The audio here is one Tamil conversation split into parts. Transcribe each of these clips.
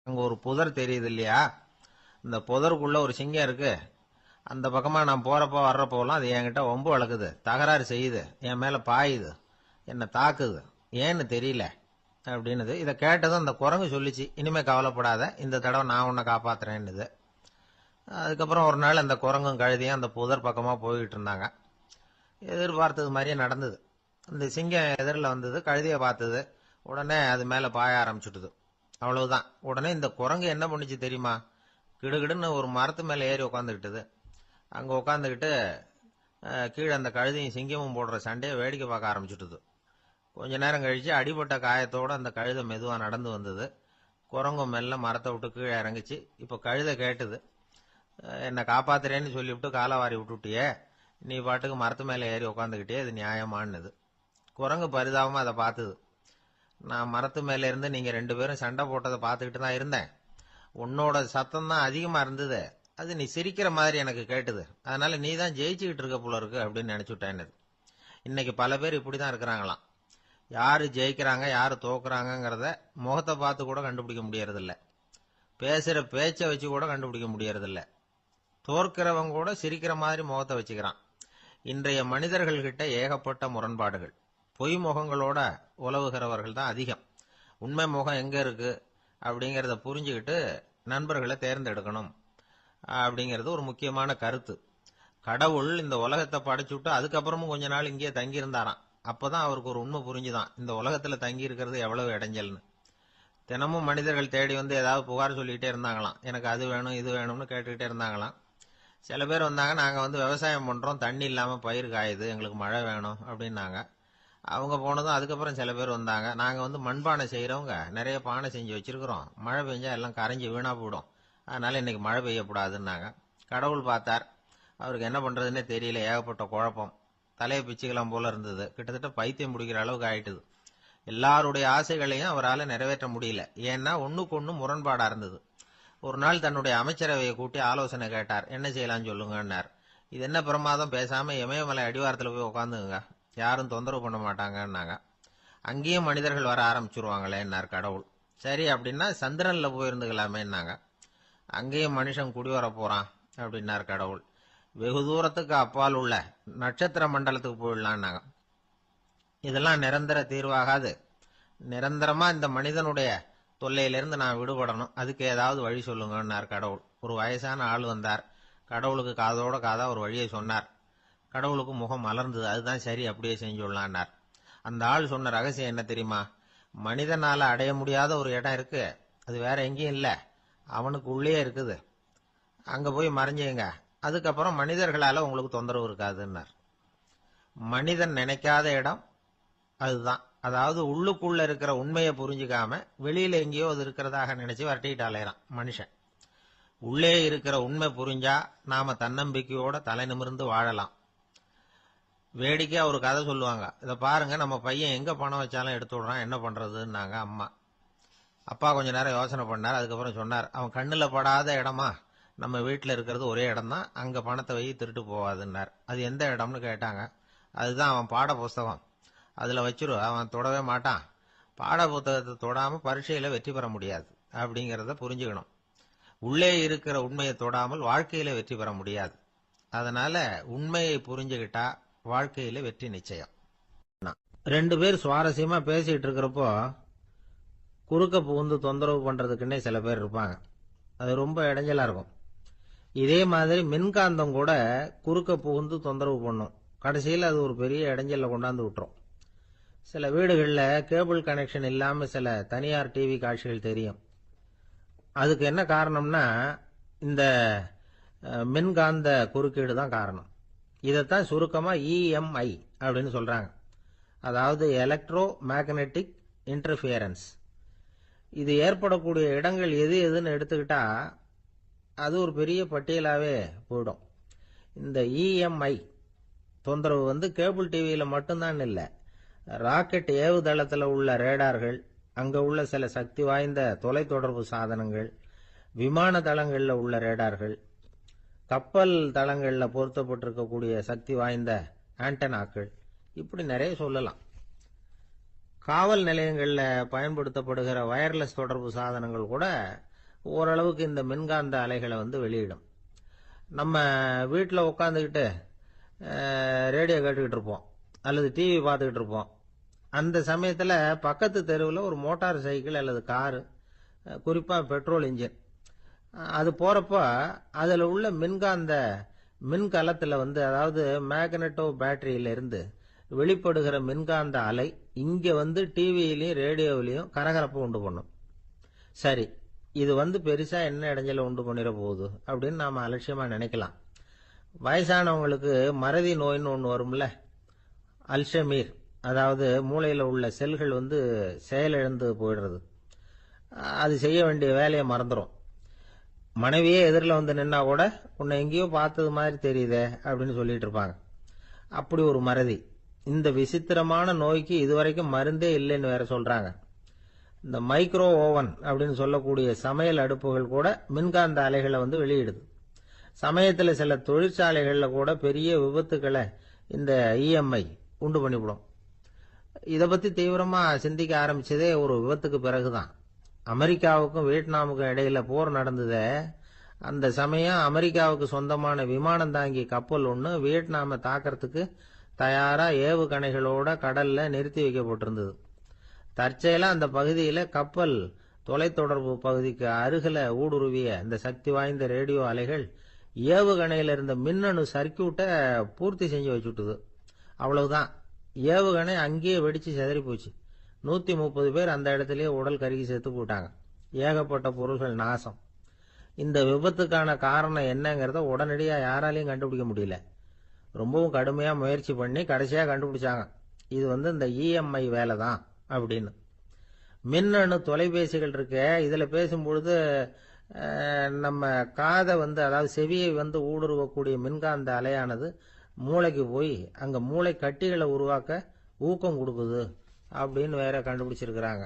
அங்க ஒரு புதர் தெரியுது இல்லையா, இந்த புதருக்குள்ள ஒரு சிங்கம் இருக்கு. அந்த பக்கமா நான் போறப்போ வர்றப்போலாம் அது என்கிட்ட வம்பு வளர்க்குது, தகராறு செய்யுது, என் மேல பாயுது, என்னை தாக்குது, ஏன்னு தெரியல அப்படின்னுது. இதை கேட்டதும் அந்த குரங்கு சொல்லிச்சு, இனிமே கவலைப்படாத, இந்த தடவை நான் உன்னை காப்பாத்துறேன்னுது. அதுக்கப்புறம் ஒரு நாள் அந்த குரங்கும் கழுதியும் அந்த புதர் பக்கமா போய்கிட்டு இருந்தாங்க. எதிர்பார்த்தது மாதிரியே நடந்தது. இந்த சிங்கம் எதிரில் வந்தது, கழுதியை பார்த்தது, உடனே அது மேல பாய ஆரம்பிச்சுட்டுது. அவ்வளவுதான். உடனே இந்த குரங்கு என்ன பண்ணுச்சு தெரியுமா, கிடுகிடுன்னு ஒரு மரத்து மேல ஏறி உட்காந்துக்கிட்டது. அங்க உட்காந்துக்கிட்டு கீழே அந்த கழுதையும் சிங்கமும் போடுற சண்டையை வேடிக்கை பார்க்க ஆரம்பிச்சுட்டுது. கொஞ்ச நேரம் கழிச்சு அடிபட்ட காயத்தோட அந்த கழுதை மெதுவா நடந்து வந்தது. குரங்கும் மெல்ல மரத்தை விட்டு கீழே இறங்குச்சு. இப்ப கழுதை கேட்டுது, என்னை காப்பாத்துறேன்னு சொல்லிவிட்டு காலவாரி விட்டுட்டியே, நீ பாட்டுக்கு மரத்து மேல ஏறி உட்காந்துக்கிட்டே, இது நியாயமானது. குரங்கு பரிதாபமா அதை பார்த்தது. நான் மரத்து மேல இருந்து நீங்க 2 பேரும் சண்டை போட்டதை பார்த்துக்கிட்டு தான் இருந்தேன். உன்னோட சத்தம் தான் அதிகமா இருந்தது, அது நீ சிரிக்கிற மாதிரி எனக்கு கேட்டுது, அதனால நீ தான் ஜெயிச்சுக்கிட்டு இருக்க போல இருக்கு அப்படின்னு நினைச்சுட்டேன்னு. இன்னைக்கு பல பேர் இப்படிதான் இருக்கிறாங்களாம். யாரு ஜெயிக்கிறாங்க யாரு தோக்குறாங்கிறத முகத்தை பார்த்து கூட கண்டுபிடிக்க முடியறதில்ல, பேசுற பேச்சை வச்சு கூட கண்டுபிடிக்க முடியறதில்ல. தோற்கிறவங்க கூட சிரிக்கிற மாதிரி முகத்தை வச்சுக்கிறான். இன்றைய மனிதர்கள் கிட்ட ஏகப்பட்ட முரண்பாடுகள். பொய் முகங்களோட உலவுகிறவர்கள் தான் அதிகம். உண்மை முகம் எங்க இருக்கு அப்படிங்கறத புரிஞ்சுக்கிட்டு நண்பர்களை தேர்ந்தெடுக்கணும் அப்படிங்கிறது ஒரு முக்கியமான கருத்து. கடவுள் இந்த உலகத்தை படைச்சுட்டு அதுக்கப்புறமும் கொஞ்ச நாள் இங்கேயே தங்கி இருந்தாராம். அப்பதான் அவருக்கு ஒரு உண்மை புரிஞ்சுதான், இந்த உலகத்துல தங்கி இருக்கிறது எவ்வளவு இடைஞ்சல்னு. தினமும் மனிதர்கள் தேடி வந்து ஏதாவது புகார் சொல்லிக்கிட்டே இருந்தாங்களாம். எனக்கு அது வேணும் இது வேணும்னு கேட்டுக்கிட்டே இருந்தாங்களாம். சில பேர் வந்தாங்க, நாங்க வந்து விவசாயம் பண்றோம், தண்ணி இல்லாம பயிர் காயுது, எங்களுக்கு மழை வேணும் அப்படின்னாங்க. அவங்க போனதும் அதுக்கப்புறம் சில பேர் வந்தாங்க, நாங்க வந்து மண்பானை செய்யறவங்க, நிறைய பானை செஞ்சு வச்சிருக்கிறோம், மழை பெஞ்சா எல்லாம் கரைஞ்சி வீணா போயிடும், அதனால இன்னைக்கு மழை பெய்யக்கூடாதுன்னாங்க. கடவுள் பார்த்தார், அவருக்கு என்ன பண்றதுன்னே தெரியல, ஏகப்பட்ட குழப்பம், தலையை பிச்சுக்கலாம் போல இருந்தது, கிட்டத்தட்ட பைத்தியம் பிடிக்கிற அளவுக்கு ஆயிட்டுது. எல்லாருடைய ஆசைகளையும் அவரால் நிறைவேற்ற முடியல, ஏன்னா ஒண்ணுக்கு ஒண்ணு முரண்பாடா இருந்தது. ஒரு நாள் தன்னுடைய அமைச்சரவையை கூட்டி ஆலோசனை கேட்டார், என்ன செய்யலாம் சொல்லுங்கன்னார். இது என்ன பிரமாதம், பேசாம இமயமலை அடிவாரத்தில் போய் உட்காந்துங்க, யாரும் தொந்தரவு பண்ண மாட்டாங்கன்னாங்க. அங்கேயும் மனிதர்கள் வர ஆரம்பிச்சுருவாங்களேன்னார் கடவுள். சரி அப்படின்னா சந்திரன்ல போயிருந்துக்கலாமேன்னாங்க. அங்கேயும் மனுஷன் குடி வர போறான் அப்படின்னார் கடவுள். வெகு தூரத்துக்கு அப்பால் உள்ள நட்சத்திர மண்டலத்துக்கு போயிடலான்னாங்க. இதெல்லாம் நிரந்தர தீர்வாகாது, நிரந்தரமா இந்த மனிதனுடைய தொல்லையிலிருந்து நான் விடுபடணும், அதுக்கு ஏதாவது வழி சொல்லுங்கன்னார் கடவுள். ஒரு வயசான ஆள் வந்தார், கடவுளுக்கு காதோட காதா ஒரு வழியை சொன்னார். கடவுளுக்கு முகம் மலர்ந்தது, அதுதான் சரி, அப்படியே செஞ்சுடலான்னார். அந்த ஆள் சொன்ன ரகசியம் என்ன தெரியுமா, மனிதனால அடைய முடியாத ஒரு இடம் இருக்கு, அது வேற எங்கேயும் இல்ல, அவனுக்கு உள்ளே இருக்குது, அங்க போய் மறைஞ்சுங்க, அதுக்கப்புறம் மனிதர்களால உங்களுக்கு தொந்தரவு இருக்காதுன்னார். மனிதன் நினைக்காத இடம் அதுதான். அதாவது உள்ளுக்குள்ள இருக்கிற உண்மையை புரிஞ்சுக்காம வெளியில எங்கேயோ அது இருக்கிறதாக நினைச்சு வரட்டிட்டு அலையறான் மனுஷன். உள்ளே இருக்கிற உண்மை புரிஞ்சா நாம தன்னம்பிக்கையோட தலை நிமிர்ந்து வாழலாம். வேடிக்கையா ஒரு கதை சொல்லுவாங்க, இதை பாருங்க, நம்ம பையன் எங்க பணம் வச்சாலும் எடுத்து விடுறான், என்ன பண்றதுன்னாங்க அம்மா. அப்பா கொஞ்ச நேரம் யோசனை பண்ணார், அதுக்கப்புறம் சொன்னார், அவன் கண்ணுல படாத இடமா, நம்ம வீட்டுல இருக்கிறது ஒரே இடம் தான், அங்க பணத்தை வை, திருட்டு போவாதுன்னார். அது எந்த இடம்னு கேட்டாங்க. அதுதான் அவன் பாட புஸ்தகம், அதுல வச்சிரு, அவன் தொடவே மாட்டான், பாட புத்தகத்தை தொடாம பரீட்சையில வெற்றி பெற முடியாது அப்படிங்கறத புரிஞ்சுக்கணும். உள்ளே இருக்கிற உண்மையை தொடாமல் வாழ்க்கையில வெற்றி பெற முடியாது. அதனால உண்மையை புரிஞ்சுக்கிட்டா வாழ்க்கையில வெற்றி நிச்சயம். 2 பேர் சுவாரஸ்யமா பேசிட்டு இருக்கிறப்போ குறுக்க புகுந்து தொந்தரவு பண்றதுக்குன்னே சில பேர் இருப்பாங்க, அது ரொம்ப இடைஞ்சலா இருக்கும். இதே மாதிரி மின்காந்தம் கூட குறுக்க புகுந்து தொந்தரவு பண்ணும், கடைசியில் அது ஒரு பெரிய இடைஞ்சல கொண்டாந்து விட்டுரும். சில வீடுகளில் கேபிள் கனெக்ஷன் இல்லாம சில தனியார் டிவி காட்சிகள் தெரியும். அதுக்கு என்ன காரணம்னா இந்த மின்காந்த குறுக்கீடு தான் காரணம். இதைத்தான் சுருக்கமா இஎம்ஐ அப்படின்னு சொல்றாங்க, அதாவது எலக்ட்ரோ மேக்னெட்டிக் இன்டர்ஃபியரன்ஸ். இது ஏற்படக்கூடிய இடங்கள் எது எதுன்னு எடுத்துக்கிட்டா அது ஒரு பெரிய பட்டியலாவே போயிடும். இந்த இஎம்ஐ தொந்தரவு வந்து கேபிள் டிவியில மட்டும்தான் இல்லை, ராக்கெட் ஏவுதளத்தில் உள்ள ரேடார்கள், அங்க உள்ள சில சக்தி வாய்ந்த தொலைத்தொடர்பு சாதனங்கள், விமான தளங்கள்ல உள்ள ரேடார்கள், கப்பல் தளங்கள்ல பொருத்தப்பட்டிருக்கக்கூடிய சக்தி வாய்ந்த ஆண்டனாக்கள், இப்படி நிறைய சொல்லலாம். காவல் நிலையங்கள்ல பயன்படுத்தப்படுகிற வயர்லெஸ் தொடர்பு சாதனங்கள் கூட ஓரளவுக்கு இந்த மின்காந்த அலைகளை வெளியிடும். நம்ம வீட்டில் உட்காந்துக்கிட்டு ரேடியோ கேட்டுக்கிட்டு இருப்போம் அல்லது டிவி பார்த்துக்கிட்டு இருப்போம். அந்த சமயத்தில் பக்கத்து தெருவில் ஒரு மோட்டார் சைக்கிள் அல்லது காரு, குறிப்பாக பெட்ரோல் இன்ஜின், அது போகிறப்போ அதில் உள்ள மின்காந்த மின்கலத்தில் அதாவது மேக்னட்டோ பேட்டரியிலிருந்து வெளிப்படுகிற மின்காந்த அலை இங்கே டிவியிலையும் ரேடியோவிலையும் கரகரப்பை உண்டு பண்ணும். சரி, இது பெருசா என்ன இடைஞ்சல உண்டு பண்ணிட போகுது அப்படின்னு நாம அலட்சியமா நினைக்கலாம். வயசானவங்களுக்கு மறதி நோயின்னு ஒன்று வரும்ல, அல்ஷமீர், அதாவது மூளையில் உள்ள செல்கள் செயலிழந்து போயிடுறது. அது செய்ய வேண்டிய வேலையை மறந்துடும். மனைவியே எதிரில் நின்னா கூட உன்னை எங்கேயோ பார்த்தது மாதிரி தெரியுதே அப்படின்னு சொல்லிட்டு இருப்பாங்க. அப்படி ஒரு மறதி. இந்த விசித்திரமான நோய்க்கு இதுவரைக்கும் மருந்தே இல்லைன்னு வேற சொல்றாங்க. இந்த மைக்ரோ ஓவன் அப்படின்னு சொல்லக்கூடிய சமையல் அடுப்புகள் கூட மின்காந்த அலைகளை வெளியிடுது. சமயத்தில் சில தொழிற்சாலைகளில் கூட பெரிய விபத்துக்களை இந்த இஎம்ஐ உண்டு பண்ணிவிடும். இதை பற்றி தீவிரமா சிந்திக்க ஆரம்பிச்சதே ஒரு விபத்துக்கு பிறகுதான். அமெரிக்காவுக்கும் வியட்நாமுக்கும் இடையில போர் நடந்ததே, அந்த சமயம் அமெரிக்காவுக்கு சொந்தமான விமானம் தாங்கி கப்பல் ஒன்று வியட்நாமை தாக்கிறதுக்கு தயாரா ஏவுகணைகளோட கடல்ல நிறுத்தி வைக்கப்பட்டிருந்தது. தற்செயலா அந்த பகுதியில கப்பல் தொலைத்தொடர்பு பகுதிக்கு அருகில ஊடுருவிய இந்த சக்தி வாய்ந்த ரேடியோ அலைகள் ஏவுகணையில இருந்த மின்னணு சர்க்கியூட்டை பூர்த்தி செஞ்சு வச்சுட்டுது. அவ்வளவுதான், ஏவுகணை அங்கேயே வெடிச்சு செதறி போச்சு. 130 பேர் அந்த இடத்துலயே உடல் கருகி செத்து போட்டாங்க. ஏகப்பட்ட பொருள்கள் நாசம். இந்த விபத்துக்கான காரணம் என்னங்கிறத உடனடியா யாராலையும் கண்டுபிடிக்க முடியல. ரொம்பவும் கடுமையா முயற்சி பண்ணி கடைசியா கண்டுபிடிச்சாங்க, இது இந்த இஎம்ஐ வேலை தான் அப்படின்னு. மின்னணு தொலைபேசிகள் இருக்க, இதுல பேசும்பொழுது நம்ம காதை அதாவது செவியை ஊடுருவக்கூடிய மின்காந்த அலையானது மூளைக்கு போய் அங்க மூளை கட்டிகளை உருவாக்க ஊக்கம் கொடுக்குது அப்படின்னு வேற கண்டுபிடிச்சிருக்கிறாங்க.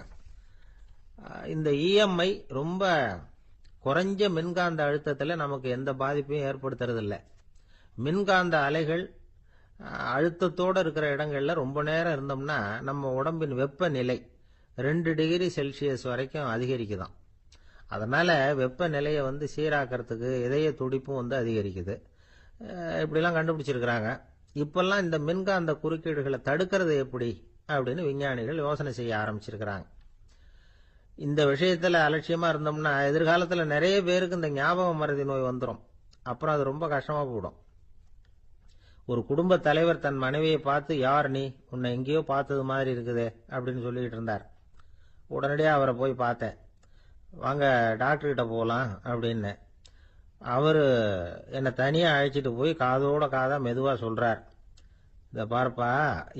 இந்த இஎம்ஐ ரொம்ப குறைஞ்ச மின்காந்த அழுத்தத்தில் நமக்கு எந்த பாதிப்பையும் ஏற்படுத்துறதில்லை. மின்காந்த அலைகள் அழுத்தத்தோடு இருக்கிற இடங்கள்ல ரொம்ப நேரம் இருந்தோம்னா நம்ம உடம்பின் வெப்பநிலை 2 டிகிரி செல்சியஸ் வரைக்கும் அதிகரிக்குதாம். அதனால வெப்பநிலையை சீராக்கிறதுக்கு இதய துடிப்பும் அதிகரிக்குது. இப்படிலாம் கண்டுபிடிச்சிருக்கிறாங்க. இப்பெல்லாம் இந்த மின்காந்த குறுக்கீடுகளை தடுக்கிறது எப்படி அப்படின்னு விஞ்ஞானிகள் யோசனை செய்ய ஆரம்பிச்சிருக்கிறாங்க. இந்த விஷயத்துல அலட்சியமா இருந்தோம்னா எதிர்காலத்துல நிறைய பேருக்கு இந்த ஞாபக மறதி நோய் வந்துடும். அப்புறம் அது ரொம்ப கஷ்டமா போயிடும். ஒரு குடும்ப தலைவர் தன் மனைவியை பார்த்து, யார் நீ, உன்னை எங்கேயோ பார்த்தது மாதிரி இருக்குதே அப்படின்னு சொல்லிட்டு இருந்தார். உடனடியா அவரை போய் பார்த்தேன். வாங்க டாக்டர்கிட்ட போகலாம் அப்படின்னு. அவரு என்னை தனியா அழைச்சிட்டு போய் காதோட காதா மெதுவா சொல்றார், இத பார்ப்பா,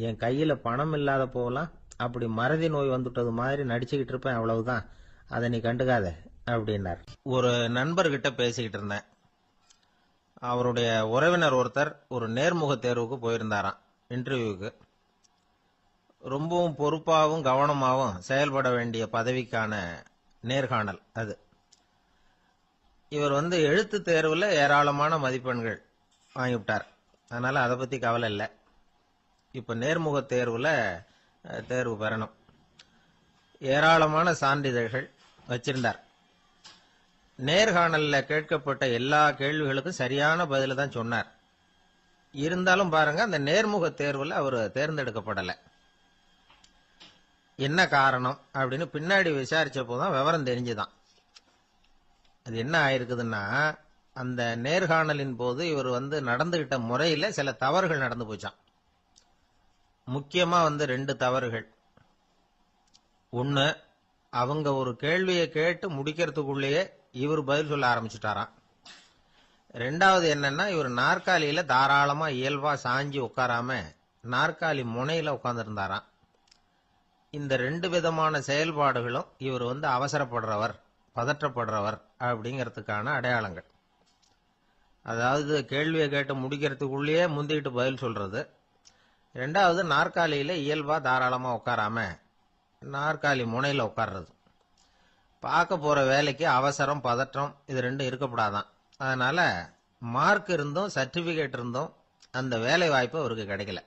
என் கையில பணம் இல்லாத போகலாம், அப்படி மறதி நோய் வந்துட்டது மாதிரி நடிச்சுக்கிட்டு இருப்பேன், அவ்வளவுதான், அதை நீ கண்டுக்காத அப்படின்னார். ஒரு நண்பர்கிட்ட பேசிக்கிட்டு இருந்தேன். அவருடைய உறவினர் ஒருத்தர் ஒரு நேர்முக தேர்வுக்கு போயிருந்தாராம், இன்டர்வியூக்கு. ரொம்பவும் பொறுப்பாகவும் கவனமாகவும் செயல்பட வேண்டிய பதவிக்கான நேர்காணல் அது. இவர் எழுத்து தேர்வுல ஏராளமான மதிப்பெண்கள் வாங்கிவிட்டார். அதனால அதை பத்தி கவலை இல்லை. இப்ப நேர்முக தேர்வுல தேர்வு பெறணும். ஏராளமான சான்றிதழ்கள் வச்சிருந்தார். நேர்காணல்ல கேட்கப்பட்ட எல்லா கேள்விகளுக்கும் சரியான பதில தான் சொன்னார். இருந்தாலும் பாருங்க, அந்த நேர்முக தேர்வுல அவர் தேர்ந்தெடுக்கப்படலை. என்ன காரணம் அப்படின்னு பின்னாடி விசாரிச்சப்போதான் விவரம் தெரிஞ்சுதான். அது என்ன ஆயிருக்குதுன்னா, அந்த நேர்காணலின் போது இவர் நடந்துகிட்ட முறையில சில தவறுகள் நடந்து போச்சான். முக்கியமா 2 தவறுகள். ஒன்னு, அவங்க ஒரு கேள்வியை கேட்டு முடிக்கிறதுக்குள்ளேயே இவர் பதில் சொல்ல ஆரம்பிச்சுட்டாராம். 2வது என்னன்னா, இவர் நாற்காலியில தாராளமா இயல்பா சாஞ்சி உட்காராம நாற்காலி முனையில உட்கார்ந்துருந்தாராம். இந்த 2 விதமான செயல்பாடுகளும் இவர் அவசரப்படுறவர், பதற்றப்படுறவர் அப்படிங்கிறதுக்கான அடையாளங்கள். அதாவது கேள்வியை கேட்டு முடிக்கிறதுக்குள்ளேயே முந்திக்கிட்டு பதில் சொல்றது. 2வது, நாற்காலியில இயல்பா தாராளமா உட்காராம நாற்காலி முனையில உட்கார்றது. பார்க்க போற வேலைக்கு அவசரம், பதற்றம் இது 2 இருக்கக்கூடாதான். அதனால மார்க் இருந்தும் சர்டிபிகேட் இருந்தும் அந்த வேலை வாய்ப்பு அவருக்கு கிடைக்கல.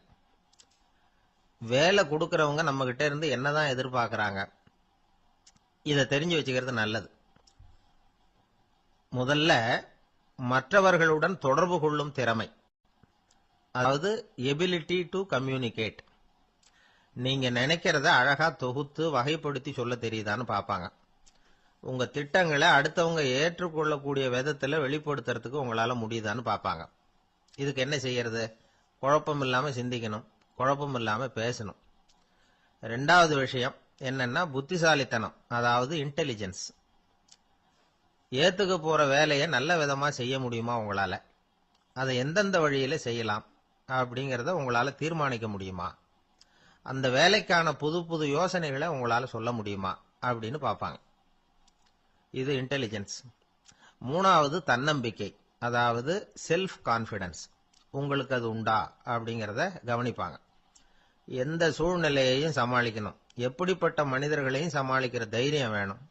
வேலை கொடுக்கறவங்க நம்ம கிட்ட இருந்து என்னதான் எதிர்பார்க்கறாங்க, இதை தெரிஞ்சு வச்சுக்கிறது நல்லது. முதல்ல மற்றவர்களுடன் தொடர்பு கொள்ளும் திறமை, அதாவது எபிலிட்டி டு கம்யூனிகேட். நீங்க நினைக்கிறத அழகா தொகுத்து வகைப்படுத்தி சொல்ல தெரியுதான்னு பார்ப்பாங்க. உங்க திட்டங்களை அடுத்தவங்க ஏற்றுக்கொள்ளக்கூடிய விதத்துல வெளிப்படுத்துறதுக்கு உங்களால முடியுதான்னு பார்ப்பாங்க. இதுக்கு என்ன செய்யறது? குழப்பம் இல்லாம சிந்திக்கணும், குழப்பம் இல்லாம பேசணும். ரெண்டாவது விஷயம் என்னன்னா புத்திசாலித்தனம், அதாவது இன்டெலிஜென்ஸ். ஏத்துக்க போற வேலையை நல்ல விதமா செய்ய முடியுமா உங்களால? அதை எந்தெந்த வழியில செய்யலாம் அப்படிங்கறத உங்களால தீர்மானிக்க முடியுமா? அந்த வேலைக்கான புது புது யோசனைகளை உங்களால சொல்ல முடியுமா அப்படின்னு பார்ப்பாங்க. இது இன்டெலிஜென்ஸ். மூணாவது தன்னம்பிக்கை, அதாவது செல்ஃப் கான்பிடன்ஸ். உங்களுக்கு அது உண்டா அப்படிங்கறத கவனிப்பாங்க. எந்த சூழ்நிலையையும் சமாளிக்கணும், எப்படிப்பட்ட மனிதர்களையும் சமாளிக்கிற தைரியம் வேணும்,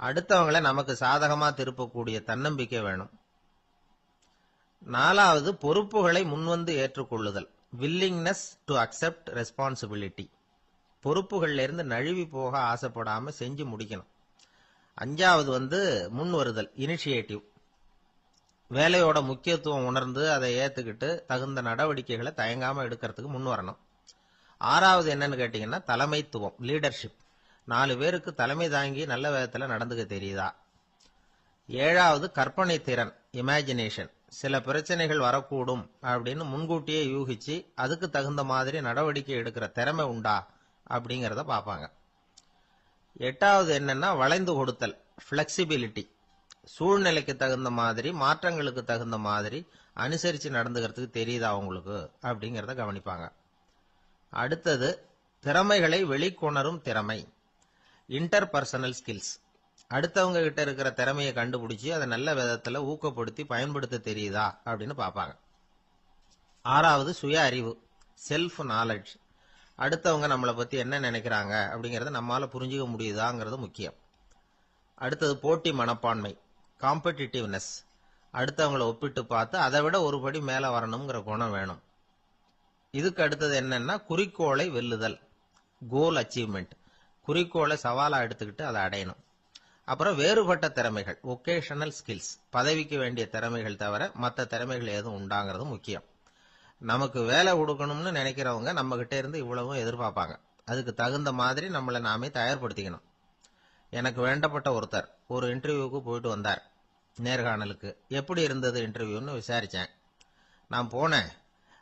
அடுத்தவங்களை நமக்கு சாதகமா திருப்பக்கூடிய தன்னம்பிக்கை வேணும். நாலாவது பொறுப்புகளை முன்வந்து ஏற்றுக்கொள்ளுதல், வில்லிங்னஸ் டு அக்செப்ட் ரெஸ்பான்சிபிலிட்டி. பொறுப்புகள்ல இருந்து நழுவி போக ஆசைப்படாம செஞ்சு முடிக்கணும். அஞ்சாவது முன் வருதல், இனிஷியேட்டிவ். வேலையோட முக்கியத்துவம் உணர்ந்து அதை ஏத்துக்கிட்டு தகுந்த நடவடிக்கைகளை தயங்காம எடுக்கிறதுக்கு முன் வரணும். ஆறாவது என்னன்னு கேட்டீங்கன்னா தலைமைத்துவம், லீடர்ஷிப். 4 பேருக்கு தலைமை தாங்கி நல்ல விதத்துல நடந்துக்க தெரியுதா? ஏழாவது கற்பனை திறன், இமேஜினேஷன். சில பிரச்சனைகள் வரக்கூடும் அப்படின்னு முன்கூட்டியே யூகிச்சு அதுக்கு தகுந்த மாதிரி நடவடிக்கை எடுக்கிற திறமை உண்டா அப்படிங்கறத பார்ப்பாங்க. எட்டாவது என்னன்னா வளைந்து கொடுத்தல், பிளெக்சிபிலிட்டி. சூழ்நிலைக்கு தகுந்த மாதிரி, மாற்றங்களுக்கு தகுந்த மாதிரி அனுசரிச்சு நடந்துக்கிறதுக்கு தெரியுதா உங்களுக்கு அப்படிங்கறத கவனிப்பாங்க. அடுத்தது திறமைகளை வெளிக்கொணரும் திறமை, இன்டர்பர்சனல் ஸ்கில்ஸ். அடுத்தவங்க கிட்ட இருக்கிற திறமையை கண்டுபிடிச்சு அதை நல்ல விதத்துல ஊக்கப்படுத்தி பயன்படுத்த தெரியுதா அப்படின்னு பார்ப்பாங்க. ஆறாவது சுய அறிவு, செல்ஃப் நாலேஜ். அடுத்தவங்க நம்மளை பத்தி என்ன நினைக்கிறாங்க அப்படிங்கறத நம்மால புரிஞ்சுக்க முடியுதாங்கிறது முக்கியம். அடுத்தது போட்டி மனப்பான்மை, காம்படிட்டிவ்னஸ். அடுத்தவங்களை ஒப்பிட்டு பார்த்து அதை விட ஒரு படி மேல வரணுங்கிற குணம் வேணும். இதுக்கு அடுத்தது என்னன்னா குறிக்கோளை வெல்லுதல், கோல் அச்சீவ்மெண்ட். குறிக்கோளை சவாலா எடுத்துக்கிட்டு அதை அடையணும். அப்புறம் வேறுபட்ட திறமைகள், ஒகேஷனல் ஸ்கில்ஸ். பதவிக்கு வேண்டிய திறமைகள் தவிர மற்ற திறமைகள் எதுவும் உண்டாங்கிறது முக்கியம். நமக்கு வேலை கொடுக்கணும்னு நினைக்கிறவங்க நம்ம கிட்ட இருந்து இவ்வளவும் எதிர்பார்ப்பாங்க. அதுக்கு தகுந்த மாதிரி நம்மளை நாமே தயார்படுத்திக்கணும். எனக்கு வேண்டப்பட்ட ஒருத்தர் ஒரு இன்டர்வியூக்கு போயிட்டு வந்தார், நேர்காணலுக்கு. எப்படி இருந்தது இன்டர்வியூன்னு விசாரிச்சேன். நான் போனேன்.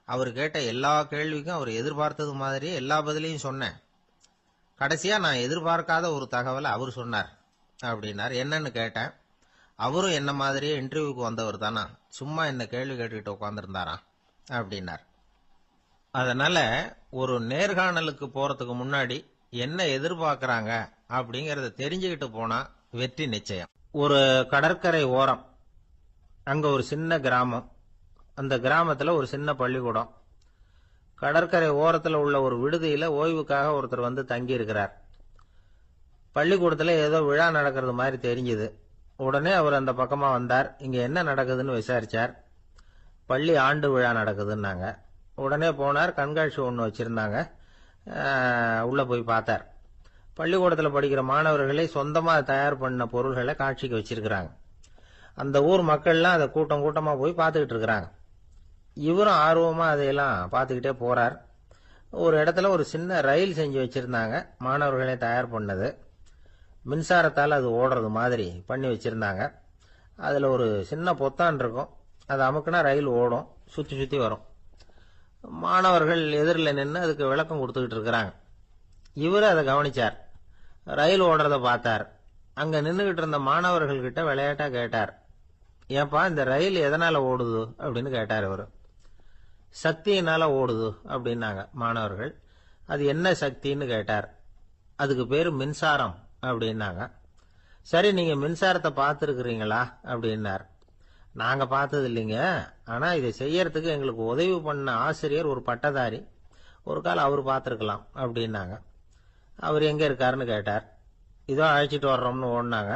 அவர் கேட்ட எல்லா கேள்விக்கும் அவர் எதிர்பார்த்தது மாதிரியே எல்லா பதிலையும் சொன்னேன். கடைசியா நான் எதிர்பார்க்காத ஒரு தகவலை அவர் சொன்னார் அப்படின்னார். என்னன்னு கேட்டேன். அவரும் என்ன மாதிரியே இன்டர்வியூக்கு வந்தவர் தானா, சும்மா என்ன கேள்வி கேட்டுக்கிட்டு உட்காந்துருந்தாராம் அப்படின்னார். அதனால ஒரு நேர்காணலுக்கு போறதுக்கு முன்னாடி என்ன எதிர்பார்க்கறாங்க அப்படிங்கறத தெரிஞ்சுக்கிட்டு போனா வெற்றி நிச்சயம். ஒரு கடற்கரை ஓரம், அங்க ஒரு சின்ன கிராமம். அந்த கிராமத்துல ஒரு சின்ன பள்ளிக்கூடம். கடற்கரை ஓரத்துல உள்ள ஒரு விடுதியில ஓய்வுக்காக ஒருத்தர் வந்து தங்கி இருக்கிறார். பள்ளிக்கூடத்துல ஏதோ விழா நடக்கிறது மாதிரி தெரிஞ்சது. உடனே அவர் அந்த பக்கமா வந்தார். இங்க என்ன நடக்குதுன்னு விசாரிச்சார். பள்ளி ஆண்டு விழா நடக்குதுன்னாங்க. உடனே போனார். கண்காட்சி ஒன்று வச்சிருந்தாங்க. உள்ள போய் பார்த்தார். பள்ளிக்கூடத்துல படிக்கிற மாணவர்களை சொந்தமா தயார் பண்ண பொருள்களை காட்சிக்கு வச்சிருக்கிறாங்க. அந்த ஊர் மக்கள்லாம் அதை கூட்டம் கூட்டமா போய் பார்த்துக்கிட்டு இருக்கிறாங்க. இவரும் ஆர்வமா அதையெல்லாம் பார்த்துக்கிட்டே போறார். ஒரு இடத்துல ஒரு சின்ன ரயில் செஞ்சு வச்சிருந்தாங்க, மாணவர்களே தயார் பண்ணது. மின்சாரத்தால் அது ஓடுறது மாதிரி பண்ணி வச்சிருந்தாங்க. அதுல ஒரு சின்ன பொத்தான் இருக்கும். அது அமுக்குனா ரயில் ஓடும், சுத்தி சுத்தி வரும். மாணவர்கள் எதிரில் நின்று அதுக்கு விளக்கம் கொடுத்துக்கிட்டு இருக்கிறாங்க. இவரு அதை கவனிச்சார். ரயில் ஓடுறத பார்த்தார். அங்க நின்றுகிட்டு இருந்த மாணவர்கள் கிட்ட விளையாட்டா கேட்டார், ஏப்பா இந்த ரயில் எதனால ஓடுது அப்படின்னு கேட்டார். இவரு சக்தியினால ஓடுது அப்படின்னாங்க மாணவர்கள். அது என்ன சக்தின்னு கேட்டார். அதுக்கு பேரு மின்சாரம் அப்படின்னாங்க. சரி, நீங்க மின்சாரத்தை பார்த்துருக்கிறீங்களா அப்படின்னார். நாங்க பார்த்தது இல்லைங்க, ஆனா இதை செய்யறதுக்கு எங்களுக்கு உதவி பண்ண ஆசிரியர் ஒரு பட்டதாரி, ஒரு கால் அவர் பார்த்துருக்கலாம் அப்படின்னாங்க. அவர் எங்க இருக்காருன்னு கேட்டார். இதோ அழைச்சிட்டு வர்றோம்னு ஓடினாங்க.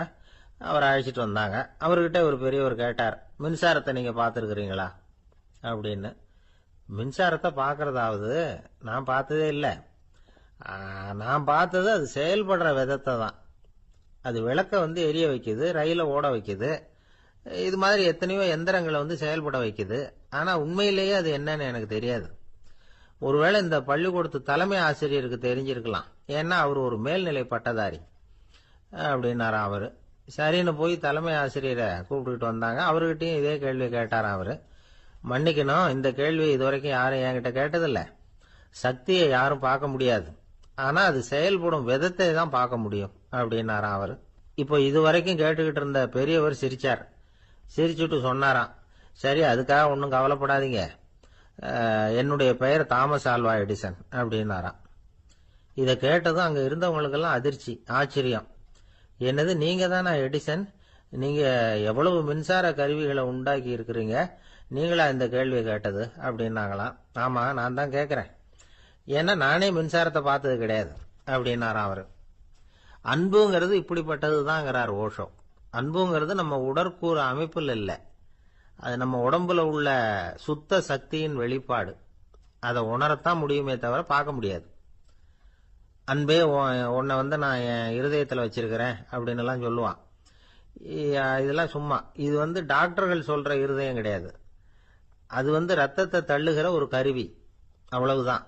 அவர் அழைச்சிட்டு வந்தாங்க. அவர்கிட்ட ஒரு பெரியவர் கேட்டார், மின்சாரத்தை நீங்க பார்த்துருக்கிறீங்களா அப்படின்னு. மின்சாரத்தை பார்க்கறதாவது நான் பார்த்ததே இல்லை. நான் பார்த்தது அது செயல்படுற விதத்தை தான். அது விளக்க எரிய வைக்குது, ரயில ஓட வைக்குது. இது மாதிரி எத்தனையோ எந்திரங்களை செயல்பட வைக்குது. ஆனா உண்மையிலேயே அது என்னன்னு எனக்கு தெரியாது. ஒருவேளை இந்த பள்ளிக்கூடத்து தலைமை ஆசிரியருக்கு தெரிஞ்சிருக்கலாம். ஏன்னா அவர் ஒரு மேல்நிலை பட்டதாரி அப்படின்னாராம் அவரு. சரின்னு போய் தலைமை ஆசிரியரை கூப்பிட்டுக்கிட்டு வந்தாங்க. அவர்கிட்டயும் இதே கேள்வி கேட்டாராம் அவரு. மன்னிக்கணும், இந்த கேள்வி இதுவரைக்கும் யாரும் என்கிட்ட கேட்டதில்ல. சக்தியை யாரும் பார்க்க முடியாது, ஆனா அது செயல்படும் விதத்தை தான் பார்க்க முடியும் அப்படின்னாராம் அவரு. இப்போ இதுவரைக்கும் கேட்டுக்கிட்டு இருந்த பெரியவர் சிரிச்சார். சிரிச்சுட்டு சொன்னாராம், சரி, அதுக்காக ஒன்றும் கவலைப்படாதீங்க. என்னுடைய பெயர் தாமஸ் ஆல்வா எடிசன் அப்படின்னாராம். இதை கேட்டதும் அங்க இருந்தவங்களுக்கெல்லாம் அதிர்ச்சி, ஆச்சரியம். என்னது, நீங்க தானா எடிசன்? நீங்க எவ்வளவு மின்சார கருவிகளை உண்டாக்கி இருக்கிறீங்க, நீங்களா இந்த கேள்வியை கேட்டது அப்படின்னாங்களாம். ஆமா, நான் தான் கேட்கிறேன். ஏன்னா நானே மின்சாரத்தை பார்த்தது கிடையாது அப்படின்னாராம் அவரு. அன்புங்கிறது இப்படிப்பட்டது தாங்கிறார் ஓஷோ. அன்புங்கிறது நம்ம உடற்கூறு அமைப்பில் இல்லை, அது நம்ம உடம்புல உள்ள சுத்த சக்தியின் வெளிப்பாடு. அதை உணரத்தான் முடியுமே தவிர பார்க்க முடியாது. அன்பே உன்னை நான் என் இருதயத்தில் வச்சிருக்கிறேன் அப்படின்னு எல்லாம் சொல்லுவான். இதெல்லாம் சும்மா. இது டாக்டர்கள் சொல்ற இருதயம் கிடையாது. அது ரத்தத்தை தள்ளுகிற ஒரு கருவி, அவ்வளவுதான்.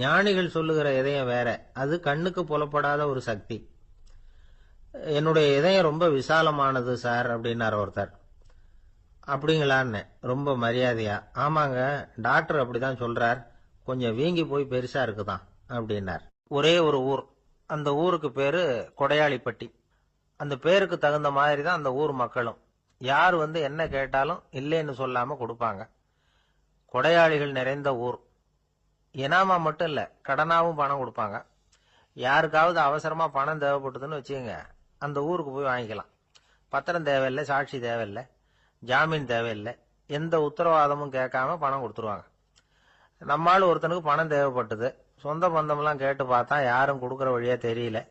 ஞானிகள் சொல்லுகிற இதயம் வேற, அது கண்ணுக்கு புலப்படாத ஒரு சக்தி. என்னுடைய இதயம் ரொம்ப விசாலமானது சார் அப்படின்னார் ஒருத்தர். அப்படிங்களான்னு ரொம்ப மரியாதையா, ஆமாங்க, டாக்டர் அப்படிதான் சொல்றார், கொஞ்சம் வீங்கி போய் பெருசா இருக்குதான் அப்படின்னார். ஒரே ஒரு ஊர், அந்த ஊருக்கு பேரு கொடையாளிப்பட்டி. அந்த பேருக்கு தகுந்த மாதிரி தான் அந்த ஊர் மக்களும். யார் என்ன கேட்டாலும் இல்லைன்னு சொல்லாம கொடுப்பாங்க. கொடையாளிகள் நிறைந்த ஊர். இனாமா மட்டும் இல்ல, கடனாவும் பணம் கொடுப்பாங்க. யாருக்காவது அவசரமா பணம் தேவைப்பட்டதுன்னு வச்சுக்கோங்க, அந்த ஊருக்கு போய் வாங்கிக்கலாம். பத்திரம் தேவையில்லை, சாட்சி தேவையில்லை, ஜாமீன் தேவையில்லை, எந்த உத்தரவாதமும் கேட்காம பணம் கொடுத்துருவாங்க. நம்மால் ஒருத்தனுக்கு பணம் தேவைப்பட்டது. சொந்த பந்தம்லாம் கேட்டு பார்த்தா யாரும் கொடுக்கற வழியா தெரியல.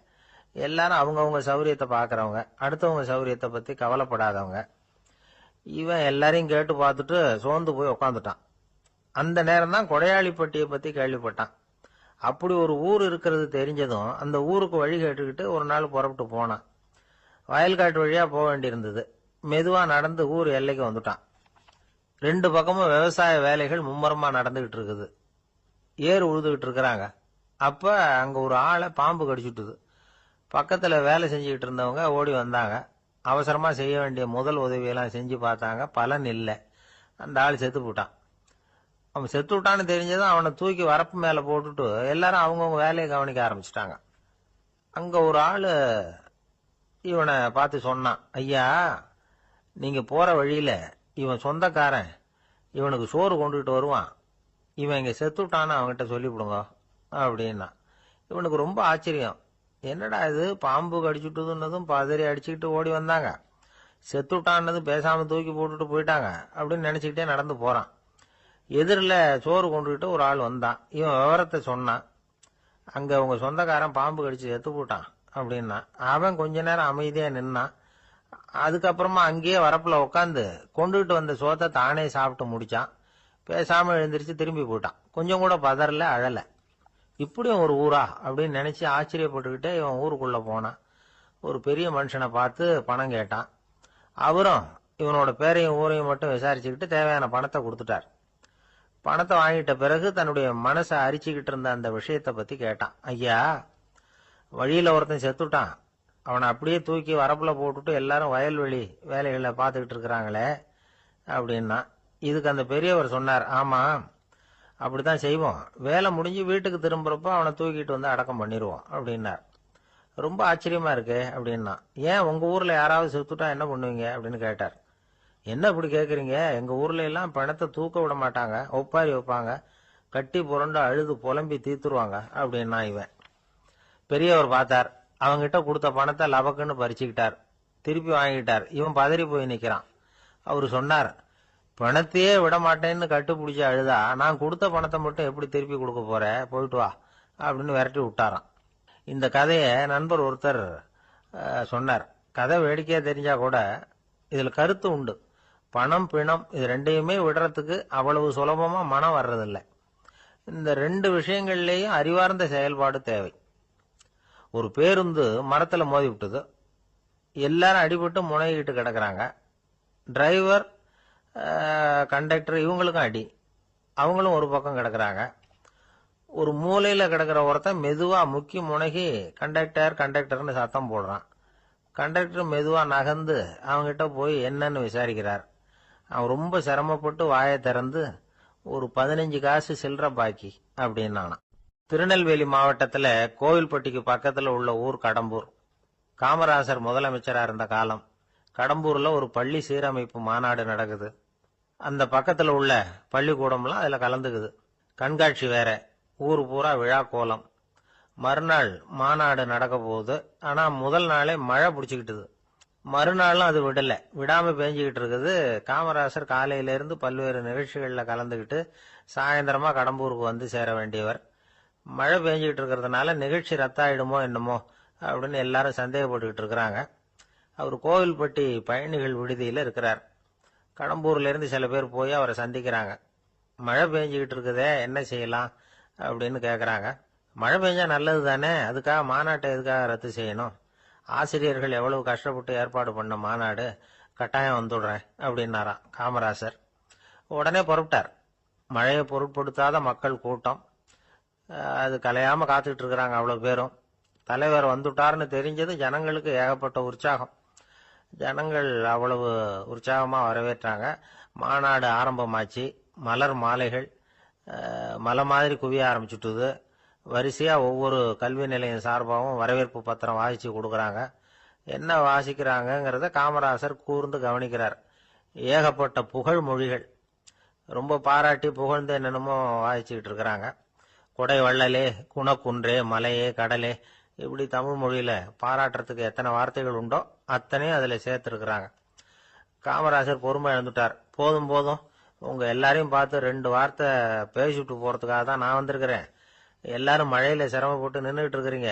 எல்லாரும் அவங்கவுங்க சௌரியத்தை பாக்குறவங்க, அடுத்தவங்க சௌரியத்தை பத்தி கவலைப்படாதவங்க. இவன் எல்லாரையும் கேட்டு பார்த்துட்டு சோர்ந்து போய் உக்காந்துட்டான். அந்த நேரம் தான் கொடையாளிப்பட்டியை பத்தி கேள்விப்பட்டான். அப்படி ஒரு ஊர் இருக்கிறது தெரிஞ்சதும் அந்த ஊருக்கு வழி கேட்டுக்கிட்டு ஒரு நாள் புறப்பட்டு போனான். வயல்காட்டு வழியா போக வேண்டியிருந்தது. மெதுவா நடந்து ஊர் எல்லைக்கு வந்துட்டான். ரெண்டு பக்கமும் விவசாய வேலைகள் மும்முரமா நடந்துகிட்டு இருக்குது. ஏறு உழுதுகிட்டு இருக்கிறாங்க. அப்ப அங்க ஒரு ஆளை பாம்பு கடிச்சுட்டுது. பக்கத்துல வேலை செஞ்சுக்கிட்டு இருந்தவங்க ஓடி வந்தாங்க. அவசரமா செய்ய வேண்டிய முதல் உதவியெல்லாம் செஞ்சு பார்த்தாங்க, பலன் இல்லை. அந்த ஆள் செத்து போட்டான். அவன் செத்து விட்டான்னு தெரிஞ்சதும் அவனை தூக்கி வரப்பு மேல போட்டுட்டு எல்லாரும் அவங்கவுங்க வேலையை கவனிக்க ஆரம்பிச்சிட்டாங்க. அங்க ஒரு ஆளு இவனை பார்த்து சொன்னான், ஐயா, நீங்க போற வழியில இவன் சொந்தக்காரன், இவனுக்கு சோறு கொண்டுகிட்டு வருவான், இவன் இங்க செத்துட்டான்னு அவன்கிட்ட சொல்லிவிடுங்க அப்படின்னா. இவனுக்கு ரொம்ப ஆச்சரியம். என்னடா இது, பாம்பு கடிச்சுட்டுதுன்னதும் பதறி அடிச்சுக்கிட்டு ஓடி வந்தாங்க, செத்துட்டான்னதும் பேசாம தூக்கி போட்டுட்டு போயிட்டாங்க அப்படின்னு நினைச்சுக்கிட்டே நடந்து போறான். எதிரில் சோறு கொண்டுகிட்டு ஒரு ஆள் வந்தான். இவன் விவரத்தை சொன்னான். அங்க உங்க சொந்தக்காரன் பாம்பு கடிச்சு செத்து போட்டான் அப்படின்னா. அவன் கொஞ்ச நேரம் அமைதியா நின்னான். அதுக்கப்புறமா அங்கேயே வரப்புல உட்காந்து கொண்டுகிட்டு வந்த சோத்தை தானே சாப்பிட்டு முடிச்சான். பேசாம எழுந்திரிச்சு திரும்பி போயிட்டான். கொஞ்சம் கூட பதறல, அழல. இப்படியும் ஒரு ஊரா அப்படின்னு நினைச்சு ஆச்சரியப்பட்டுக்கிட்டே இவன் ஊருக்குள்ள போனான். ஒரு பெரிய மனுஷனை பார்த்து பணம் கேட்டான். அவரும் இவனோட பேரையும் ஊரையும் மட்டும் விசாரிச்சுக்கிட்டு தேவையான பணத்தை கொடுத்துட்டார். பணத்தை வாங்கிட்ட பிறகு தன்னுடைய மனசை அரிச்சுக்கிட்டு இருந்த அந்த விஷயத்தை பத்தி கேட்டான். ஐயா, வழியில ஒருத்தன் செத்துட்டான், அவனை அப்படியே தூக்கி வரப்புல போட்டுட்டு எல்லாரும் வயல்வெளி வேலைகளை பார்த்துக்கிட்டு இருக்கிறாங்களே அப்படின்னா. இதுக்கு அந்த பெரியவர் சொன்னார், ஆமா, அப்படித்தான் செய்வோம். வேலை முடிஞ்சு வீட்டுக்கு திரும்புறப்போ அவனை தூக்கிட்டு அடக்கம் பண்ணிடுவோம் அப்படின்னார். ரொம்ப ஆச்சரியமா இருக்கு அப்படின்னா. ஏன் உங்க ஊர்ல யாராவது செத்துட்டா என்ன பண்ணுவீங்க அப்படின்னு கேட்டார். என்ன இப்படி கேக்குறீங்க, எங்க ஊர்ல எல்லாம் பணத்தை தூக்க விட மாட்டாங்க, ஒப்பாரி வைப்பாங்க, கட்டி புரண்டு அழுது புலம்பி தீத்துருவாங்க அப்படின்னா. இவன் பெரியவர் பார்த்தார். அவங்கிட்ட கொடுத்த பணத்தை லபக்குன்னு பறிச்சுக்கிட்டார். திருப்பி வாங்கிட்டார். இவன் பதறி போய் நிக்கிறான். அவரு சொன்னார், பணத்தையே விட மாட்டேன்னு கட்டுப்பிடிச்சு அழுதா நான் கொடுத்த பணத்தை மட்டும் எப்படி திருப்பி கொடுக்க போற, போயிட்டு வா அப்படின்னு விரட்டி விட்டாராம். இந்த கதையை நண்பர் ஒருத்தர் சொன்னார். கதை வேடிக்கையா தெரிஞ்சா கூட இதுல கருத்து உண்டு. பணம் பிணம் இது ரெண்டையுமே விடுறதுக்கு அவ்வளவு சுலபமா மனம் வர்றதில்லை. இந்த ரெண்டு விஷயங்கள்லயும் அறிவார்ந்த செயல்பாடு தேவை. ஒரு பேருந்து மரத்துல மோதி விட்டது. எல்லாரும் அடிபட்டு முனைகிட்டு கிடக்குறாங்க. டிரைவர், கண்டக்டர் இவங்களுக்கும் அடி. அவங்களும் ஒரு பக்கம் கிடக்குறாங்க. ஒரு மூலையில கிடக்கிற ஒருத்தன் மெதுவா முக்கி முனகி கண்டக்டர் கண்டக்டர்னு சத்தம் போடுறான். கண்டக்டர் மெதுவா நகர்ந்து அவங்கிட்ட போய் என்னன்னு விசாரிக்கிறார். அவன் ரொம்ப சிரமப்பட்டு வாயை திறந்து ஒரு 15 காசு சில்லற பாக்கி அப்படின்னானான். திருநெல்வேலி மாவட்டத்துல கோவில்பட்டிக்கு பக்கத்துல உள்ள ஊர் கடம்பூர். காமராசர் முதலமைச்சரா இருந்த காலம். கடம்பூர்ல ஒரு பள்ளி சீரமைப்பு மாநாடு நடக்குது. அந்த பக்கத்துல உள்ள பள்ளிக்கூடம்லாம் அதுல கலந்துக்குது. கண்காட்சி வேற. ஊரு பூரா விழா கோலம். மறுநாள் மாநாடு நடக்க போகுது. ஆனா முதல் நாளே மழை பிடிச்சுக்கிட்டுது. மறுநாளும் அது விடாம பேஞ்சுக்கிட்டு இருக்குது. காமராசர் காலையில இருந்து பல்வேறு நிகழ்ச்சிகள்ல கலந்துகிட்டு சாயந்தரமா கடம்பூருக்கு வந்து சேர வேண்டியவர். மழை பெஞ்சுக்கிட்டு இருக்கிறதுனால நிகழ்ச்சி ரத்தாயிடுமோ என்னமோ அப்படின்னு எல்லாரும் சந்தேகப்பட்டுக்கிட்டு இருக்கிறாங்க. அவர் கோவில்பட்டி பயணிகள் விடுதியில இருக்கிறார். கடம்பூர்ல இருந்து சில பேர் போய் அவரை சந்திக்கிறாங்க. மழை பெஞ்சுக்கிட்டு இருக்குதே, என்ன செய்யலாம் அப்படின்னு கேக்குறாங்க. மழை பெஞ்சா நல்லது தானே, அதுக்காக மாநாட்டை எதுக்காக ரத்து செய்யணும்? ஆசிரியர்கள் எவ்வளவு கஷ்டப்பட்டு ஏற்பாடு பண்ண மாநாடு, கட்டாயம் வந்துடுறேன் அப்படின்னாராம் காமராசர். உடனே புறப்பட்டார். மழையை பொருட்படுத்தாத மக்கள் கூட்டம். அது கலையாம காத்துக்கிட்டு இருக்கிறாங்க அவ்வளவு பேரும். தலைவர் வந்துட்டார்னு தெரிஞ்சது ஜனங்களுக்கு ஏகப்பட்ட உற்சாகம். ஜனங்கள் அவ்வளவு உற்சாகமா வரவேற்றாங்க. மாநாடு ஆரம்பமாச்சு. மலர் மாலைகள் மலை மாதிரி குவிய ஆரம்பிச்சுட்டுது. வரிசையா ஒவ்வொரு கல்வி நிலையம் சார்பாகவும் வரவேற்பு பத்திரம் வாசிச்சு கொடுக்கறாங்க. என்ன வாசிக்கிறாங்கிறத காமராசர் கூர்ந்து கவனிக்கிறார். ஏகப்பட்ட புகழ் மொழிகள். ரொம்ப பாராட்டி புகழ்ந்து என்னென்னமோ வாசிச்சுக்கிட்டு இருக்கிறாங்க. கொடை வள்ளலே, குணக்குன்றே, மலையே, கடலே, இப்படி தமிழ் மொழியில பாராட்டுறதுக்கு எத்தனை வார்த்தைகள் உண்டோ அத்தனையும் அதுல சேர்த்திருக்கிறாங்க. காமராசர் பொறுமை இழந்துட்டார். போதும் போதும், உங்க எல்லாரையும் பார்த்து 2 வார்த்தை பேசிவிட்டு போறதுக்காக தான் நான் வந்திருக்கிறேன். எல்லாரும் மழையில சிரமப்பட்டு நின்றுகிட்டு இருக்கிறீங்க.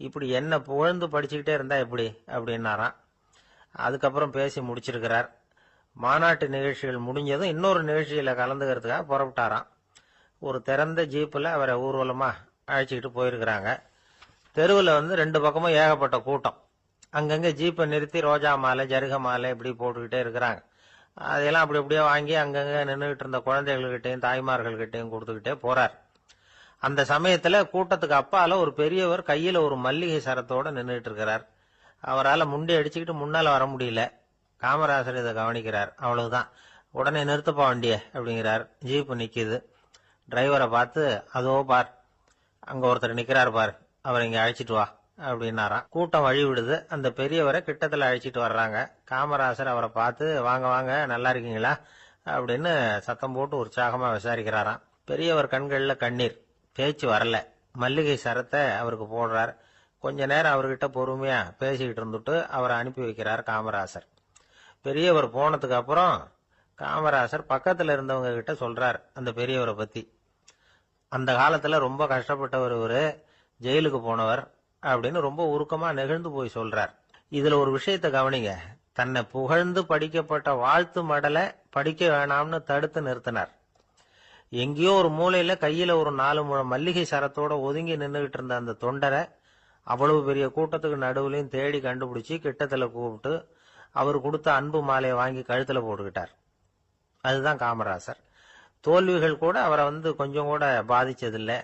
இப்படி என்ன புகழ்ந்து படிச்சுக்கிட்டே இருந்தா எப்படி அப்படின்னாராம். அதுக்கப்புறம் பேசி முடிச்சிருக்கிறார். மாநாட்டு நிகழ்ச்சிகள் முடிஞ்சதும் இன்னொரு நிகழ்ச்சியில கலந்துக்கிறதுக்காக புறப்பட்டாராம். ஒரு திறந்த ஜீப்ல அவரை ஊர்வலமா அழைச்சிக்கிட்டு போயிருக்கிறாங்க. தெருவில் 2 பக்கமும் ஏகப்பட்ட கூட்டம். அங்கங்க ஜீப்பை நிறுத்தி ரோஜா மாலை, ஜருக மாலை இப்படி போட்டுக்கிட்டே இருக்கிறாங்க. அதையெல்லாம் அப்படி அப்படியே வாங்கி அங்கங்க நின்றுகிட்டு இருந்த குழந்தைகள்கிட்டையும் தாய்மார்கள்கிட்டையும் கொடுத்துக்கிட்டே போறார். அந்த சமயத்துல கூட்டத்துக்கு அப்பால ஒரு பெரியவர் கையில ஒரு மல்லிகை சரத்தோட நின்றுட்டு இருக்கிறார். அவரால் முண்டி அடிச்சுக்கிட்டு முன்னால வர முடியல. காமராசர் இதை கவனிக்கிறார். அவ்வளவுதான், உடனே நிறுத்தப்பா வண்டிய அப்படிங்கிறார். ஜீப்பு நிக்குது. டிரைவரை பார்த்து, அதோ பார், அங்க ஒருத்தர் நிக்கிறார் பார், அவர் இங்க அழைச்சிட்டு வா அப்படின்னாராம். கூட்டம் வழி விடுது. அந்த பெரியவரை கிட்டத்துல அழைச்சிட்டு வர்றாங்க. காமராசர் அவரை பார்த்து, வாங்க வாங்க, நல்லா இருக்கீங்களா அப்படின்னு சத்தம் போட்டு உற்சாகமா விசாரிக்கிறாராம். பெரியவர் கண்கள்ல கண்ணீர். பேச்சு வரல. மல்லிகை சரத்தை அவருக்கு போடுறார். கொஞ்ச நேரம் அவர்கிட்ட பொறுமையா பேசிக்கிட்டு இருந்துட்டு அவரை அனுப்பி வைக்கிறார் காமராசர். பெரியவர் போனதுக்கு அப்புறம் காமராசர் பக்கத்துல இருந்தவங்க கிட்ட சொல்றார் அந்த பெரியவரை பத்தி. அந்த காலத்துல ரொம்ப கஷ்டப்பட்டவர் இவரு, ஜெயிலுக்கு போனவர் அப்படின்னு ரொம்ப உருக்கமா நெகிழ்ந்து போய் சொல்றார். இதுல ஒரு விஷயத்த கவனிங்க. தன்னை புகழ்ந்து படிக்கப்பட்ட வாழ்த்து மடலை படிக்க வேணாம்னு தடுத்து நிறுத்தினார். எங்கேயோ ஒரு மூலையில கையில ஒரு 4 முழம் மல்லிகை சரத்தோட ஒதுங்கி நின்றுகிட்டு இருந்த அந்த தொண்டரை அவ்வளவு பெரிய கூட்டத்துக்கு நடுவுலையும் தேடி கண்டுபிடிச்சு கிட்டத்துல கூப்பிட்டு அவர் கொடுத்த அன்பு மாலையை வாங்கி கழுத்துல போட்டுக்கிட்டார். அதுதான் காமராசர். தோல்விகள் கூட அவரை கொஞ்சம் கூட பாதிச்சதில்லை.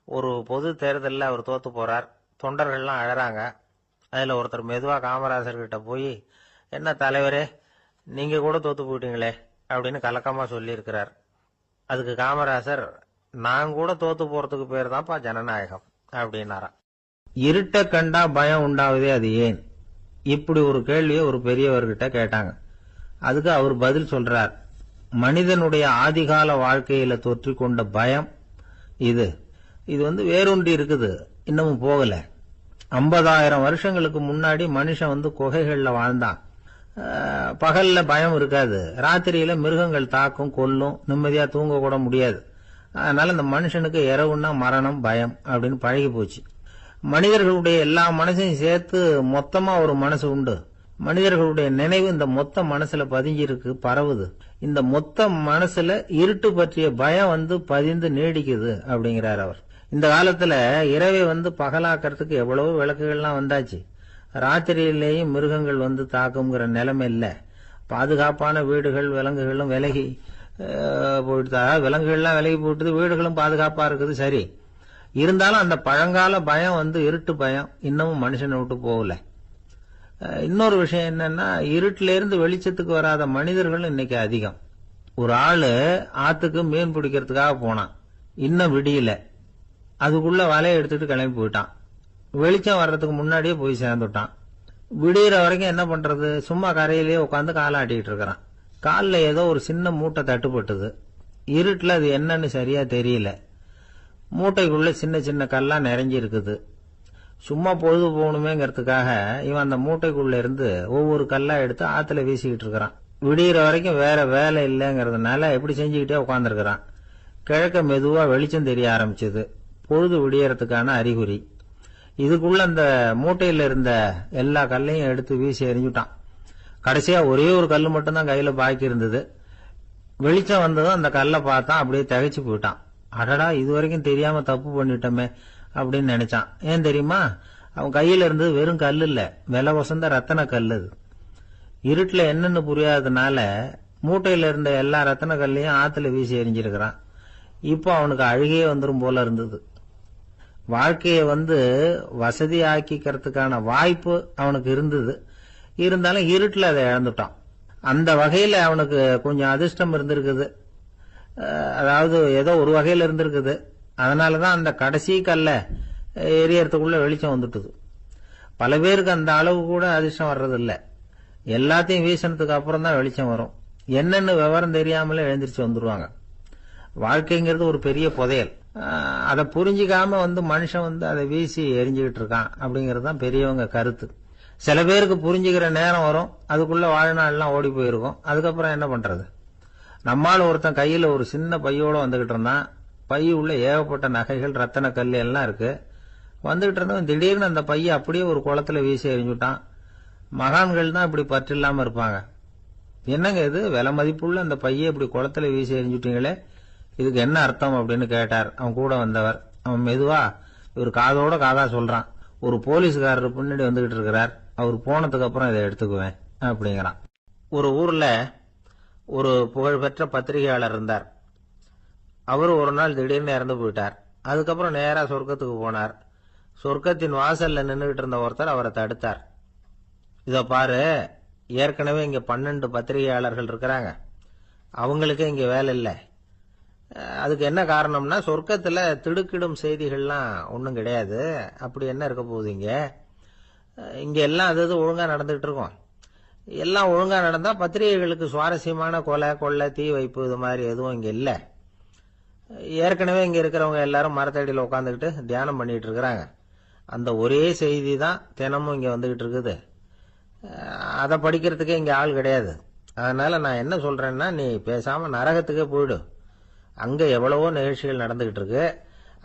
ஒரு பொது தேர்தலில் அவர் தோத்து போறார். தொண்டர்கள்லாம் அழறாங்க. அதுல ஒருத்தர் மெதுவா காமராசர் கிட்ட போய், என்ன தலைவரே, நீங்க கூட தோத்து போயிட்டீங்களே அப்படின்னு கலக்கமா சொல்லி இருக்கிறார். அதுக்கு காமராசர், நான் கூட தோத்து போறதுக்கு பேர் தான்ப்பா ஜனநாயகம் அப்படின்னாராம். இருட்ட கண்டா பயம் உண்டாவதே அது ஏன்? இப்படி ஒரு கேள்வியை ஒரு பெரியவர்கிட்ட கேட்டாங்க. அதுக்கு அவர் பதில் சொல்றார், மனிதனுடைய ஆதிகால வாழ்க்கையில தொற்றிக்கொண்ட பயம் இது வேரூன்றி இருக்குது, இன்னமும் போகல. 50,000 வருஷங்களுக்கு முன்னாடி மனுஷன் குகைகள்ல வாழ்ந்தான். பகல்ல பயம் இருக்காது. ராத்திரியில மிருகங்கள் தாக்கும், கொல்லும், நிம்மதியா தூங்க கூட முடியாது. அதனால இந்த மனுஷனுக்கு இரவுன்னா மரணம், பயம் அப்படின்னு பழகி போச்சு. மனிதர்களுடைய எல்லா மனசையும் சேர்த்து மொத்தமா ஒரு மனசு உண்டு. மனிதர்களுடைய நினைவு இந்த மொத்த மனசுல பதிஞ்சிருக்கு, பரவுது. இந்த மொத்த மனசுல இருட்டு பற்றிய பயம் பதிந்து நீடிக்குது அப்படிங்கிறார் அவர். இந்த காலத்துல இரவை பகலாக்கிறதுக்கு எவ்வளவோ விளக்குகள்லாம் வந்தாச்சு. ராத்திரியிலேயும் மிருகங்கள் தாக்குங்கிற நிலைமை இல்ல. பாதுகாப்பான வீடுகள் விலங்குகளும் விலகி போயிட்டு, விலங்குகள்லாம் விலகி போயிட்டு, வீடுகளும் பாதுகாப்பா இருக்குது. சரி, இருந்தாலும் அந்த பழங்கால பயம் இருட்டு பயம் இன்னமும் மனுஷனை விட்டு போகல. இன்னொரு விஷயம் என்னன்னா, இருட்டில இருந்து வெளிச்சத்துக்கு வராத மனிதர்கள் இன்னைக்கு அதிகம். ஒரு ஆளு ஆத்துக்கு மீன் பிடிக்கிறதுக்காக போனான், இன்னும் விடியல, அதுக்குள்ள வலையை எடுத்துட்டு கிளம்பி போயிட்டான். வெளிச்சம் வர்றதுக்கு முன்னாடியே போய் சேர்ந்துட்டான். விடிகிற வரைக்கும் என்ன பண்றது, சும்மா கரையிலேயே உட்காந்து காலாட்டிட்டு இருக்கிறான். காலில் ஏதோ ஒரு சின்ன மூட்டை தட்டுப்பட்டது. இருட்டுல அது என்னன்னு சரியா தெரியல. மூட்டைக்குள்ள சின்ன சின்ன கல்லா நிறைஞ்சி இருக்குது. சும்மா பொழுது போகணுமேங்கிறதுக்காக இவன் அந்த மூட்டைக்குள்ள இருந்து ஒவ்வொரு கல்லா எடுத்து ஆத்துல வீசிக்கிட்டு இருக்கிறான். விடிகிற வரைக்கும் வேற வேலை இல்லைங்கிறதுனால எப்படி செஞ்சுக்கிட்டே உட்காந்துருக்கிறான். கிழக்க மெதுவா வெளிச்சம் தெரிய ஆரம்பிச்சது. பொழுது விடியறதுக்கான அறிகுறி. இதுக்குள்ள அந்த மூட்டையில இருந்த எல்லா கல்லையும் எடுத்து வீசி எறிஞ்சுட்டான். கடைசியா ஒரே ஒரு கல்லு மட்டும்தான் கையில பாக்கி இருந்தது. வெளிச்சம் வந்ததும் அந்த கல்லை பார்த்தான், அப்படியே திகைச்சு போயிட்டான். அடடா, இது வரைக்கும் தெரியாம தப்பு பண்ணிட்டோமே அப்படின்னு நினைச்சான். ஏன் தெரியுமா, அவன் கையில இருந்தது வெறும் கல்லு இல்ல, விலை வசந்த ரத்தன கல்லு. அது இருட்டுல என்னன்னு புரியாததுனால மூட்டையில இருந்த எல்லா ரத்தன கல்லையும் ஆத்துல வீசி எறிஞ்சிருக்கிறான். இப்போ அவனுக்கு அழுகையே வந்துரும் போல இருந்தது. வாழ்க்கையை வசதி ஆக்கிக்கிறதுக்கான வாய்ப்பு அவனுக்கு இருந்தது. இருந்தாலும் இருட்டுல அதை இழந்துட்டான். அந்த வகையில அவனுக்கு கொஞ்சம் அதிர்ஷ்டம் இருந்திருக்குது. அதாவது ஏதோ ஒரு வகையில இருந்திருக்குது. அதனாலதான் அந்த கடைசி கல்ல எரியறதுக்குள்ள வெளிச்சம் வந்துட்டுது. பல பேருக்கு அந்த அளவு கூட அதிர்ஷ்டம் வர்றதில்ல. எல்லாத்தையும் வீசினதுக்கு அப்புறம் தான் வெளிச்சம் வரும். என்னன்னு விவரம் தெரியாமலே எழுந்திரிச்சு வந்துருவாங்க. வாழ்க்கைங்கிறது ஒரு பெரிய புதையல். அதை புரிஞ்சிக்காம மனுஷன் அதை வீசி எரிஞ்சுக்கிட்டு இருக்கான் அப்படிங்கிறது தான் பெரியவங்க கருத்து. சில பேருக்கு புரிஞ்சுக்கிற நேரம் வரும், அதுக்குள்ள வாழ்நாள்லாம் ஓடி போயிருக்கும். அதுக்கப்புறம் என்ன பண்றது? நம்மால் ஒருத்தன் கையில ஒரு சின்ன பையோட வந்துகிட்டு இருந்தான். பை உள்ள ஏகப்பட்ட நகைகள், ரத்தன கல் எல்லாம் இருக்கு. வந்துகிட்டு இருந்தவன் திடீர்னு அந்த பைய அப்படியே ஒரு குளத்துல வீசி எறிஞ்சுட்டான். மகான்கள் தான் இப்படி பற்று இல்லாம இருப்பாங்க. என்னங்க இது, விலை மதிப்புள்ள அந்த பைய இப்படி குளத்துல வீசி எறிஞ்சுட்டீங்களே, இதுக்கு என்ன அர்த்தம் அப்படின்னு கேட்டார் அவன் கூட வந்தவர். அவன் மெதுவா இவர் காதோட காதா சொல்றான், ஒரு போலீஸ்காரர் பின்னாடி வந்துகிட்டு இருக்கிறார், அவர் போனதுக்கு அப்புறம் இதை எடுத்துக்குவேன் அப்படிங்கிறான். ஒரு ஊர்ல ஒரு புகழ்பெற்ற பத்திரிகையாளர் இருந்தார். அவரு ஒரு நாள் திடீர்னு இறந்து போயிட்டார். அதுக்கப்புறம் நேரா சொர்க்கத்துக்கு போனார். சொர்க்கத்தின் வாசல்ல நின்றுகிட்டு இருந்த ஒருத்தர் அவரை தடுத்தார். இத பாரு, ஏற்கனவே இங்க 12 பத்திரிகையாளர்கள் இருக்கிறாங்க, அவங்களுக்கே இங்க வேலை இல்லை. அதுக்கு என்ன காரணம்னா, சொர்க்கத்துல திடுக்கிடும் செய்திகள்லாம் ஒன்றும் கிடையாது. அப்படி என்ன இருக்க போகுது இங்க எல்லாம் அது ஒழுங்கா நடந்துகிட்டு இருக்கும். எல்லாம் ஒழுங்கா நடந்தா பத்திரிகைகளுக்கு சுவாரஸ்யமான கொலை, கொள்ளை, தீ வைப்பு இது மாதிரி எதுவும் இங்க இல்லை. ஏற்கனவே இங்க இருக்கிறவங்க எல்லாரும் மரத்தடியில் உட்காந்துக்கிட்டு தியானம் பண்ணிட்டு இருக்கிறாங்க. அந்த ஒரே செய்தி தான் தினமும் இங்க வந்துகிட்டு இருக்குது. அதை படிக்கிறதுக்கே இங்க ஆள் கிடையாது. அதனால நான் என்ன சொல்றேன்னா, நீ பேசாம நரகத்துக்கே போயிடு. அங்க எவ்வளவோ நிகழ்ச்சிகள் நடந்துகிட்டு இருக்கு.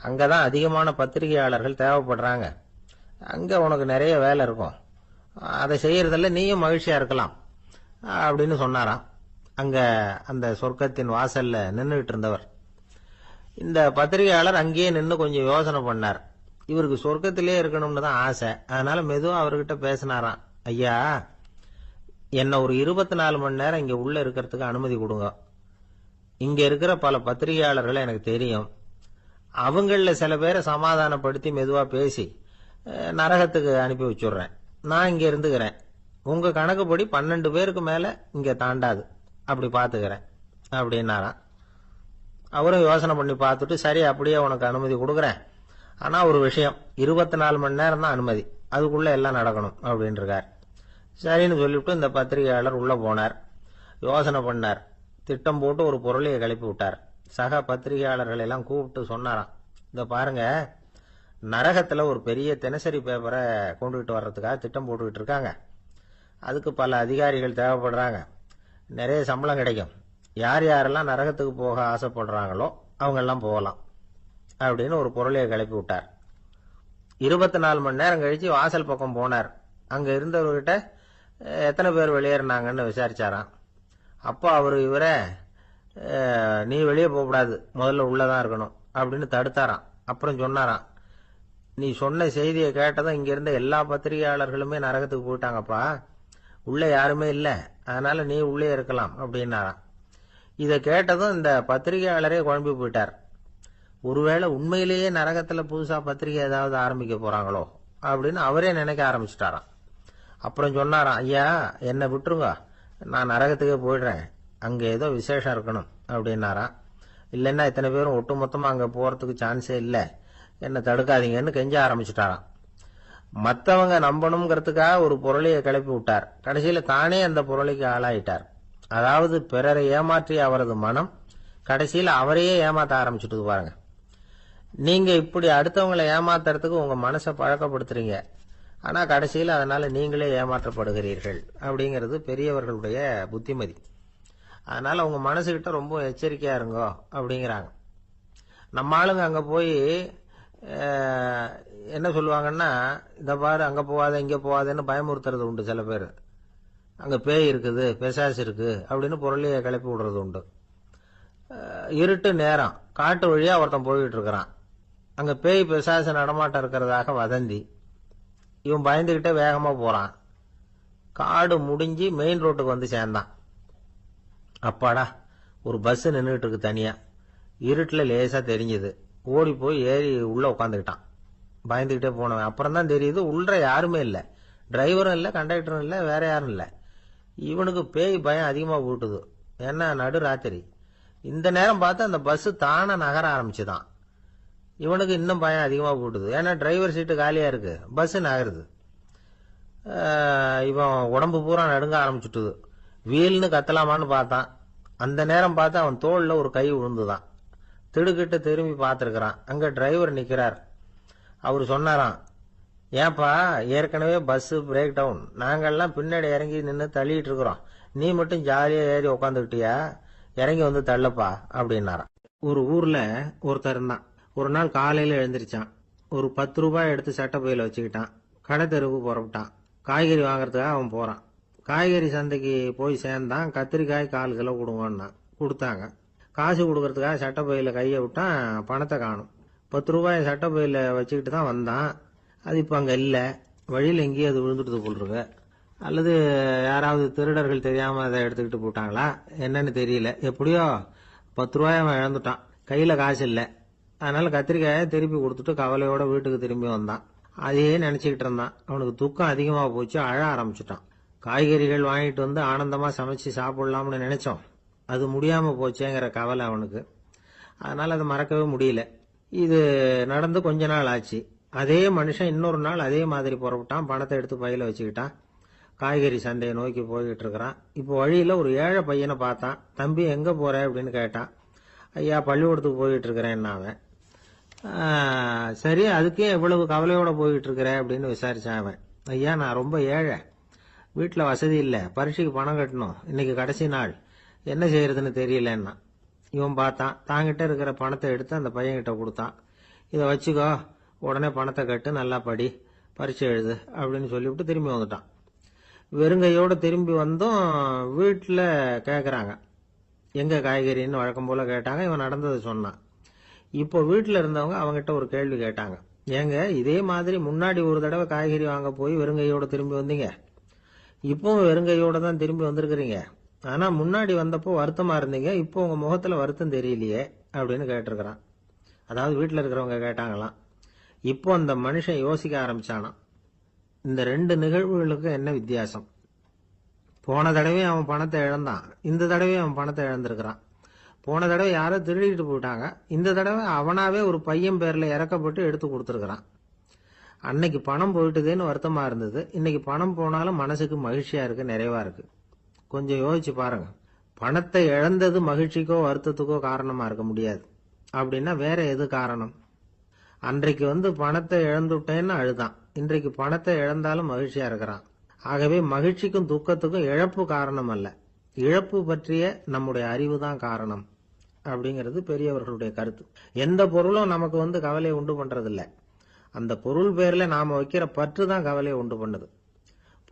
அங்கதான் அதிகமான பத்திரிகையாளர்கள் தேவைப்படுறாங்க. அங்க உனக்கு நிறைய வேலை இருக்கும். அதை செய்யறதில்ல, நீயும் மகிழ்ச்சியா இருக்கலாம் அப்படின்னு சொன்னாராம். அங்க அந்த சொர்க்கத்தின் வாசல்ல நின்றுகிட்டு இருந்தவர். இந்த பத்திரிகையாளர் அங்கேயே நின்று கொஞ்சம் யோசனை பண்ணார். இவருக்கு சொர்க்கத்திலே இருக்கணும்னு தான் ஆசை. அதனால மெதுவா அவர்கிட்ட பேசினாராம். ஐயா, என்ன ஒரு 24 மணி நேரம் இங்க உள்ள இருக்கிறதுக்கு அனுமதி கொடுங்க. இங்க இருக்கிற பல பத்திரிகையாளர்களை எனக்கு தெரியும். அவங்கள சில பேரை சமாதானப்படுத்தி மெதுவா பேசி நரகத்துக்கு அனுப்பி வச்சுடுறேன். நான் இங்க இருந்துக்கிறேன். உங்க கணக்குப்படி 12 பேருக்கு மேல இங்க தாண்டாது, அப்படி பாத்துக்கிறேன் அப்படின்னாராம். அவரும் யோசனை பண்ணி பார்த்துட்டு, சரி அப்படியே உனக்கு அனுமதி கொடுக்குறேன், ஆனா ஒரு விஷயம், 24 மணி நேரம் தான் அனுமதி, அதுக்குள்ள எல்லாம் நடக்கணும் அப்படின்னு இருக்கார். சரின்னு சொல்லிவிட்டு இந்த பத்திரிகையாளர் உள்ள போனார். யோசனை பண்ணார். திட்டம் போட்டு ஒரு பொருளையை கிளப்பி விட்டார். சக பத்திரிகையாளர்கள் எல்லாம் கூப்பிட்டு சொன்னாராம், இந்த பாருங்க, நரகத்துல ஒரு பெரிய தினசரி பேப்பரை கொண்டுகிட்டு வர்றதுக்காக திட்டம் போட்டுக்கிட்டு இருக்காங்க. அதுக்கு பல அதிகாரிகள் தேவைப்படுறாங்க. நிறைய சம்பளம் கிடைக்கும். யார் யாரெல்லாம் நரகத்துக்கு போக ஆசைப்படுறாங்களோ அவங்க எல்லாம் போகலாம் அப்படின்னு ஒரு பொருளையை கிளப்பி விட்டார். 24 மணி நேரம் கழிச்சு வாசல் பக்கம் போனார். அங்க இருந்தவர்கிட்ட எத்தனை பேர் வெளியேறினாங்கன்னு விசாரிச்சாராம். அப்போ அவரு இவரை, நீ வெளியே போகக்கூடாது, முதல்ல உள்ளதான் இருக்கணும் அப்படின்னு தடுத்தாராம். அப்புறம் சொன்னாராம், நீ சொன்ன செய்தியை கேட்டதும் இங்க இருந்த எல்லா பத்திரிகையாளர்களுமே நரகத்துக்கு போயிட்டாங்கப்பா. உள்ள யாருமே இல்லை, அதனால நீ உள்ளே இருக்கலாம் அப்படின்னாராம். இதை கேட்டதும் இந்த பத்திரிகையாளரே குழம்பி போயிட்டார். ஒருவேளை உண்மையிலேயே நரகத்துல புதுசா பத்திரிகை ஏதாவது ஆரம்பிக்க போறாங்களோ அப்படின்னு அவரே நினைக்க ஆரம்பிச்சுட்டாராம். அப்புறம் சொன்னாராம், ஐயா என்னை விட்டுருங்க, நான் நரகத்துக்கே போயிடுறேன், அங்க ஏதோ விசேஷம் இருக்கணும் அப்படின்னாராம். இல்லைன்னா இத்தனை பேரும் ஒட்டுமொத்தமா அங்க போறதுக்கு சான்ஸே இல்லை, என்னை தடுக்காதீங்கன்னு கெஞ்ச ஆரம்பிச்சுட்டாராம். மற்றவங்க நம்பணுங்கிறதுக்காக ஒரு பொருளையை கிளப்பி விட்டார். கடைசியில தானே அந்த பொருளைக்கு ஆளாயிட்டார். அதாவது பிறரை ஏமாற்றிய அவரது மனம் கடைசியில் அவரையே ஏமாத்த ஆரம்பிச்சுட்டு பாருங்க. நீங்க இப்படி அடுத்தவங்களை ஏமாத்துறதுக்கு உங்க மனசை பழக்கப்படுத்துறீங்க, ஆனா கடைசியில் அதனால நீங்களே ஏமாற்றப்படுகிறீர்கள் அப்படிங்கிறது பெரியவர்களுடைய புத்திமதி. அதனால உங்க மனசுகிட்ட ரொம்ப எச்சரிக்கையா இருங்கோ அப்படிங்கிறாங்க. நம்ம ஆளுங்க அங்க போய் என்ன சொல்லுவாங்கன்னா, இந்த பாரு அங்க போவாத இங்க போவாதன்னு பயமுறுத்துறது உண்டு. சில பேர் அங்க பேய் இருக்குது பிசாசு இருக்கு அப்படின்னு பொருளையை கிளப்பி விடுறது உண்டு. இருட்டு நேரம் காட்டு வழியா ஒருத்தன் போயிட்டு இருக்கிறான், அங்க பேய் பிசாசு நடமாட்டம் இருக்கிறதாக வதந்தி. இவன் பயந்துகிட்டே வேகமா போறான். காடு முடிஞ்சு மெயின் ரோட்டுக்கு வந்து சேர்ந்தான். அப்பாடா, ஒரு பஸ் நின்றுட்டு இருக்கு தனியா, இருட்டுல லேசா தெரிஞ்சது. ஓடி போய் ஏறி உள்ள உட்காந்துக்கிட்டான். பயந்துகிட்டே போனவன் அப்புறம் தான் தெரியுது உள்ள யாருமே இல்லை, டிரைவரும் இல்லை கண்டக்டரும் இல்லை வேற யாரும் இல்லை. இவனுக்கு பேய் பயம் அதிகமா போட்டுது. ஏன்னா நடு ராத்திரி. இந்த நேரம் பார்த்து அந்த பஸ் தானே நகர ஆரம்பிச்சுதான். இவனுக்கு இன்னும் பயம் அதிகமா போட்டுது. ஏன்னா டிரைவர் சீட்டு காலியா இருக்கு, பஸ் நகருது. இவன் உடம்பு பூரா நடுங்க ஆரம்பிச்சுட்டுது. வீல்னு கத்தலாமான்னு பார்த்தான். அந்த நேரம் பார்த்து அவன் தோல்ல ஒரு கை விழுந்துதான். திடுக்கிட்டு திரும்பி பார்த்திருக்கிறான். அங்க டிரைவர் நிக்கிறார். அவரு சொன்னாராம், ஏன்பா ஏற்கனவே பஸ் பிரேக் டவுன், நாங்கெல்லாம் பின்னாடி இறங்கி நின்று தள்ளிட்டு இருக்கிறோம், நீ மட்டும் ஜாலியா ஏறி உக்காந்துக்கிட்டியா, இறங்கி வந்து தள்ளப்பா அப்படின்னாராம். ஒரு ஊர்ல ஒருத்தர் இருந்தான். ஒரு நாள் காலையில எழுந்திருச்சான். ஒரு 10 ரூபாய் எடுத்து சட்டை பையில வச்சுக்கிட்டான். கடை தெருவுக்கு புறப்பட்டான். காய்கறி வாங்கறதுக்காக அவன் போறான். காய்கறி சந்தைக்கு போய் சேர்ந்தான். கத்திரிக்காய் 1/4 கிலோ கொடுங்கன்னா கொடுத்தாங்க. காசு கொடுக்கறதுக்காக சட்டை பையில கையை விட்டான், பணத்தை காணும். 10 ரூபாய் சட்டை பையில வச்சுக்கிட்டு தான் வந்தான். அது இப்ப அங்க இல்ல. வழியில் எங்கேயும் அது விழுந்துட்டு போல் இருக்கு. அல்லது யாராவது திருடர்கள் தெரியாம அதை எடுத்துக்கிட்டு போட்டாங்களா என்னன்னு தெரியல. எப்படியோ 10 ரூபாய் அவன் இழந்துட்டான். கையில காசு இல்லை. அதனால கத்திரிக்காயை திருப்பி கொடுத்துட்டு கவலையோட வீட்டுக்கு திரும்பி வந்தான். அதையே நினைச்சுக்கிட்டு இருந்தான். அவனுக்கு துக்கம் அதிகமா போச்சு, அழ ஆரம்பிச்சுட்டான். காய்கறிகள் வாங்கிட்டு வந்து ஆனந்தமா சமைச்சு சாப்பிடலாம்னு நினைச்சோம், அது முடியாம போச்சேங்கிற கவலை அவனுக்கு. அதனால அதை மறக்கவே முடியல. இது நடந்து கொஞ்ச நாள் ஆச்சு. அதே மனுஷன் இன்னொரு நாள் அதே மாதிரி புறப்பட்டான். பணத்தை எடுத்து பையில வச்சுக்கிட்டான். காய்கறி சந்தையை நோக்கி போய்கிட்டு இருக்கிறான். இப்போ வழியில ஒரு ஏழை பையனை பார்த்தான். தம்பி எங்க போற அப்படின்னு கேட்டான். ஐயா பள்ளிக்கூடத்துக்கு போயிட்டு இருக்கிறேன் அவன். சரி, அதுக்கே எவ்வளவு கவலையோட போயிட்டு இருக்கிற அப்படின்னு விசாரிச்சான் அவன். ஐயா நான் ரொம்ப ஏழை, வீட்டுல வசதி இல்லை, பரீட்சைக்கு பணம் கட்டணும், இன்னைக்கு கடைசி நாள், என்ன செய்யறதுன்னு தெரியலன்னா. இவன் பார்த்தான். தாங்கிட்ட இருக்கிற பணத்தை எடுத்து அந்த பையன்கிட்ட கொடுத்தான். இதை வச்சுக்கோ, உடனே பணத்தை கட்டு, நல்லா படி, பரீட்சை எழுது அப்படின்னு சொல்லிவிட்டு திரும்பி வந்துட்டான். வெறுங்கையோட திரும்பி வந்தும் வீட்டுல கேக்குறாங்க எங்க காய்கறின்னு வழக்கம் போல கேட்டாங்க. இவன் நடந்ததை சொன்னான். இப்போ வீட்டுல இருந்தவங்க அவங்கிட்ட ஒரு கேள்வி கேட்டாங்க. ஏங்க இதே மாதிரி முன்னாடி ஒரு தடவை காய்கறி வாங்க போய் வெறுங்கையோட திரும்பி வந்தீங்க, இப்பவும் வெறுங்கையோட தான் திரும்பி வந்திருக்கிறீங்க, ஆனா முன்னாடி வந்தப்போ வருத்தமா இருந்தீங்க, இப்போ உங்க முகத்துல வருத்தம் தெரியலையே அப்படின்னு கேட்டிருக்கிறான். அதாவது வீட்டுல இருக்கிறவங்க கேட்டாங்களாம். இப்போ அந்த மனுஷன் யோசிக்க ஆரம்பிச்சானாம், இந்த 2 நிகழ்வுகளுக்கு என்ன வித்தியாசம். போன தடவை அவன் பணத்தை இழந்தான், இந்த தடவை அவன் பணத்தை இழந்திருக்கிறான். போன தடவை யாரோ திருடிட்டு போயிட்டாங்க, இந்த தடவை அவனாவே ஒரு பையன் பேர்ல இறக்கப்பட்டு எடுத்து கொடுத்துருக்கிறான். அன்னைக்கு பணம் போயிட்டுதேன்னு வருத்தமா இருந்தது, இன்னைக்கு பணம் போனாலும் மனசுக்கு மகிழ்ச்சியா இருக்கு, நிறைவா இருக்கு. கொஞ்சம் யோசிச்சு பாருங்க. பணத்தை இழந்தது மகிழ்ச்சிக்கோ வருத்தத்துக்கோ காரணமா இருக்க முடியாது. அப்படின்னா வேற எது காரணம்? அன்றைக்கு பணத்தை இழந்துட்டேன்னு அழுதான், இன்றைக்கு பணத்தை இழந்தாலும் மகிழ்ச்சியா இருக்கிறான். ஆகவே மகிழ்ச்சிக்கும் துக்கத்துக்கும் இழப்பு காரணம் அல்ல, இழப்பு பற்றிய நம்முடைய அறிவு தான் காரணம் அப்படிங்கிறது பெரியவர்களுடைய கருத்து. எந்த பொருளும் நமக்கு கவலையை உண்டு பண்றதில்ல, அந்த பொருள் பேர்ல நாம வைக்கிற பற்று தான் கவலையை உண்டு பண்ணுது.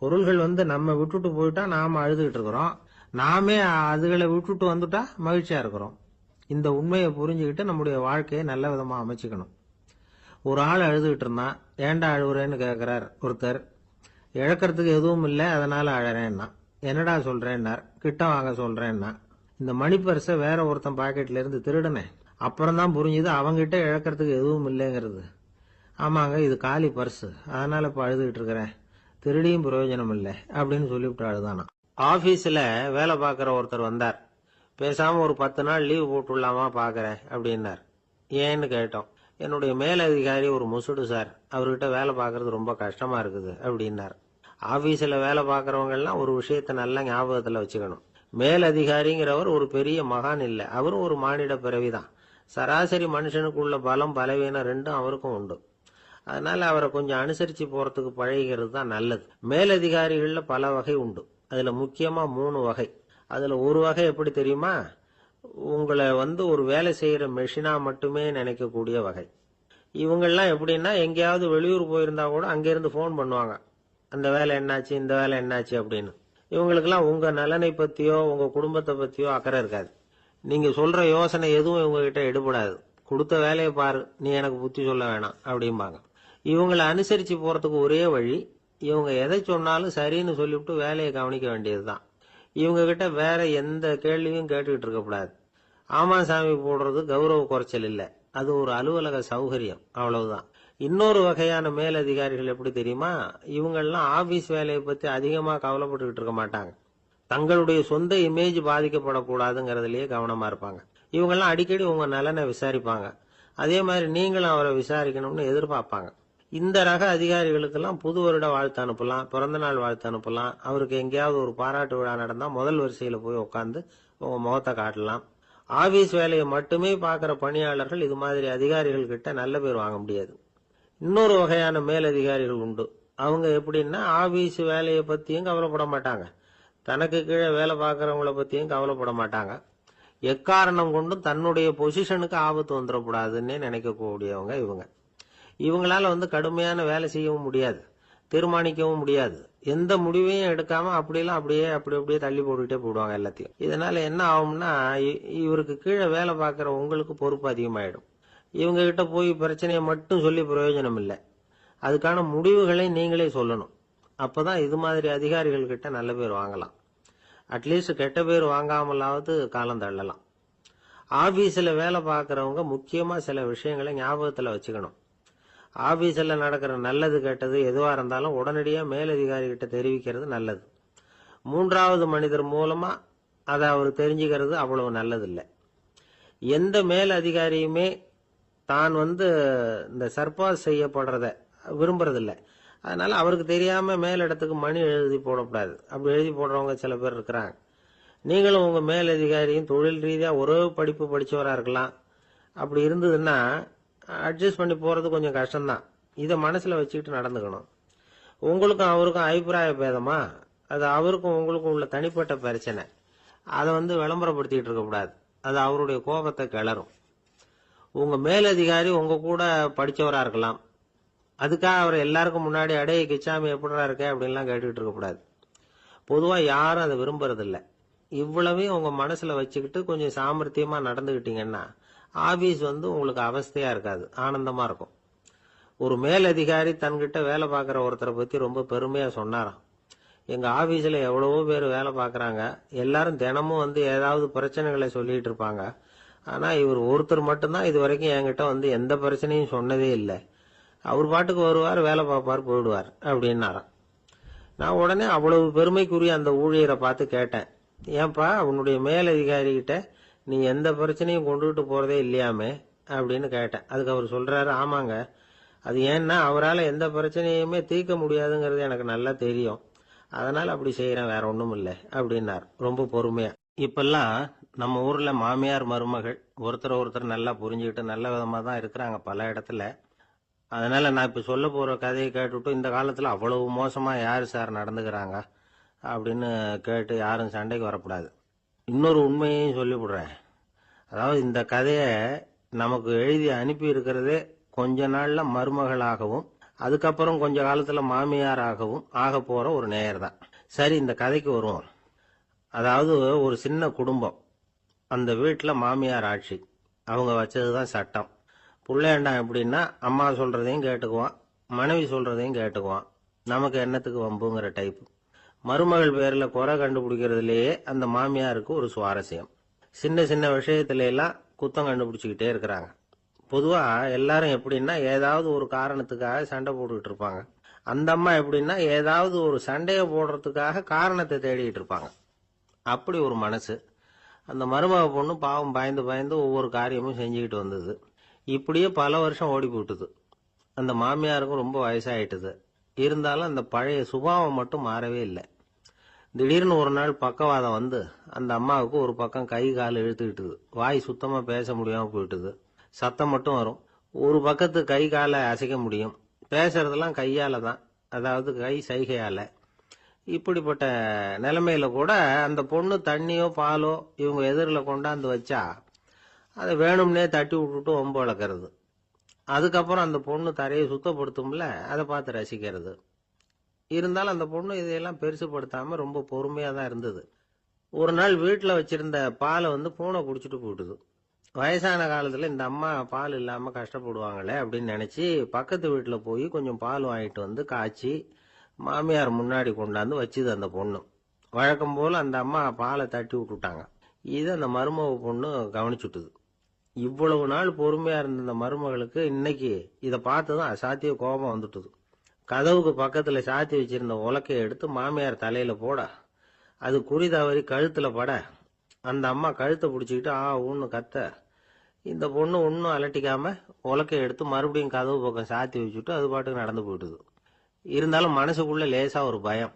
பொருள்கள் நம்ம விட்டுட்டு போயிட்டா நாம அழுதுகிட்டு இருக்கிறோம், நாமே அதுகளை விட்டுட்டு வந்துட்டா மகிழ்ச்சியா இருக்கிறோம். இந்த உண்மையை புரிஞ்சுக்கிட்டு நம்முடைய வாழ்க்கையை நல்ல விதமா அமைச்சுக்கணும். ஒரு ஆள் அழுதுகிட்டு இருந்தான். ஏண்டா அழுகுறேன்னு கேட்கிறார் ஒருத்தர். இழக்கிறதுக்கு எதுவும் இல்லை, அதனால அழறேன்னா. என்னடா சொல்றேன்னார். கிட்ட வாங்க சொல்றேன்னா. இந்த மணி பர்ஸை வேற ஒருத்தன் பாக்கெட்ல இருந்து திருடுனேன். அப்புறம் தான் புரிஞ்சுது அவங்கிட்ட இழக்கிறதுக்கு எதுவும் இல்லைங்கிறது. ஆமாங்க, இது காலி பர்ஸ், அதனால இப்ப அழுதுகிட்டு இருக்கிறேன், திருடியும் பிரயோஜனம் இல்லை அப்படின்னு சொல்லிவிட்டு அழுதானா. ஆபீஸ்ல வேலை பார்க்கிற ஒருத்தர் வந்தார். பேசாம ஒரு 10 நாள் லீவு போட்டுடலாமா பாக்குறேன் அப்படின்னார். ஏன்னு கேட்டோம். என்னுடைய மேலதிகாரி ஒரு முசுடு சார், அவர்கிட்ட வேலை பார்க்கறது ரொம்ப கஷ்டமா இருக்குது அப்படின்னார். ஆபீஸ்ல வேலை பார்க்கறவங்க எல்லாம் ஒரு விஷயத்த நல்லா ஞாபகத்துல வச்சுக்கணும். மேலதிகாரிங்கிறவர் ஒரு பெரிய மகான் இல்ல, அவரும் ஒரு மானிட பிறவிதான். சராசரி மனுஷனுக்கு உள்ள பலம் பலவீனம் ரெண்டும் அவருக்கும் உண்டு. அதனால அவரை கொஞ்சம் அனுசரிச்சு போறதுக்கு பழகிறது தான் நல்லது. மேலதிகாரிகள்ல பல வகை உண்டு. அதுல முக்கியமா 3 வகை. அதுல ஒரு வகை எப்படி தெரியுமா? உங்களை ஒரு வேலை செய்யற மெஷினா மட்டுமே நினைக்கக்கூடிய வகை. இவங்கெல்லாம் எப்படின்னா, எங்கேயாவது வெளியூர் போயிருந்தா கூட அங்கிருந்து போன் பண்ணுவாங்க, அந்த வேலை என்னாச்சு, இந்த வேலை என்னாச்சு அப்படின்னு. இவங்களுக்கெல்லாம் உங்க நலனை பத்தியோ உங்க குடும்பத்தை பத்தியோ அக்கறை இருக்காது. நீங்க சொல்ற யோசனை எதுவும் இவங்க கிட்ட எடுபடாது. கொடுத்த வேலையை பாரு, நீ எனக்கு புத்தி சொல்ல வேணாம் அப்படிம்பாங்க. இவங்களை அனுசரிச்சு போறதுக்கு ஒரே வழி, இவங்க எதை சொன்னாலும் சரின்னு சொல்லிவிட்டு வேலையை கவனிக்க வேண்டியதுதான். இவங்க கிட்ட வேற எந்த கேள்வியும் கேட்டுக்கிட்டு இருக்கக்கூடாது. ஆமா சாமி போடுறது கௌரவ குறைச்சல் இல்ல, அது ஒரு அலுவலக சௌகரியம், அவ்வளவுதான். இன்னொரு வகையான மேலதிகாரிகள் எப்படி தெரியுமா? இவங்கெல்லாம் ஆபீஸ் வேலையை பத்தி அதிகமா கவலைப்பட்டுக்கிட்டு இருக்க மாட்டாங்க. தங்களுடைய சொந்த இமேஜ் பாதிக்கப்படக்கூடாதுங்கிறதுலயே கவனமா இருப்பாங்க. இவங்கெல்லாம் அடிக்கடி உங்க நலனை விசாரிப்பாங்க. அதே மாதிரி நீங்களும் அவரை விசாரிக்கணும்னு எதிர்பார்ப்பாங்க. இந்த ரக அதிகாரிகளுக்கெல்லாம் புது வருட வாழ்த்து அனுப்பலாம், பிறந்த நாள் வாழ்த்து அனுப்பலாம். அவருக்கு எங்கேயாவது ஒரு பாராட்டு விழா நடந்தா முதல் வரிசையில போய் உட்காந்து உங்க முகத்தை காட்டலாம். ஆபீஸ் வேலையை மட்டுமே பார்க்கிற பணியாளர்கள் இது மாதிரி அதிகாரிகள் கிட்ட நல்ல பேர் வாங்க முடியாது. இன்னொரு வகையான மேலதிகாரிகள் உண்டு. அவங்க எப்படின்னா, ஆபீஸ் வேலையை பத்தியும் கவலைப்பட மாட்டாங்க, தனக்கு கீழே வேலை பார்க்கறவங்கள பத்தியும் கவலைப்பட மாட்டாங்க. எக்காரணம் கொண்டும் தன்னுடைய பொசிஷனுக்கு ஆபத்து வந்துடக்கூடாதுன்னு நினைக்கக்கூடியவங்க இவங்க. இவங்களால கடுமையான வேலை செய்யவும் முடியாது, தீர்மானிக்கவும் முடியாது. எந்த முடிவையும் எடுக்காம அப்படியே தள்ளி போட்டுக்கிட்டே போடுவாங்க எல்லாத்தையும். இதனால என்ன ஆகும்னா, இவருக்கு கீழே வேலை பார்க்கிற உங்களுக்கு பொறுப்பு அதிகமாயிடும். இவங்க கிட்ட போய் பிரச்சனையை மட்டும் சொல்லி பிரயோஜனம் இல்லை, அதுக்கான முடிவுகளை நீங்களே சொல்லணும். அப்பதான் இது மாதிரி அதிகாரிகள் கிட்ட நல்ல பேர் வாங்கலாம். அட்லீஸ்ட் கெட்ட பேர் வாங்காமலாவது காலம் தள்ளலாம். ஆபீஸ்ல வேலை பார்க்கறவங்க முக்கியமா சில விஷயங்களை ஞாபகத்துல வச்சுக்கணும். ஆபீஸ்ல நடக்கிற நல்லது கெட்டது எதுவா இருந்தாலும் உடனடியா மேலதிகாரி கிட்ட தெரிவிக்கிறது நல்லது. 3வது மனிதர் மூலமா அதை அவர் தெரிஞ்சுக்கிறது அவ்வளவு நல்லது இல்லை. எந்த மேல் அதிகாரியுமே தான் இந்த சர்பாஸ் செய்யப்படுறத விரும்புறதில்லை. அதனால அவருக்கு தெரியாம மேலிடத்துக்கு மணி எழுதி போடக்கூடாது. அப்படி எழுதி போடுறவங்க சில பேர் இருக்கிறாங்க. நீங்களும் உங்க மேலதிகாரியும் தொழில் ரீதியா ஒரே படிப்பு படிச்சவரா இருக்கலாம். அப்படி இருந்ததுன்னா அட்ஜஸ்ட் பண்ணி போறது கொஞ்சம் கஷ்டம்தான். இதை மனசுல வச்சுக்கிட்டு நடந்துக்கணும். உங்களுக்கும் அவருக்கும் அபிப்பிராய பேதமா, அது அவருக்கும் உங்களுக்கும் உள்ள தனிப்பட்ட பிரச்சனை. அதை விளம்பரப்படுத்திட்டு இருக்க கூடாது, அது அவருடைய கோபத்தை கிளறும். உங்க மேலதிகாரி உங்க கூட படிச்சவரா இருக்கலாம், அதுக்காக அவர் எல்லாருக்கும் முன்னாடி அடைய கிச்சாமி எப்படா இருக்க அப்படின்லாம் கேட்டுக்கிட்டு இருக்க கூடாது. பொதுவா யாரும் அதை விரும்புறதில்லை. இவ்வளவையும் உங்க மனசுல வச்சுக்கிட்டு கொஞ்சம் சாமர்த்தியமா நடந்துகிட்டீங்கன்னா ஆபீஸ் உங்களுக்கு அவஸ்தையா இருக்காது, ஆனந்தமா இருக்கும். ஒரு மேலதிகாரி தன்கிட்ட வேலை பார்க்கிற ஒருத்தரை பத்தி ரொம்ப பெருமையா சொன்னாராம். எங்க ஆபீஸ்ல எவ்வளவோ பேர் வேலை பார்க்கறாங்க, எல்லாரும் தினமும் ஏதாவது பிரச்சனைகளை சொல்லிட்டு இருப்பாங்க. ஆனா இவர் ஒருத்தர் மட்டும்தான் இது வரைக்கும் என்கிட்ட எந்த பிரச்சனையும் சொன்னதே இல்லை. அவர் பாட்டுக்கு வருவார், வேலை பார்ப்பார், போயிடுவார் அப்படின்னாராம். நான் உடனே அவ்வளவு பெருமைக்குரிய அந்த ஊழியரை பார்த்து கேட்டேன், ஏன்பா உன்னுடைய மேலதிகாரி கிட்ட நீ எந்த பிரச்சனையும் கொண்டுகிட்டு போறதே இல்லையாமே அப்படின்னு கேட்டேன். அதுக்கு அவர் சொல்றாரு, ஆமாங்க, அது ஏன்னா அவரால் எந்த பிரச்சனையுமே தீர்க்க முடியாதுங்கிறது எனக்கு நல்லா தெரியும், அதனால அப்படி செய்யறேன், வேற ஒண்ணும் இல்லை அப்படின்னார் ரொம்ப பொறுமையா. இப்பெல்லாம் நம்ம ஊர்ல மாமியார் மருமகள் ஒருத்தர் நல்லா புரிஞ்சுக்கிட்டு நல்ல விதமா தான் இருக்கிறாங்க பல இடத்துல. அதனால நான் இப்ப சொல்ல போற கதையை கேட்டுவிட்டு இந்த காலத்துல அவ்வளவு மோசமா யாரு சார் நடந்துக்கிறாங்க அப்படின்னு கேட்டு யாரும் சண்டைக்கு வரக்கூடாது. இன்னொரு உண்மையையும் சொல்லிவிடுறேன். அதாவது இந்த கதைய நமக்கு எழுதி அனுப்பி இருக்கிறதே கொஞ்ச நாள்ல மருமகளாகவும் அதுக்கப்புறம் கொஞ்ச காலத்துல மாமியாராகவும் ஆக போற ஒரு நேயர் தான். சரி, இந்த கதைக்கு வருவோம். அதாவது ஒரு சின்ன குடும்பம், அந்த வீட்டுல மாமியார் ஆட்சி, அவங்க வச்சதுதான் சட்டம். புள்ளையண்டா எப்படின்னா, அம்மா சொல்றதையும் கேட்டுக்குவான், மனைவி சொல்றதையும் கேட்டுக்குவான். நமக்கு என்னத்துக்கு வம்புங்கிற டைப். மருமகள் பேர்ல குறை கண்டுபிடிக்கிறதுலயே அந்த மாமியாருக்கு ஒரு சுவாரஸ்யம். சின்ன சின்ன விஷயத்துல எல்லாம் குத்தம் கண்டுபிடிச்சுக்கிட்டே இருக்கிறாங்க. பொதுவா எல்லாரும் எப்படின்னா ஏதாவது ஒரு காரணத்துக்காக சண்டை போட்டுக்கிட்டு இருப்பாங்க. அந்த அம்மா எப்படின்னா ஏதாவது ஒரு சண்டையை போடுறதுக்காக காரணத்தை தேடிட்டு இருப்பாங்க. அப்படி ஒரு மனசு. அந்த மருமக பொண்ணு பாவம் பயந்து பயந்து ஒவ்வொரு காரியமும் செஞ்சுக்கிட்டு வந்தது. இப்படியே பல வருஷம் ஓடி போட்டுது. அந்த மாமியாருக்கும் ரொம்ப வயசாயிட்டுது. இருந்தாலும் அந்த பழைய சுபாவம் மட்டும் மாறவே இல்லை. திடீர்னு ஒரு நாள் பக்கவாதம் வந்து அந்த அம்மாவுக்கு ஒரு பக்கம் கை கால் இழுத்துக்கிட்டுது. வாய் சுத்தமா பேச முடியாம போயிட்டுது. சத்தம் மட்டும் வரும். ஒரு பக்கத்து கை காலை அசைக்க முடியும். பேசுறதெல்லாம் கையால தான், அதாவது கை சைகையால. இப்படிப்பட்ட நிலைமையில கூட அந்த பொண்ணு தண்ணியோ பாலோ இவங்க எதிரில் கொண்டாந்து வச்சா அதை வேணும்னே தட்டி விட்டுட்டு ஒம்பு வளர்க்கறது. அதுக்கப்புறம் அந்த பொண்ணு தரையை சுத்தப்படுத்தும்ல, அதை பார்த்து ரசிக்கிறது. இருந்தாலும் அந்த பொண்ணு இதையெல்லாம் பெருசுப்படுத்தாம ரொம்ப பொறுமையா தான் இருந்தது. ஒரு நாள் வீட்டில் வச்சிருந்த பாலை பூனை குடிச்சிட்டு போயிட்டுது. வயசான காலத்துல இந்த அம்மா பால் இல்லாம கஷ்டப்படுவாங்களே அப்படின்னு நினைச்சு பக்கத்து வீட்டுல போய் கொஞ்சம் பால் வாங்கிட்டு வந்து காய்ச்சி மாமியார் முன்னாடி கொண்டாந்து வச்சுது அந்த பொண்ணு. வழக்கம் போல அந்த அம்மா பாலை தட்டி விட்டுட்டாங்க. இது அந்த மருமக பொண்ணு கவனிச்சுட்டுது. இவ்வளவு நாள் பொறுமையா இருந்த அந்த மருமகளுக்கு இன்னைக்கு இதை பார்த்துதான் அசாத்திய கோபம் வந்துட்டுது. கதவுக்கு பக்கத்துல சாத்தி வச்சிருந்த உலக்கையை எடுத்து மாமியார் தலையில போட, அது குறி தவறி கழுத்துல பட, அந்த அம்மா கழுத்தை பிடிச்சிக்கிட்டு ஊன்னு கத்த, இந்த பொண்ணு ஒன்னும் அலட்டிக்காம உலக்கையை எடுத்து மறுபடியும் கதவு பக்கம் சாத்தி வச்சுட்டு அது பாட்டுக்கு நடந்து போயிட்டுது. இருந்தாலும் மனசுக்குள்ள லேசா ஒரு பயம்.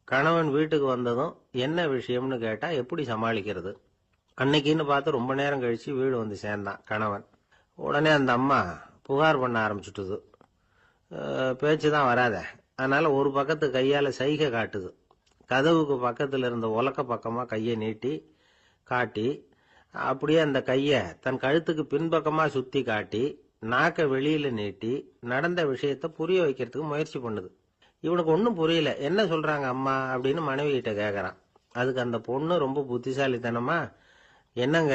கணவன் வீட்டுக்கு வந்ததும் என்ன விஷயம்னு கேட்டா எப்படி சமாளிக்கிறது? அன்னைக்குன்னு பார்த்து ரொம்ப நேரம் கழிச்சு வீடு வந்து சேர்ந்தான் கணவன். உடனே அந்த அம்மா புகார் பண்ண ஆரம்பிச்சுட்டுது. பேச்சுதான் வராத, அதனால ஒரு பக்கத்து கையால சைகை காட்டுது. கதவுக்கு பக்கத்துல இருந்த உலக்க பக்கமா கையை நீட்டி காட்டி, அப்படியே அந்த கைய தன் கழுத்துக்கு பின்பக்கமா சுத்தி காட்டி நாக்க வெளியில நீட்டி நடந்த விஷயத்த புரிய வைக்கிறதுக்கு முயற்சி பண்ணுது. இவனுக்கு ஒன்னும் புரியல. என்ன சொல்றாங்க அம்மா அப்படின்னு மனைவி கிட்ட கேக்குறான். அதுக்கு அந்த பொண்ணு ரொம்ப புத்திசாலித்தனமா, என்னங்க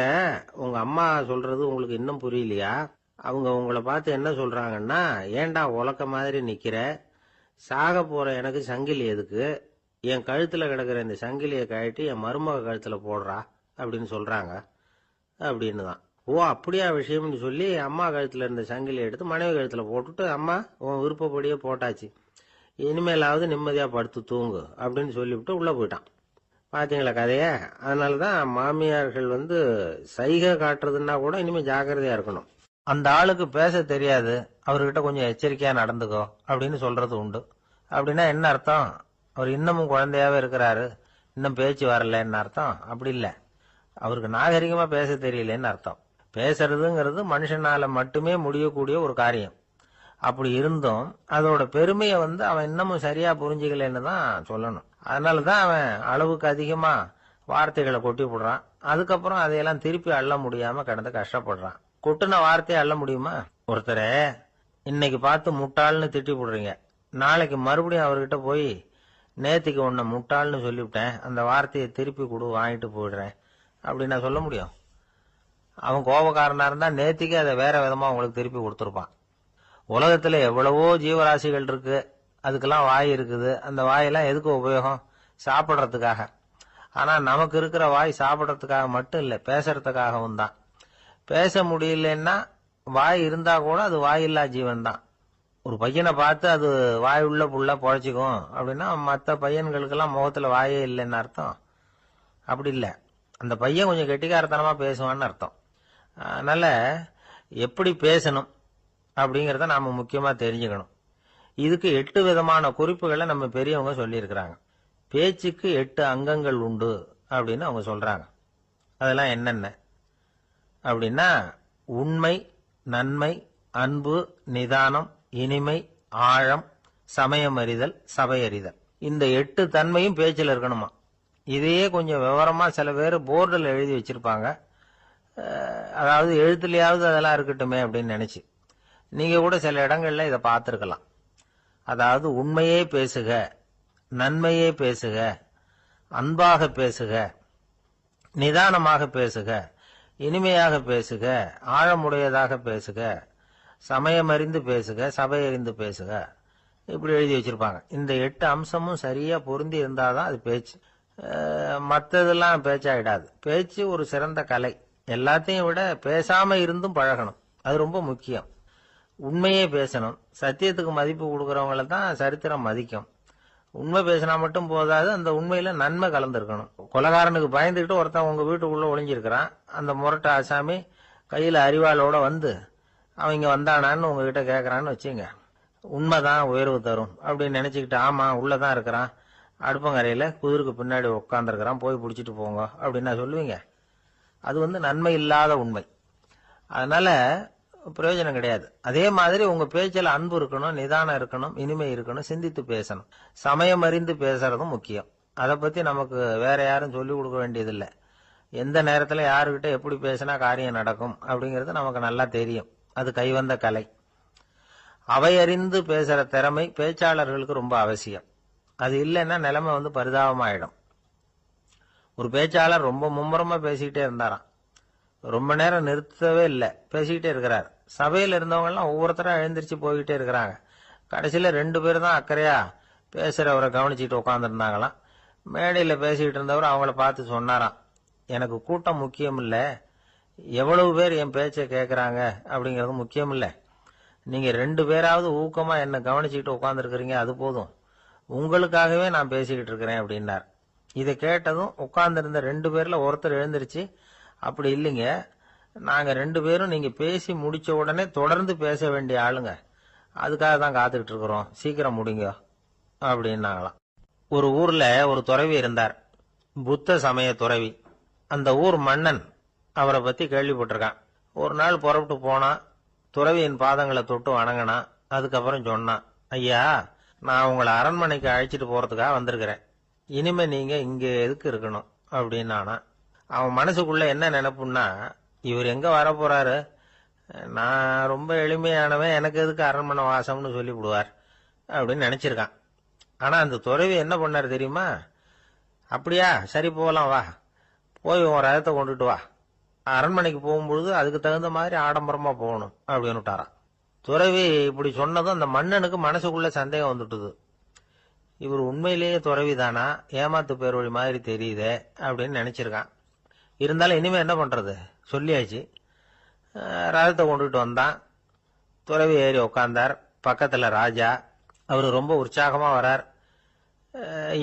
உங்க அம்மா சொல்றது உங்களுக்கு இன்னும் புரியலையா? அவங்க உங்களை பார்த்து என்ன சொல்றாங்கன்னா, ஏண்டா உலக்க மாதிரி நிக்கிற, சாக போற எனக்கு சங்கிலி எதுக்கு, என் கழுத்துல கிடக்குற இந்த சங்கிலியை கழட்டி என் மருமக கழுத்துல போடுறா அப்படின்னு சொல்றாங்க அப்படின்னு தான். ஓ அப்படியா விஷயம்னு சொல்லி அம்மா கழுத்துல இருந்த சங்கிலியை எடுத்து மனைவி கழுத்துல போட்டுட்டு, அம்மா உன் விருப்பப்படியே போட்டாச்சு, இனிமேலாவது நிம்மதியா படுத்து தூங்கு அப்படின்னு சொல்லிவிட்டு உள்ள போயிட்டான். பாத்தீங்களா கதைய? அதனாலதான் மாமியார்கள் சைகை காட்டுறதுன்னா கூட இனிமே ஜாக்கிரதையா இருக்கணும். அந்த ஆளுக்கு பேச தெரியாது, அவர்கிட்ட கொஞ்சம் எச்சரிக்கையா நடந்துக்கோ அப்படின்னு சொல்றது உண்டு. அப்படின்னா என்ன அர்த்தம்? அவர் இன்னமும் குழந்தையாவே இருக்கிறாரு, இன்னும் பேச்சு வரலன்னு அர்த்தம்? அப்படி இல்லை, அவருக்கு நாகரிகமா பேச தெரியலன்னு அர்த்தம். பேசுறதுங்கிறது மனுஷனால மட்டுமே முடியக்கூடிய ஒரு காரியம். அப்படி இருந்தும் அதோட பெருமையை அவன் இன்னமும் சரியா புரிஞ்சுக்கலன்னு தான் சொல்லணும். அதனாலதான் அவன் அளவுக்கு அதிகமா வார்த்தைகளை கொட்டி போடுறான். அதுக்கப்புறம் அதையெல்லாம் திருப்பி அள்ள முடியாம கிடந்து கஷ்டப்படுறான். கொட்டுன வார்த்தையை அள்ள முடியுமா? ஒருத்தரை இன்னைக்கு பார்த்து முட்டாள்னு திட்டி போடுறீங்க, நாளைக்கு மறுபடியும் அவர்கிட்ட போய் நேத்திக்கு உன்னை முட்டாள்னு சொல்லிவிட்டேன், அந்த வார்த்தையை திருப்பி கொடு வாங்கிட்டு போயிடுறேன் அப்படின்னு நான் சொல்ல முடியும்? அவன் கோபக்காரனா இருந்தா நேத்திக்கு அதை வேற விதமா உங்களுக்கு திருப்பி கொடுத்துருப்பான். உலகத்துல எவ்வளவோ ஜீவராசிகள் இருக்கு, அதுக்கெல்லாம் வாய் இருக்குது. அந்த வாயெல்லாம் எதுக்கு உபயோகம்? சாப்பிட்றதுக்காக. ஆனா நமக்கு இருக்கிற வாய் சாப்பிட்றதுக்காக மட்டும் இல்லை, பேசுறதுக்காகவும் தான். பேச முடியலன்னா வாய் இருந்தா கூட அது வாயில்லா ஜீவன் தான். ஒரு பையனை பார்த்து அது வாய் உள்ள புள்ள பொழைச்சிக்கும் அப்படின்னா மற்ற பையன்களுக்கெல்லாம் முகத்துல வாயே இல்லைன்னு அர்த்தம்? அப்படி இல்லை, அந்த பையன் கொஞ்சம் கெட்டிக்காரத்தனமா பேசுவான்னு அர்த்தம். அதனால எப்படி பேசணும் அப்படிங்கறத நாம முக்கியமா தெரிஞ்சுக்கணும். இதுக்கு 8 விதமான குறிப்புகளை நம்ம பெரியவங்க சொல்லியிருக்கிறாங்க. பேச்சுக்கு 8 அங்கங்கள் உண்டு அப்படின்னு அவங்க சொல்றாங்க. அதெல்லாம் என்னென்ன அப்படின்னா, உண்மை, நன்மை, அன்பு, நிதானம், இனிமை, ஆழம், சமயமறிதல், சபையறிதல். இந்த 8 தன்மையும் பேச்சில் இருக்கணுமா. இதையே கொஞ்சம் விவரமா சில பேர் போர்டில் எழுதி வச்சிருப்பாங்க. அதாவது எழுத்துலயாவது அதெல்லாம் இருக்கட்டுமே அப்படின்னு நினைச்சு நீங்க கூட சில இடங்கள்ல இதை பார்த்திருக்கலாம். அதாவது உண்மையே பேசுக, நன்மையே பேசுக, அன்பாக பேசுக, நிதானமாக பேசுக, இனிமையாக பேசுக, ஆழமுடையதாக பேசுக, சமயமறிந்து பேசுக, சபையறிந்து பேசுக இப்படி எழுதி வச்சிருப்பாங்க. இந்த 8 அம்சமும் சரியா பொருந்தி இருந்தாதான் அது பேச்சு. மற்றதெல்லாம் பேச்சாயிடாது. பேச்சு ஒரு சிறந்த கலை. எல்லாத்தையும் விட பேசாம இருந்தும் பழகணும், அது ரொம்ப முக்கியம். உண்மையே பேசணும். சத்தியத்துக்கு மதிப்பு கொடுக்கறவங்கள தான் சரித்திரம் மதிக்கும். உண்மை பேசினா மட்டும் போதாது, அந்த உண்மையில நன்மை கலந்துருக்கணும். கொலைகாரனுக்கு பயந்துகிட்டு ஒருத்தன் உங்க வீட்டுக்குள்ள ஒளிஞ்சிருக்கிறான். அந்த முரட்டு ஆசாமி கையில அரிவாளோட வந்து அவங்க வந்தானான்னு உங்ககிட்ட கேட்கறான்னு வச்சுங்க. உண்மைதான் உயர்வு தரும் அப்படின்னு நினைச்சுக்கிட்டு, ஆமா உள்ளதான் இருக்கிறான், அடுப்பங்கரையில குதிருக்கு பின்னாடி உட்காந்துருக்கிறான், போய் பிடிச்சிட்டு போங்க அப்படின்னு சொல்லுவீங்க. அது நன்மை இல்லாத உண்மை. அதனால பிரயோஜனம் கிடையாது. அதே மாதிரி உங்க பேச்சில் அன்பு இருக்கணும், நிதானம் இருக்கணும், இனிமை இருக்கணும், சிந்தித்து பேசணும். சமயம் அறிந்து பேசுறதும் முக்கியம். அதை பத்தி நமக்கு வேற யாரும் சொல்லிக் கொடுக்க வேண்டியதில்லை. எந்த நேரத்துல யாருக்கிட்ட எப்படி பேசினா காரியம் நடக்கும் அப்படிங்கிறது நமக்கு நல்லா தெரியும். அது கைவந்த கலை. அவையறிந்து பேசுற திறமை பேச்சாளர்களுக்கு ரொம்ப அவசியம். அது இல்லைன்னா நிலைமை பரிதாபமாயிடும். ஒரு பேச்சாளர் ரொம்ப மும்முரமா பேசிக்கிட்டே இருந்தாராம். ரொம்ப நேரம் நிறுத்தவே இல்லை, பேசிக்கிட்டே இருக்கிறார். சபையில் இருந்தவங்க எல்லாம் ஒவ்வொருத்தரா எழுந்திரிச்சு போய்கிட்டே இருக்கிறாங்க. கடைசியில 2 பேர் தான் அக்கறையா பேசுறவரை கவனிச்சுட்டு உட்காந்துருந்தாங்களாம். மேடையில பேசிக்கிட்டு இருந்தவர் அவங்கள பார்த்து சொன்னாராம், எனக்கு கூட்டம் முக்கியம் இல்ல, எவ்வளவு பேர் என் பேச்சை கேட்கறாங்க அப்படிங்கறது முக்கியம் இல்ல. நீங்க 2 பேராவது ஊக்கமா என்ன கவனிச்சுக்கிட்டு உட்காந்துருக்கிறீங்க, அது போதும். உங்களுக்காகவே நான் பேசிக்கிட்டு இருக்கிறேன் அப்படின்னார். இதை கேட்டதும் உட்கார்ந்திருந்த 2 பேர்ல ஒருத்தர் எழுந்திருச்சு, அப்படி இல்லைங்க, நாங்க 2 பேரும் நீங்க பேசி முடிச்ச உடனே தொடர்ந்து பேச வேண்டிய ஆளுங்க, அதுக்காக தான் காத்துக்கிட்டு இருக்கிறோம், சீக்கிரம் முடிங்க அப்படின்னாங்களாம். ஒரு ஊர்ல ஒரு துறவி இருந்தார், புத்த சமய துறவி. அந்த ஊர் மன்னன் அவரை பத்தி கேள்விப்பட்டிருக்கான். ஒரு நாள் புறப்பட்டு போனா, துறவியின் பாதங்களை தொட்டு வணங்கினான். அதுக்கப்புறம் சொன்னான், ஐயா, நான் உங்களை அரண்மனைக்கு அழைச்சிட்டு போறதுக்காக வந்திருக்கிறேன், இனிமே நீங்க இங்க எதுக்கு இருக்கணும் அப்படின்னானா. அவன் மனசுக்குள்ள என்ன நினைப்புன்னா, இவர் எங்க வர போறாரு, நான் ரொம்ப எளிமையானவன், எனக்கு எதுக்கு அரண்மனை வாசம்னு சொல்லிவிடுவார் அப்படின்னு நினைச்சிருக்கான். ஆனா அந்த துறவி என்ன பண்ணாரு தெரியுமா, அப்படியா, சரி போகலாம், வா, போய் உன் ரதத்தை கொண்டுட்டு வா, அரண்மனைக்கு போகும்பொழுது அதுக்கு தகுந்த மாதிரி ஆடம்பரமா போகணும் அப்படின்னு விட்டாரான். துறவி இப்படி சொன்னதும் அந்த மன்னனுக்கு மனசுக்குள்ள சந்தேகம் வந்துட்டுது. இவர் உண்மையிலேயே துறவி தானா, ஏமாத்து பேர் வழி மாதிரி தெரியுதே அப்படின்னு நினைச்சிருக்கான். இருந்தாலும் இனிமே என்ன பண்றது, சொல்லியாச்சு. ரதத்தை கொண்டுட்டு வந்தான். துறவி ஏறி உட்கார்ந்தார். பக்கத்துல ராஜா. அவரு ரொம்ப உற்சாகமா வரார்.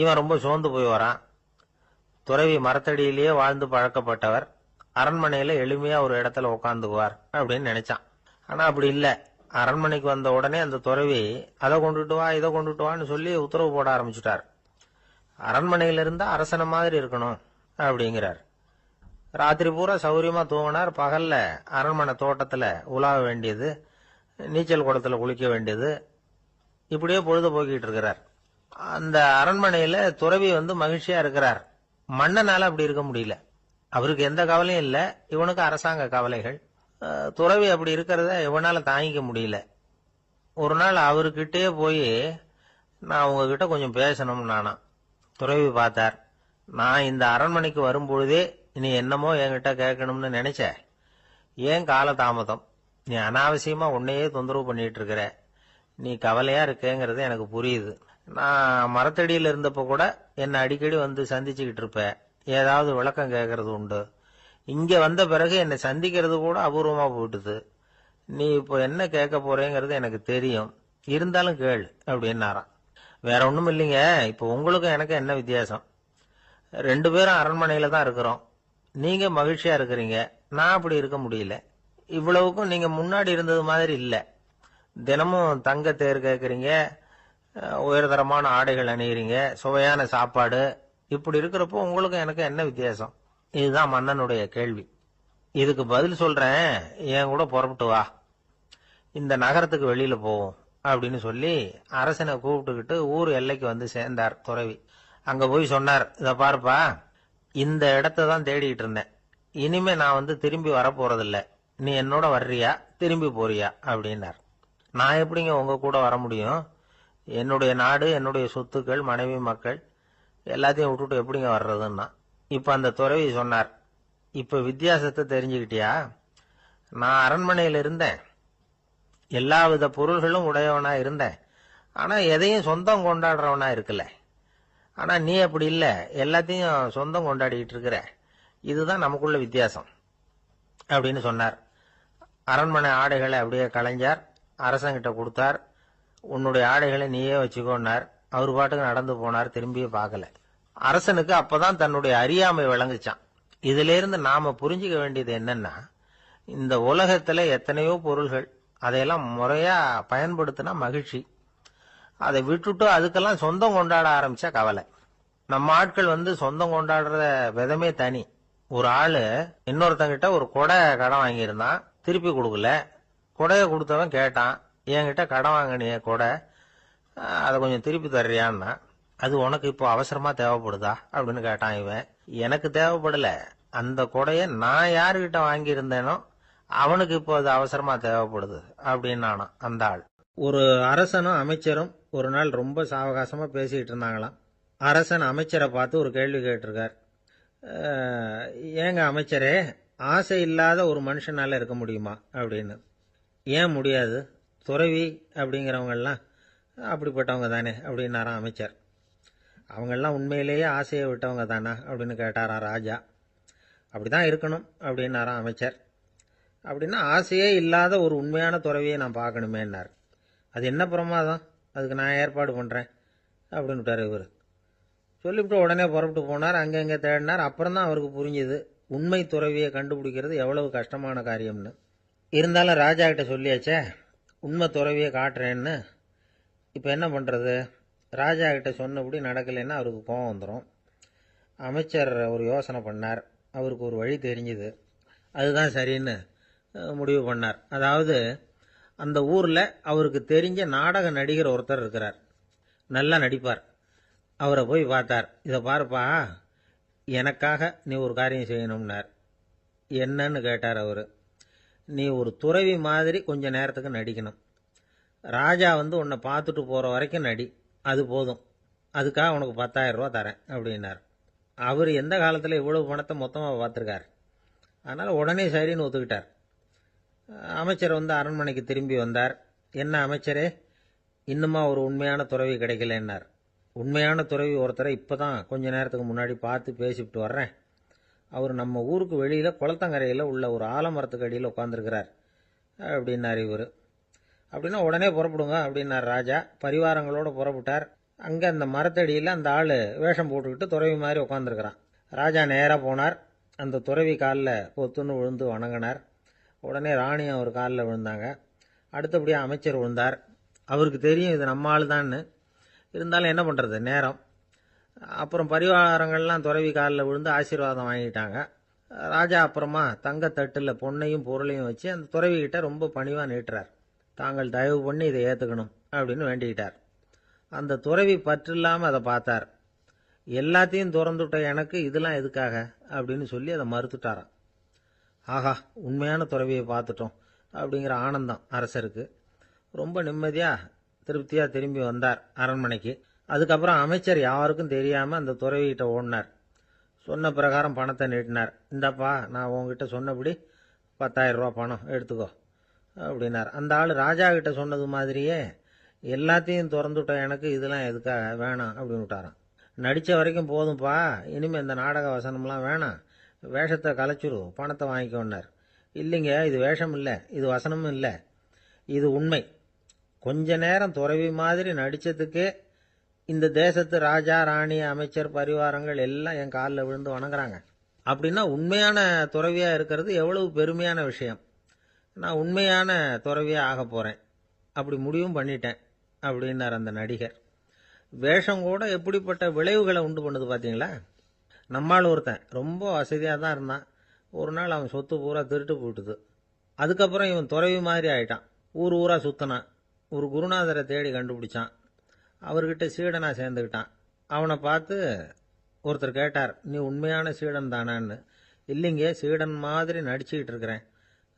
இவன் ரொம்ப சோர்ந்து போய் வரான். துறவி மரத்தடியிலேயே வாழ்ந்து பழக்கப்பட்டவர், அரண்மனையில எளிமையா ஒரு இடத்துல உட்காந்துக்குவார் அப்படின்னு நினைச்சான். ஆனா அப்படி இல்ல. அரண்மனைக்கு வந்த உடனே அந்த துறவி அதை கொண்டுட்டு வா, இதை கொண்டுட்டு வான்னு சொல்லி உத்தரவு போட ஆரம்பிச்சுட்டார். அரண்மனையில இருந்தா அரசனை மாதிரி இருக்கணும் அப்படிங்கிறார். ராத்திரி பூரா சௌரியமா தூங்கினார். பகல்ல அரண்மனை தோட்டத்துல உலாவ வேண்டியது, நீச்சல் குளத்துல குளிக்க வேண்டியது, இப்படியே பொழுது போக்கிட்டு இருக்கிறார். அந்த அரண்மனையில துறவி மகிழ்ச்சியா இருக்கிறார். மன்னனால அப்படி இருக்க முடியல. அவருக்கு எந்த கவலையும் இல்ல, இவனுக்கு அரசாங்க கவலைகள். துறவி அப்படி இருக்கிறத இவனால தாங்கிக்க முடியல. ஒரு நாள் அவர்கிட்டே போய், நான் உங்ககிட்ட கொஞ்சம் பேசணும் நானா. துறவி பார்த்தார். நான் இந்த அரண்மனைக்கு வரும்பொழுதே நீ என்னமோ என்கிட்ட கேட்கணும்னு நினைச்ச, ஏன் கால தாமதம், நீ அனாவசியமா உன்னையே தொந்தரவு பண்ணிட்டு இருக்கிற, நீ கவலையா இருக்கேங்கிறது எனக்கு புரியுது. நான் மரத்தடியில இருந்தப்ப கூட என்னை அடிக்கடி சந்திச்சுக்கிட்டு இருப்ப, ஏதாவது விளக்கம் கேட்கறது உண்டு. இங்க வந்த பிறகு என்னை சந்திக்கிறது கூட அபூர்வமா போயிட்டுது. நீ இப்போ என்ன கேட்க போறேங்கிறது எனக்கு தெரியும், இருந்தாலும் கேள் அப்படின்னாராம். வேற ஒண்ணும் இல்லைங்க, இப்போ உங்களுக்கும் எனக்கு என்ன வித்தியாசம், 2 பேரும் அரண்மனையில தான் இருக்கிறோம். நீங்க மகிழ்ச்சியா இருக்கிறீங்க, நான் அப்படி இருக்க முடியல. இவ்வளவுக்கும் நீங்க முன்னாடி இருந்தது மாதிரி இல்ல. தினமும் தங்க தேர் கேட்கறீங்க, உயர்தரமான ஆடைகள் அணிகிறீங்க, சுவையான சாப்பாடு. இப்படி இருக்கிறப்போ உங்களுக்கும் எனக்கு என்ன வித்தியாசம்? இதுதான் மன்னனுடைய கேள்வி. இதுக்கு பதில் சொல்றேன், என் கூட புறப்பட்டு வா, இந்த நகரத்துக்கு வெளியில போவோம் அப்படின்னு சொல்லி அரசனை கூப்பிட்டுக்கிட்டு ஊர் எல்லைக்கு சேர்ந்தார் துறவி. அங்க போய் சொன்னார், இத பாருப்பா, இந்த இடத்த தான் தேடிட்டு இருந்தேன், இனிமே நான் திரும்பி வரப்போறதில்ல, நீ என்னோட வர்றியா திரும்பி போறியா அப்படின்னார். நான் எப்படிங்க உங்க கூட வர முடியும், என்னுடைய நாடு, என்னுடைய சொத்துக்கள், மனைவி மக்கள் எல்லாத்தையும் விட்டுட்டு எப்படிங்க வர்றதுன்னா. இப்ப அந்த துறவி சொன்னார், இப்ப வித்தியாசத்தை தெரிஞ்சுக்கிட்டியா, நான் அரண்மனையில இருந்தேன், எல்லா வித பொருள்களும் உடையவனா இருந்தேன், ஆனா எதையும் சொந்தம் கொண்டாடுறவனா இருக்கல. ஆனா நீ அப்படி இல்ல, எல்லாத்தையும் சொந்தம் கொண்டாடிக்கிட்டு இருக்கிற. இதுதான் நமக்குள்ள வித்தியாசம் அப்படின்னு சொன்னார். அரண்மனை ஆடைகளை அப்படியே களைஞ்சார். அரசங்கிட்ட கொடுத்தார். உன்னுடைய ஆடைகளை நீயே வச்சுக்கோன்னார். அவர் பாட்டுக்கு நடந்து போனார். திரும்பியே பார்க்கல. அரசனுக்கு அப்பதான் தன்னுடைய அறியாமை விளங்குச்சான். இதுல இருந்து நாம புரிஞ்சுக்க வேண்டியது என்னன்னா, இந்த உலகத்துல எத்தனையோ பொருள்கள், அதையெல்லாம் முறையா பயன்படுத்தினா மகிழ்ச்சி. அதை விட்டுட்டு அதுக்கெல்லாம் சொந்தம் கொண்டாட ஆரம்பிச்சா கவலை. நம்ம ஆட்கள் சொந்தம் கொண்டாடுற விதமே தனி. ஒரு ஆளு இன்னொருத்தங்கிட்ட ஒரு கொடை கடன் வாங்கியிருந்தான், திருப்பி கொடுக்கல. கொடைய கொடுத்தவன் கேட்டான், என்கிட்ட கடன் வாங்கினிய கொடை, அதை கொஞ்சம் திருப்பி தர்றியான்னா. அது உனக்கு இப்போ அவசரமா தேவைப்படுதா அப்படின்னு கேட்டான் இவன். எனக்கு தேவைப்படல, அந்த கொடைய நான் யாருகிட்ட வாங்கியிருந்தேனோ அவனுக்கு இப்போ அது அவசரமா தேவைப்படுது அப்படின்னானான் அந்த ஆள். ஒரு அரசனும் அமைச்சரும் ஒரு நாள் ரொம்ப சாவகாசமா பேசிக்கிட்டு இருந்தாங்களாம். அரசன் அமைச்சரை பார்த்து ஒரு கேள்வி கேட்டிருக்கார். ஏங்க அமைச்சரே, ஆசை இல்லாத ஒரு மனுஷனால இருக்க முடியுமா அப்படின்னு. ஏன் முடியாது, துறவி அப்படிங்கிறவங்கெல்லாம் அப்படிப்பட்டவங்க தானே அப்படின்னாராம் அமைச்சர். அவங்கெல்லாம் உண்மையிலேயே ஆசையை விட்டவங்க தானா அப்படின்னு கேட்டாரா ராஜா. அப்படிதான் இருக்கணும் அப்படின்னாராம் அமைச்சர். அப்படின்னா ஆசையே இல்லாத ஒரு உண்மையான துறவியை நான் பார்க்கணுமேன்னார். அது என்ன பிரமாதம், அதுக்கு நான் ஏற்பாடு பண்ணுறேன் அப்படின்னு விட்டார் இவர். சொல்லிவிட்டு உடனே புறப்பட்டு போனார். அங்கங்கே தேடினார். அப்புறம் தான் அவருக்கு புரிஞ்சுது உண்மை துறவியை கண்டுபிடிக்கிறது எவ்வளவு கஷ்டமான காரியம்னு. இருந்தாலும் ராஜா கிட்ட சொல்லியாச்சே, உண்மை துறவியை காட்டுறேன்னு. இப்போ என்ன பண்ணுறது? ராஜா கிட்ட சொன்னபடி நடக்கலைன்னா அவருக்கு கோபம் வந்துடும். அமைச்சர் ஒரு யோசனை பண்ணார். அவருக்கு ஒரு வழி தெரிஞ்சுது. அதுதான் சரின்னு முடிவு பண்ணார். அதாவது அந்த ஊரில் அவருக்கு தெரிஞ்ச நாடக நடிகர் ஒருத்தர் இருக்கிறார், நல்லா நடிப்பார். அவரை போய் பார்த்தார். இதை பாருப்பா, எனக்காக நீ ஒரு காரியம் செய்யணும்னார். என்னன்னு கேட்டார் அவர். நீ ஒரு துறவி மாதிரி கொஞ்ச நேரத்துக்கு நடிக்கணும். ராஜா உன்னை பார்த்துட்டு போகிற வரைக்கும் நடி, அது போதும். அதுக்காக உனக்கு 10,000 ரூபா தரேன் அப்படின்னார். அவர் எந்த காலத்தில் இவ்வளவு பணத்தை மொத்தமாக பார்த்துருக்கார். அதனால் உடனே சரின்னு ஒத்துக்கிட்டார். அமைச்சர் அரண்மனைக்கு திரும்பி வந்தார். என்ன அமைச்சரே, இன்னுமா ஒரு உண்மையான துறவி கிடைக்கலன்னார். உண்மையான துறவி ஒருத்தரை இப்போ தான் கொஞ்ச நேரத்துக்கு முன்னாடி பார்த்து பேசிவிட்டு வர்றேன். அவர் நம்ம ஊருக்கு வெளியில் குளத்தங்கரையில் உள்ள ஒரு ஆலமரத்துக்கு அடியில் உட்காந்துருக்கிறார் அப்படின்னார் இவர். அப்படின்னா உடனே புறப்படுங்க அப்படின்னார் ராஜா. பரிவாரங்களோடு புறப்பட்டார். அங்கே அந்த மரத்தடியில் அந்த ஆள் வேஷம் போட்டுக்கிட்டு துறவி மாதிரி உட்காந்துருக்கிறான். ராஜா நேராக போனார். அந்த துறவி காலில் பொத்துன்னு விழுந்து வணங்கினார். உடனே ராணி அவர் காலில் விழுந்தாங்க. அடுத்தபடியாக அமைச்சர் விழுந்தார். அவருக்கு தெரியும் இது நம்ம ஆள் தான்னு. இருந்தாலும் என்ன பண்ணுறது, நேரம். அப்புறம் பரிவாரங்கள்லாம் துறவி காலில் விழுந்து ஆசீர்வாதம் வாங்கிட்டாங்க. ராஜா அப்புறமா தங்கத்தட்டில் பொன்னையும் பொருளையும் வச்சு அந்த துறவிகிட்ட ரொம்ப பணிவாக நீட்டுறார். தாங்கள் தயவு பண்ணி இதை ஏற்றுக்கணும் அப்படின்னு வேண்டிக்கிட்டார். அந்த துறவி பற்று இல்லாமல் அதை பார்த்தார். எல்லாத்தையும் திறந்துவிட்ட எனக்கு இதெல்லாம் எதுக்காக அப்படின்னு சொல்லி அதை மறுத்துட்டாராம். ஆஹா, உண்மையான துறவியை பார்த்துட்டோம் அப்படிங்கிற ஆனந்தம் அரசருக்கு. ரொம்ப நிம்மதியாக திருப்தியாக திரும்பி வந்தார் அரண்மனைக்கு. அதுக்கப்புறம் அமைச்சர் யாருக்கும் தெரியாமல் அந்த துறவிகிட்ட ஓடினார். சொன்ன பிரகாரம் பணத்தை நீட்டினார். இந்தப்பா, நான் உங்ககிட்ட சொன்னபடி 10,000 ரூபா பணம் எடுத்துக்கோ அப்படின்னார். அந்த ஆள் ராஜா கிட்ட சொன்னது மாதிரியே எல்லாத்தையும் திறந்துவிட்ட எனக்கு இதெல்லாம் எதுக்காக வேணாம் அப்படின்னு விட்டாராம். நடித்த வரைக்கும் போதும்ப்பா, இனிமேல் இந்த நாடக வசனம்லாம் வேணாம், வேஷத்தை கலைச்சிரு, பணத்தை வாங்கிக்கோன்னார். இல்லைங்க, இது வேஷம் இல்லை, இது வசனமும் இல்லை, இது உண்மை. கொஞ்ச நேரம் துறவி மாதிரி நடித்ததுக்கே இந்த தேசத்து ராஜா, ராணி, அமைச்சர், பரிவாரங்கள் எல்லாம் என் காலில் விழுந்து வணங்குறாங்க. அப்படின்னா உண்மையான துறவியாக இருக்கிறது எவ்வளவு பெருமையான விஷயம். நான் உண்மையான துறவியாக ஆக போகிறேன், அப்படி முடிவும் பண்ணிட்டேன் அப்படின்னார் அந்த நடிகர். வேஷம் கூட எப்படிப்பட்ட விளைவுகளை உண்டு பண்ணுது பார்த்தீங்களா. நம்மால் ஒருத்தன் ரொம்ப வசதியாக தான் இருந்தான். ஒரு நாள் அவன் சொத்து பூரா திருட்டு போட்டுது. அதுக்கப்புறம் இவன் துறவி மாதிரி ஆயிட்டான். ஊர் ஊராக சுற்றினான். ஒரு குருநாதரை தேடி கண்டுபிடிச்சான். அவர்கிட்ட சீடனாக சேர்ந்துக்கிட்டான். அவனை பார்த்து ஒருத்தர் கேட்டார், நீ உண்மையான சீடன் தானான்னு. இல்லைங்க, சீடன் மாதிரி நடிச்சுக்கிட்டு இருக்கிறேன்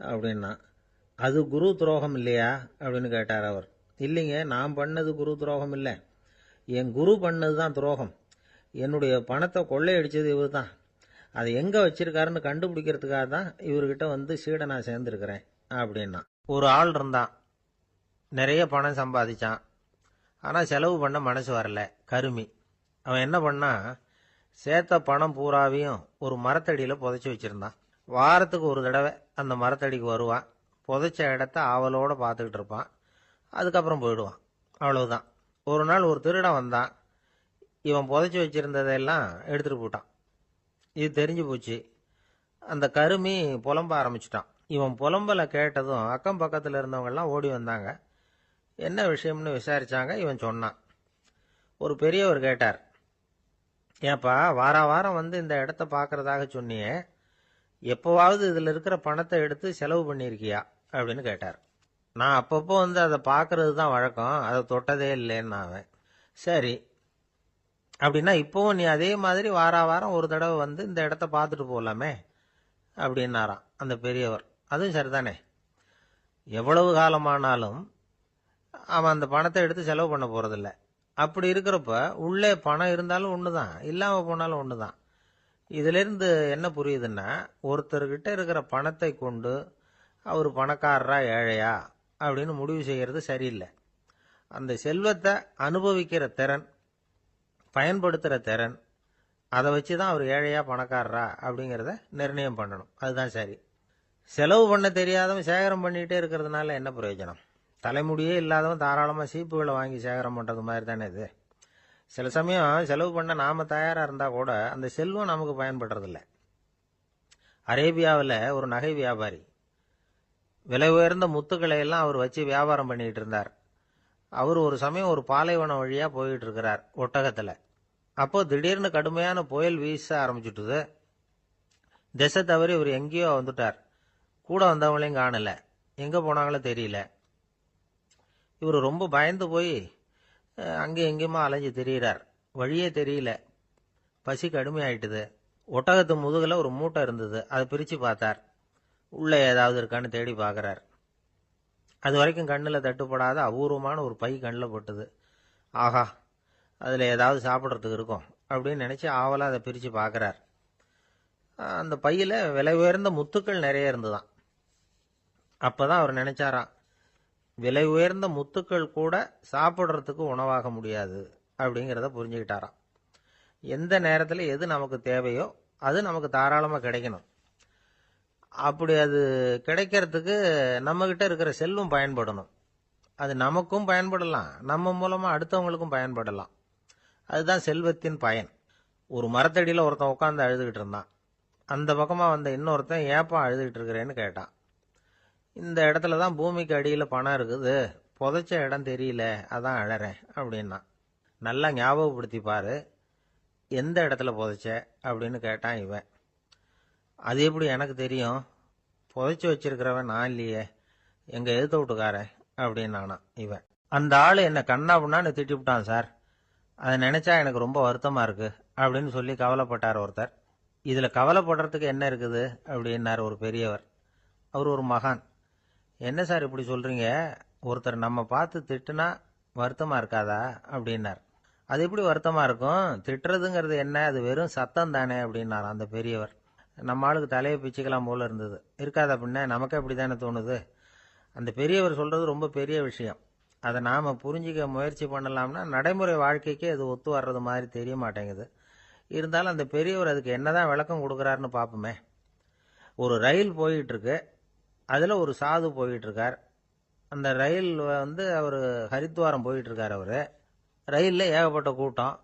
அப்படின்னா. அது குரு துரோகம் இல்லையா அப்படின்னு கேட்டார் அவர். இல்லைங்க, நான் பண்ணது குரு துரோகம் இல்லை, என் குரு பண்ணது தான் துரோகம். என்னுடைய பணத்தை கொள்ளையடிச்சது இவர் தான். அதை எங்கே வச்சிருக்காருன்னு கண்டுபிடிக்கிறதுக்காக தான் இவர்கிட்ட சீடனாக சேர்ந்துருக்கிறேன் அப்படின்னா. ஒரு ஆள் இருந்தான், நிறைய பணம் சம்பாதிச்சான். ஆனால் செலவு பண்ண மனசு வரல. கருமி. அவன் என்ன பண்ணா, சேர்த்த பணம் பூராவையும் ஒரு மரத்தடியில் புதைச்சி வச்சிருந்தான். வாரத்துக்கு ஒரு தடவை அந்த மரத்தடிக்கு வருவான். புதைச்ச இடத்த ஆவலோடு பார்த்துக்கிட்டு இருப்பான். அதுக்கப்புறம் போயிடுவான். அவ்வளவுதான். ஒரு நாள் ஒரு திருடன் வந்தான். இவன் புதைச்சி வச்சிருந்ததெல்லாம் எடுத்துட்டு போட்டான். இது தெரிஞ்சு போச்சு. அந்த கருமி புலம்ப ஆரம்பிச்சிட்டான். இவன் புலம்பலை கேட்டதும் அக்கம் பக்கத்தில் இருந்தவங்கெல்லாம் ஓடி வந்தாங்க. என்ன விஷயம்னு விசாரிச்சாங்க. இவன் சொன்னான். ஒரு பெரியவர் கேட்டார், ஏப்பா வாரம் வந்து இந்த இடத்த பார்க்கறதாக சொன்னியே, எப்போவாவது இதில் இருக்கிற பணத்தை எடுத்து செலவு பண்ணியிருக்கியா அப்படின்னு கேட்டார். நான் அப்பப்போ வந்து அதை பார்க்கறது தான் வழக்கம், அதை தொட்டதே இல்லைன்னு அவன். சரி, அப்படின்னா இப்போவும் நீ அதே மாதிரி வாரம் ஒரு தடவை வந்து இந்த இடத்த பார்த்துட்டு போகலாமே அப்படின்னாராம் அந்த பெரியவர். அதுவும் சரிதானே, எவ்வளவு காலமானாலும் அவன் அந்த பணத்தை எடுத்து செலவு பண்ண போறதில்ல. அப்படி இருக்கிறப்ப உள்ளே பணம் இருந்தாலும் ஒன்று தான், இல்லாமல் போனாலும் ஒன்று தான். இதிலிருந்து என்ன புரியுதுன்னா, ஒருத்தர்கிட்ட இருக்கிற பணத்தை கொண்டு அவர் பணக்காரரா ஏழையா அப்படின்னு முடிவு செய்கிறது சரியில்லை. அந்த செல்வத்தை அனுபவிக்கிற திறன், பயன்படுத்துகிற திறன், அதை வச்சு தான் அவர் ஏழையா பணக்காரரா அப்படிங்கிறத நிர்ணயம் பண்ணணும். அதுதான் சரி. செலவு பண்ண தெரியாதவன் சேகரம் பண்ணிகிட்டே இருக்கிறதுனால என்ன பிரயோஜனம்? தலைமுடியே இல்லாதவன் தாராளமாக சீப்புகளை வாங்கி சேகரம் பண்ணுறது மாதிரி தானே இது. சில சமயம் செலவு பண்ண நாம் தயாராக இருந்தால் கூட அந்த செல்வம் நமக்கு பயன்படுறதில்ல. அரேபியாவில் ஒரு நகை வியாபாரி விலை உயர்ந்த முத்துக்களை எல்லாம் அவர் வச்சு வியாபாரம் பண்ணிட்டு இருந்தார். அவர் ஒரு சமயம் ஒரு பாலைவனம் வழியாக போயிட்டு இருக்கிறார் ஒட்டகத்தில். அப்போ திடீர்னு கடுமையான புயல் வீச ஆரம்பிச்சுட்டுது. திசை தவறி இவர் எங்கேயோ வந்துட்டார். கூட வந்தவங்களையும் காணல, எங்கே போனாங்களோ தெரியல. இவர் ரொம்ப பயந்து போய் அங்கேயும் எங்கேயுமா அலைஞ்சு திரியிறார். வழியே தெரியல. பசி கடுமையாயிட்டுது. ஒட்டகத்து முதுகில் ஒரு மூட்டை இருந்தது. அதை பிரித்து பார்த்தார். உள்ளே ஏதாவது இருக்கான்னு தேடி பார்க்குறார். அது வரைக்கும் கண்ணில் தட்டுப்படாத அபூர்வமான ஒரு பை கண்ணில் பட்டுது. ஆஹா, அதில் ஏதாவது சாப்பிட்றதுக்கு இருக்கும் அப்படின்னு நினச்சி ஆவலாக அதை பிரித்து பார்க்குறார். அந்த பையில் விலை உயர்ந்த முத்துக்கள் நிறைய இருந்துதான். அப்போ தான் அவர் நினச்சாராம், விலை உயர்ந்த முத்துக்கள் கூட சாப்பிட்றதுக்கு உணவாக முடியாது அப்படிங்கிறத புரிஞ்சுக்கிட்டாராம். எந்த நேரத்தில் எது நமக்கு தேவையோ அது நமக்கு தாராளமாக கிடைக்கணும். அப்படி அது கிடைக்கிறதுக்கு நம்மகிட்ட இருக்கிற செல்வம் பயன்படணும். அது நமக்கும் பயன்படலாம், நம்ம மூலமாக அடுத்தவங்களுக்கும் பயன்படலாம். அதுதான் செல்வத்தின் பயன். ஒரு மரத்தடியில் ஒருத்தன் உட்காந்து அழுதுகிட்டு இருந்தான். அந்த பக்கமாக வந்த இன்னொருத்தன் ஏப்பா அழுதுகிட்டு இருக்கிறேன்னு கேட்டான். இந்த இடத்துல தான் பூமிக்கு அடியில் பணம் இருக்குது, புதைச்ச இடம் தெரியல, அதான் அழறேன் அப்படின்னா. நல்லா ஞாபகப்படுத்தி பாரு, எந்த இடத்துல புதைச்ச அப்படின்னு கேட்டான் இவன். அது எப்படி எனக்கு தெரியும், புதைச்சி வச்சிருக்கிறவன் நான் இல்லையே, எங்கள் எழுத்த வீட்டுக்காரன் அப்படின்னானா இவன். அந்த ஆள் என்னை கண்ணா புண்ணான்னு திட்டிவிட்டான் சார், அதை நினச்சா எனக்கு ரொம்ப வருத்தமாக இருக்குது அப்படின்னு சொல்லி கவலைப்பட்டார் ஒருத்தர். இதில் கவலைப்படுறதுக்கு என்ன இருக்குது அப்படின்னார் ஒரு பெரியவர். அவர் ஒரு மகான். என்ன சார் இப்படி சொல்கிறீங்க, ஒருத்தர் நம்ம பார்த்து திட்டுனா வருத்தமாக இருக்காதா அப்படின்னார். அது எப்படி வருத்தமாக இருக்கும், திட்டுறதுங்கிறது என்ன, அது வெறும் சத்தம் தானே அப்படின்னார் அந்த பெரியவர். நம்ம ஆளுக்கு தலையை பிச்சுக்கலாம் போல இருந்தது. இருக்காது அப்படின்னா நமக்கு அப்படி தானே தோணுது. அந்த பெரியவர் சொல்கிறது ரொம்ப பெரிய விஷயம். அதை நாம் புரிஞ்சிக்க முயற்சி பண்ணலாம்னா நடைமுறை வாழ்க்கைக்கே அது ஒத்து வர்றது மாதிரி தெரிய மாட்டேங்குது. இருந்தாலும் அந்த பெரியவர் அதுக்கு என்னதான் விளக்கம் கொடுக்குறாருன்னு பார்ப்போமே. ஒரு ரயில் போயிட்டுருக்கு. அதில் ஒரு சாது போயிட்டுருக்கார். அந்த ரயில் வந்து அவர் ஹரித்வாரம் போயிட்டுருக்கார். அவர் ரயிலில் ஏகப்பட்ட கூட்டம்.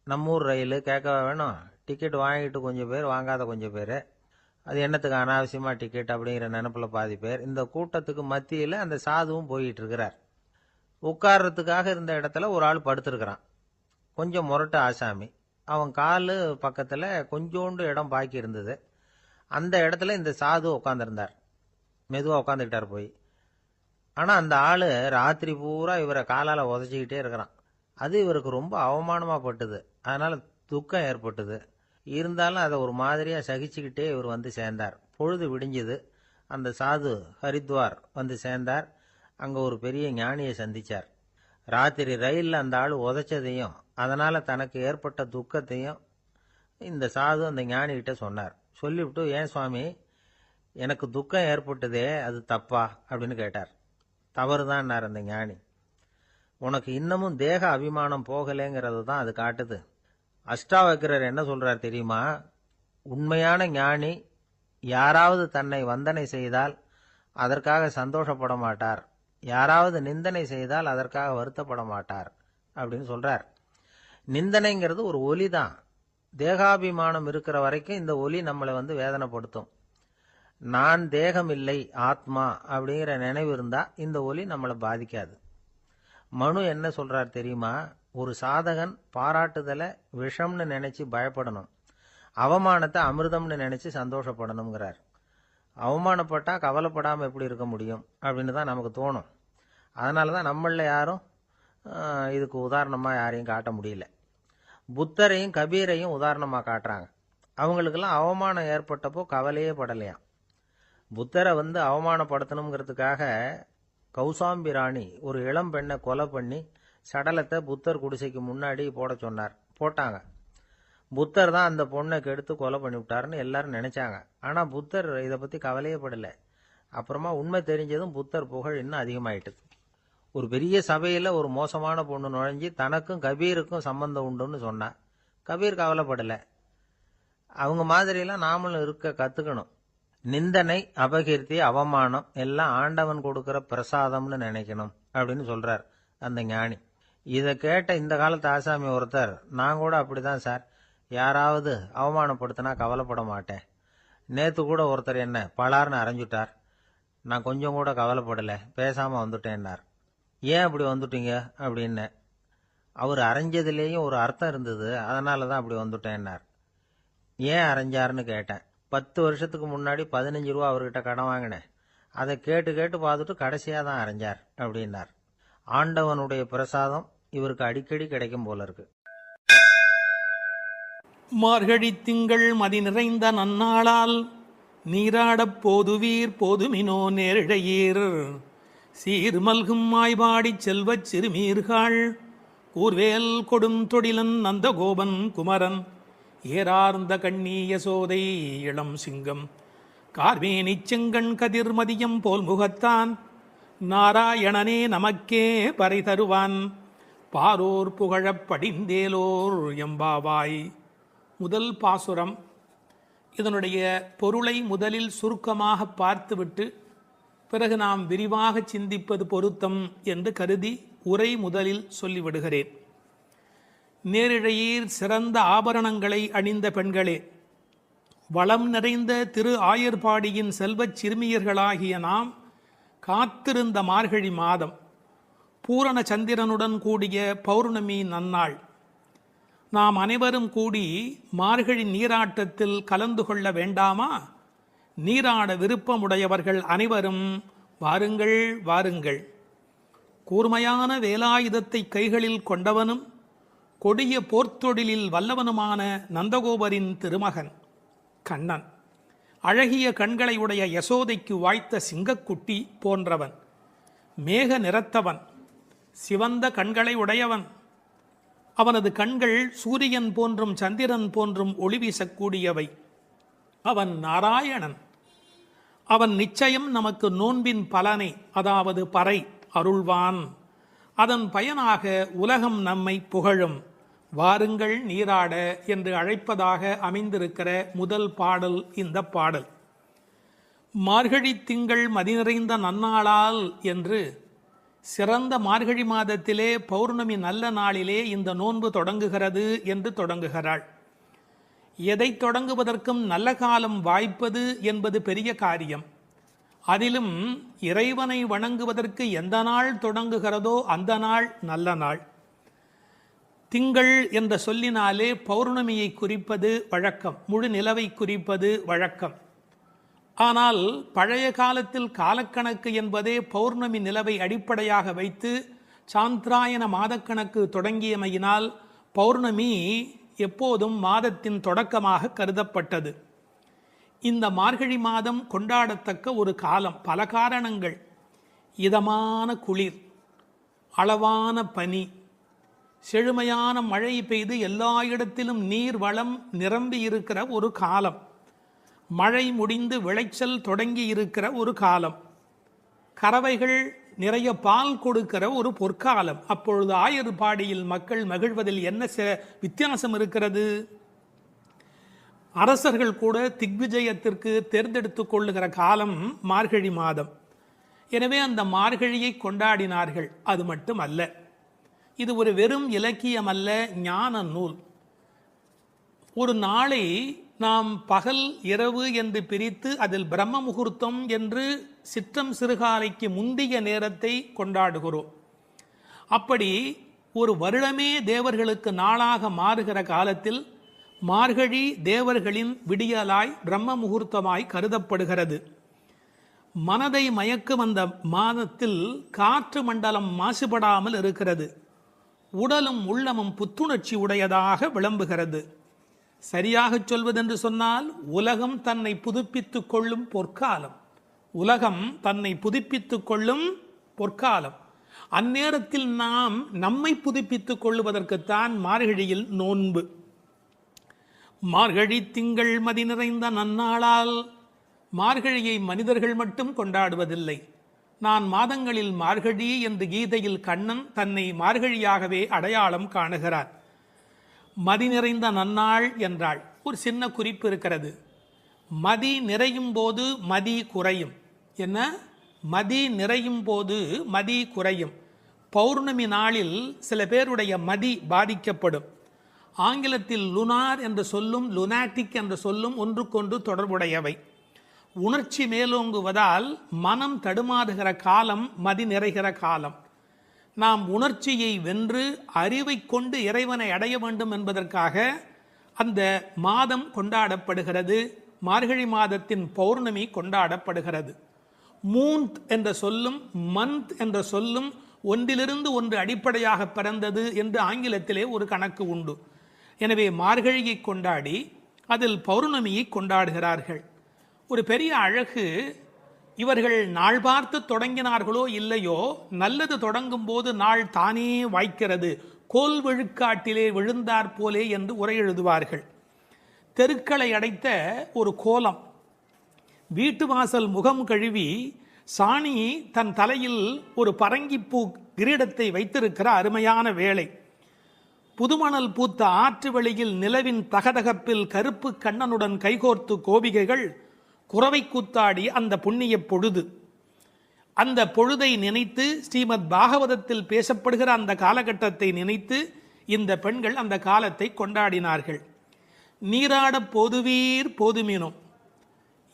நம்ம ஊர் ரயில் கேட்க வேணும், டிக்கெட் வாங்கிட்டு கொஞ்சம் பேர், வாங்காத கொஞ்சம் பேர். அது என்னத்துக்கு அனாவசியமாக டிக்கெட் அப்படிங்கிற நினப்பில் பாதி பேர். இந்த கூட்டத்துக்கு மத்தியில் அந்த சாதுவும் போயிட்டுருக்கிறார். உட்கார்றதுக்காக இருந்த இடத்துல ஒரு ஆள் படுத்துருக்கிறான். கொஞ்சம் முரட்டு ஆசாமி. அவன் கால் பக்கத்தில் கொஞ்சோண்டு இடம் பாக்கி இருந்தது. அந்த இடத்துல இந்த சாது உட்காந்துருந்தார். மெதுவாக உட்காந்துக்கிட்டார் போய். ஆனால் அந்த ஆள் ராத்திரி பூரா இவரை காலால் உதச்சிக்கிட்டே இருக்கிறான். அது இவருக்கு ரொம்ப அவமானமாக பட்டுது. அதனால் துக்கம் ஏற்பட்டுது. இருந்தாலும் அதை ஒரு மாதிரியாக சகிச்சுக்கிட்டே இவர் வந்து சேர்ந்தார். பொழுது விடிஞ்சுது. அந்த சாது ஹரித்வார் வந்து சேர்ந்தார். அங்கே ஒரு பெரிய ஞானியை சந்தித்தார். ராத்திரி ரயிலில் அந்த ஆள் உதைச்சதையும் அதனால் தனக்கு ஏற்பட்ட துக்கத்தையும் இந்த சாது அந்த ஞானிகிட்ட சொன்னார். சொல்லிவிட்டு, ஏன் சுவாமி, எனக்கு துக்கம் ஏற்பட்டதே அது தப்பா அப்படின்னு கேட்டார். தவறு தான்னார் அந்த ஞானி. உனக்கு இன்னமும் தேக அபிமானம் போகலைங்கிறது தான் அது காட்டுது. அஷ்டாவக்கிரர் என்ன சொல்றார் தெரியுமா? உண்மையான ஞானி யாராவது தன்னை வந்தனை செய்தால் அதற்காக சந்தோஷப்பட மாட்டார், யாராவது நிந்தனை செய்தால் அதற்காக வருத்தப்பட மாட்டார் அப்படின்னு சொல்றார். நிந்தனைங்கிறது ஒரு ஒலி தான். தேகாபிமானம் இருக்கிற வரைக்கும் இந்த ஒலி நம்மளை வேதனைப்படுத்தும். நான் தேகம் இல்லை, ஆத்மா அப்படிங்கிற நினைவு இருந்தா இந்த ஒலி நம்மளை பாதிக்காது. மனு என்ன சொல்றார் தெரியுமா? ஒரு சாதகன் பாராட்டுதலை விஷம்னு நினைச்சு பயப்படணும், அவமானத்தை அமிர்தம்னு நினைச்சு சந்தோஷப்படணுங்கிறார். அவமானப்பட்டா கவலைப்படாம எப்படி இருக்க முடியும் அப்படின்னு தான் நமக்கு தோணும். அதனாலதான் நம்மள யாரும் இதுக்கு உதாரணமா யாரையும் காட்ட முடியல. புத்தரையும் கபீரையும் உதாரணமா காட்டுறாங்க. அவங்களுக்கெல்லாம் அவமானம் ஏற்பட்டப்போ கவலையே படலையாம். புத்தரை அவமானப்படுத்தணுங்கிறதுக்காக கௌசாம்பி ராணி ஒரு இளம் பெண்ணை கொலை பண்ணி சடலத்தை புத்தர் குடிசைக்கு முன்னாடி போட சொன்னார். போட்டாங்க. புத்தர் தான் அந்த பொண்ணை கெடுத்து கொலை பண்ணி விட்டாருன்னு எல்லாரும் நினைச்சாங்க. ஆனா புத்தர் இதை பத்தி கவலையே படல. அப்புறமா உண்மை தெரிஞ்சதும் புத்தர் புகழ் இன்னும் அதிகமாயிட்டு. ஒரு பெரிய சபையில ஒரு மோசமான பொண்ணு நுழைஞ்சி தனக்கும் கபீருக்கும் சம்பந்தம் உண்டுன்னு சொன்னா கபீர் கவலைப்படல. அவங்க மாதிரியெல்லாம் நாமளும் இருக்க கத்துக்கணும். நிந்தனை, அபகீர்த்தி, அவமானம் எல்லாம் ஆண்டவன் கொடுக்கிற பிரசாதம்னு நினைக்கணும் அப்படின்னு சொல்றார் அந்த ஞானி. இதை கேட்ட இந்த காலத்து ஆசாமி ஒருத்தர், நான் கூட அப்படிதான் சார், யாராவது அவமானப்படுத்தினா கவலைப்பட மாட்டேன். நேத்து கூட ஒருத்தர் என்ன பலார்னு அரைஞ்சுட்டார், நான் கொஞ்சம் கூட கவலைப்படலை, பேசாம வந்துட்டேன்னார். ஏன் அப்படி வந்துட்டீங்க அப்படின்னு. அவர் அரைஞ்சதுலேயும் ஒரு அர்த்தம் இருந்தது, அதனால தான் அப்படி வந்துட்டேன்னார். ஏன் அரைஞ்சாருன்னு கேட்டேன். 10 வருஷத்துக்கு முன்னாடி 15 ரூபா அவர்கிட்ட கடன் வாங்கினேன், அதை கேட்டு கேட்டு பார்த்துட்டு கடைசியாக தான் அரைஞ்சார் அப்படின்னார். ஆண்டவனுடைய பிரசாதம் இவருக்கு அடிக்கடி கிடைக்கும் போல இருக்கு. மார்கழி திங்கள் மதி நிறைந்த நன்னாளால் நீராடப் போதுவீர் போதுமினோ நேரிழையீர் சீர்மல்கும் மாய்பாடிச் செல்வச் சிறுமீர்கள் கூர்வேல் கொடும் தொடிலன் நந்தகோபன் குமரன் ஏறார்ந்த கண்ணி யசோதை இளம் சிங்கம் கார்மேனிச் செங்கண் கதிர் மதியம் போல் முகத்தான் நாராயணனே நமக்கே பறை தருவான் பாரோர் புகழப் படிந்தேலோர் எம்பாவாய். முதல் பாசுரம். இதனுடைய பொருளை முதலில் சுருக்கமாக பார்த்துவிட்டு பிறகு நாம் விரிவாக சிந்திப்பது பொருத்தம் என்று கருதி உரை முதலில் சொல்லிவிடுகிறேன். நேரிழையீர் சிறந்த ஆபரணங்களை அணிந்த பெண்களே, வளம் நிறைந்த திரு ஆயர்பாடியின் செல்வச் சிறுமியர்களாகிய நாம் காத்திருந்த மார்கழி மாதம், பூரண சந்திரனுடன் கூடிய பௌர்ணமி நன்னாள், நாம் அனைவரும் கூடி மார்கழி நீராட்டத்தில் கலந்து கொள்ள வேண்டாமா? நீராட விருப்பமுடையவர்கள் அனைவரும் வாருங்கள் வாருங்கள். கூர்மையான வேலாயுதத்தை கைகளில் கொண்டவனும் கொடிய போர்த்தொழிலில் வல்லவனுமான நந்தகோபரின் திருமகன் கண்ணன், அழகிய கண்களை உடைய யசோதைக்கு வாய்த்த சிங்கக்குட்டி போன்றவன், மேக நிறத்தவன், சிவந்த கண்களை உடையவன். அவனது கண்கள் சூரியன் போன்றும் சந்திரன் போன்றும் ஒளி வீசக்கூடியவை. அவன் நாராயணன். அவன் நிச்சயம் நமக்கு நோன்பின் பலனை, அதாவது பறை அருள்வான். அதன் பயனாக உலகம் நம்மை புகழும். வாருங்கள் நீராட என்று அழைப்பதாக அமைந்திருக்கிற முதல் பாடல் இந்த பாடல். மார்கழி திங்கள் மதி நிறைந்த நன்னாளால் என்று சிறந்த மார்கழி மாதத்திலே பௌர்ணமி நல்ல நாளிலே இந்த நோன்பு தொடங்குகிறது என்று தொடங்குகிறாள். எதை தொடங்குவதற்கும் நல்ல காலம் வாய்ப்பது என்பது பெரிய காரியம். அதிலும் இறைவனை வணங்குவதற்கு எந்த நாள் தொடங்குகிறதோ அந்த நாள் நல்ல நாள். திங்கள் என்ற சொல்லினாலே பௌர்ணமியை குறிப்பது வழக்கம், முழு நிலவை குறிப்பது வழக்கம். ஆனால் பழைய காலத்தில் காலக்கணக்கு என்பதே பௌர்ணமி நிலவை அடிப்படையாக வைத்து சாந்திராயன மாதக்கணக்கு தொடங்கியமையினால் பௌர்ணமி எப்போதும் மாதத்தின் தொடக்கமாக கருதப்பட்டது. இந்த மார்கழி மாதம் கொண்டாடத்தக்க ஒரு காலம். பல காரணங்கள். இதமான குளிர், அளவான பனி, செழுமையான மழை பெய்து எல்லா இடத்திலும் நீர் வளம் நிரம்பி இருக்கிற ஒரு காலம், மழை முடிந்து விளைச்சல் தொடங்கி இருக்கிற ஒரு காலம், கறவைகள் நிறைய பால் கொடுக்கிற ஒரு பொற்காலம். அப்பொழுது ஆயர்பாடியில் மக்கள் மகிழ்வதில் என்ன வித்தியாசம் இருக்கிறது? அரசர்கள் கூட திக்விஜயத்திற்கு தேர்ந்தெடுத்துக் கொள்ளுகிற காலம் மார்கழி மாதம். எனவே அந்த மார்கழியை கொண்டாடினார்கள். அது மட்டும் அல்ல, இது ஒரு வெறும் இலக்கியம் அல்ல, ஞான நூல். ஒரு நாளை நாம் பகல் இரவு என்று பிரித்து அதில் பிரம்ம முகூர்த்தம் என்று சிற்றம் சிறுகாலைக்கு முந்திய நேரத்தை கொண்டாடுகிறோம். அப்படி ஒரு வருடமே தேவர்களுக்கு நாளாக மாறுகிற காலத்தில் மார்கழி தேவர்களின் விடியலாய் பிரம்ம முகூர்த்தமாய் கருதப்படுகிறது. மனதை மயக்கும் அந்த மாதத்தில் காற்று மண்டலம் மாசுபடாமல் இருக்கிறது. உடலும் உள்ளமும் புத்துணர்ச்சி உடையதாக விளம்புகிறது. சரியாக சொல்வதென்று சொன்னால் உலகம் தன்னை புதுப்பித்துக் கொள்ளும் பொற்காலம். உலகம் தன்னை புதுப்பித்துக் கொள்ளும் பொற்காலம். அந்நேரத்தில் நாம் நம்மை புதுப்பித்துக் கொள்ளுவதற்குத்தான் மார்கழியில் நோன்பு. மார்கழி திங்கள் மதி நிறைந்த நன்னாளால் மார்கழியை மனிதர்கள் மட்டும் கொண்டாடுவதில்லை. நான் மாதங்களில் மார்கழி என்று கீதையில் கண்ணன் தன்னை மார்கழியாகவே அடையாளம் காணுகிறார். மதி நிறைந்த நன்னாள் என்றாள். ஒரு சின்ன குறிப்பு இருக்கிறது. மதி நிறையும் போது மதி குறையும். என்ன? மதி நிறையும் போது மதி குறையும். பௌர்ணமி நாளில் சில பேருடைய மதி பாதிக்கப்படும். ஆங்கிலத்தில் லுனார் என்ற சொல்லும் லுனாட்டிக் என்ற சொல்லும் ஒன்றுக்கொன்று தொடர்புடையவை. உணர்ச்சி மேலோங்குவதால் மனம் தடுமாறுகிற காலம் மதி நிறைகிற காலம். நாம் உணர்ச்சியை வென்று அறிவை கொண்டு இறைவனை அடைய வேண்டும் என்பதற்காக அந்த மாதம் கொண்டாடப்படுகிறது. மார்கழி மாதத்தின் பௌர்ணமி கொண்டாடப்படுகிறது. மூன்த் என்ற சொல்லும் மந்த் என்ற சொல்லும் ஒன்றிலிருந்து ஒன்று அடிப்படையாக பிறந்தது என்று ஆங்கிலத்திலே ஒரு கணக்கு உண்டு. எனவே மார்கழியை கொண்டாடி அதில் பௌர்ணமியை கொண்டாடுகிறார்கள். ஒரு பெரிய அழகு, இவர்கள் நாள் பார்த்து தொடங்கினார்களோ இல்லையோ, நல்லது தொடங்கும் போது நாள் தானே வாய்க்கிறது. கோல் விழுக்காட்டிலே விழுந்தாற் போலே என்று உரை எழுதுவார்கள். தெருக்களை அடைத்த ஒரு கோலம். வீட்டு வாசல் முகம் கழுவி சாணி தன் தலையில் ஒரு பரங்கிப்பூ கிரீடத்தை வைத்திருக்கிற அருமையான வேளை. புதுமணல் பூத்த ஆற்று வெளியில் நிலவின் தகதகப்பில் கருப்பு கண்ணனுடன் கைகோர்த்து கோபிகைகள் குறவை கூத்தாடி அந்த புண்ணிய பொழுது. அந்த பொழுதை நினைத்து ஸ்ரீமத் பாகவதத்தில் பேசப்படுகிற அந்த காலகட்டத்தை நினைத்து இந்த பெண்கள் அந்த காலத்தை கொண்டாடினார்கள். நீராட போதுவீர் போதுமினோ.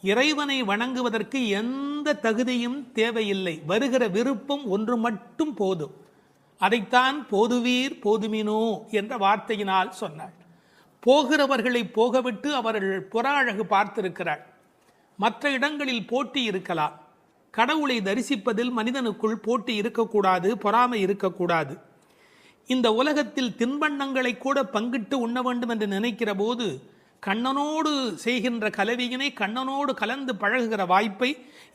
இறைவனை வணங்குவதற்கு எந்த தகுதியும் தேவையில்லை. வருகிற விருப்பம் ஒன்று மட்டும் போதும். அதைத்தான் போதுவீர் போதுமினோ என்ற வார்த்தையினால் சொன்னாள். போகிறவர்களை போகவிட்டு அவர்கள் புற அழகு பார்த்திருக்கிறாள். மற்ற இடங்களில் போட்டி இருக்கலாம். கடவுளை தரிசிப்பதில் மனிதனுக்குள் போட்டி இருக்கக்கூடாது, பொறாமை இருக்கக்கூடாது. இந்த உலகத்தில் தின்பண்டங்களை கூட பங்கிட்டு உண்ண வேண்டும் என்று நினைக்கிற போது கண்ணனோடு செய்கின்ற கலவியினை கண்ணனோடு கலந்து பழகுகிற வாய்ப்பை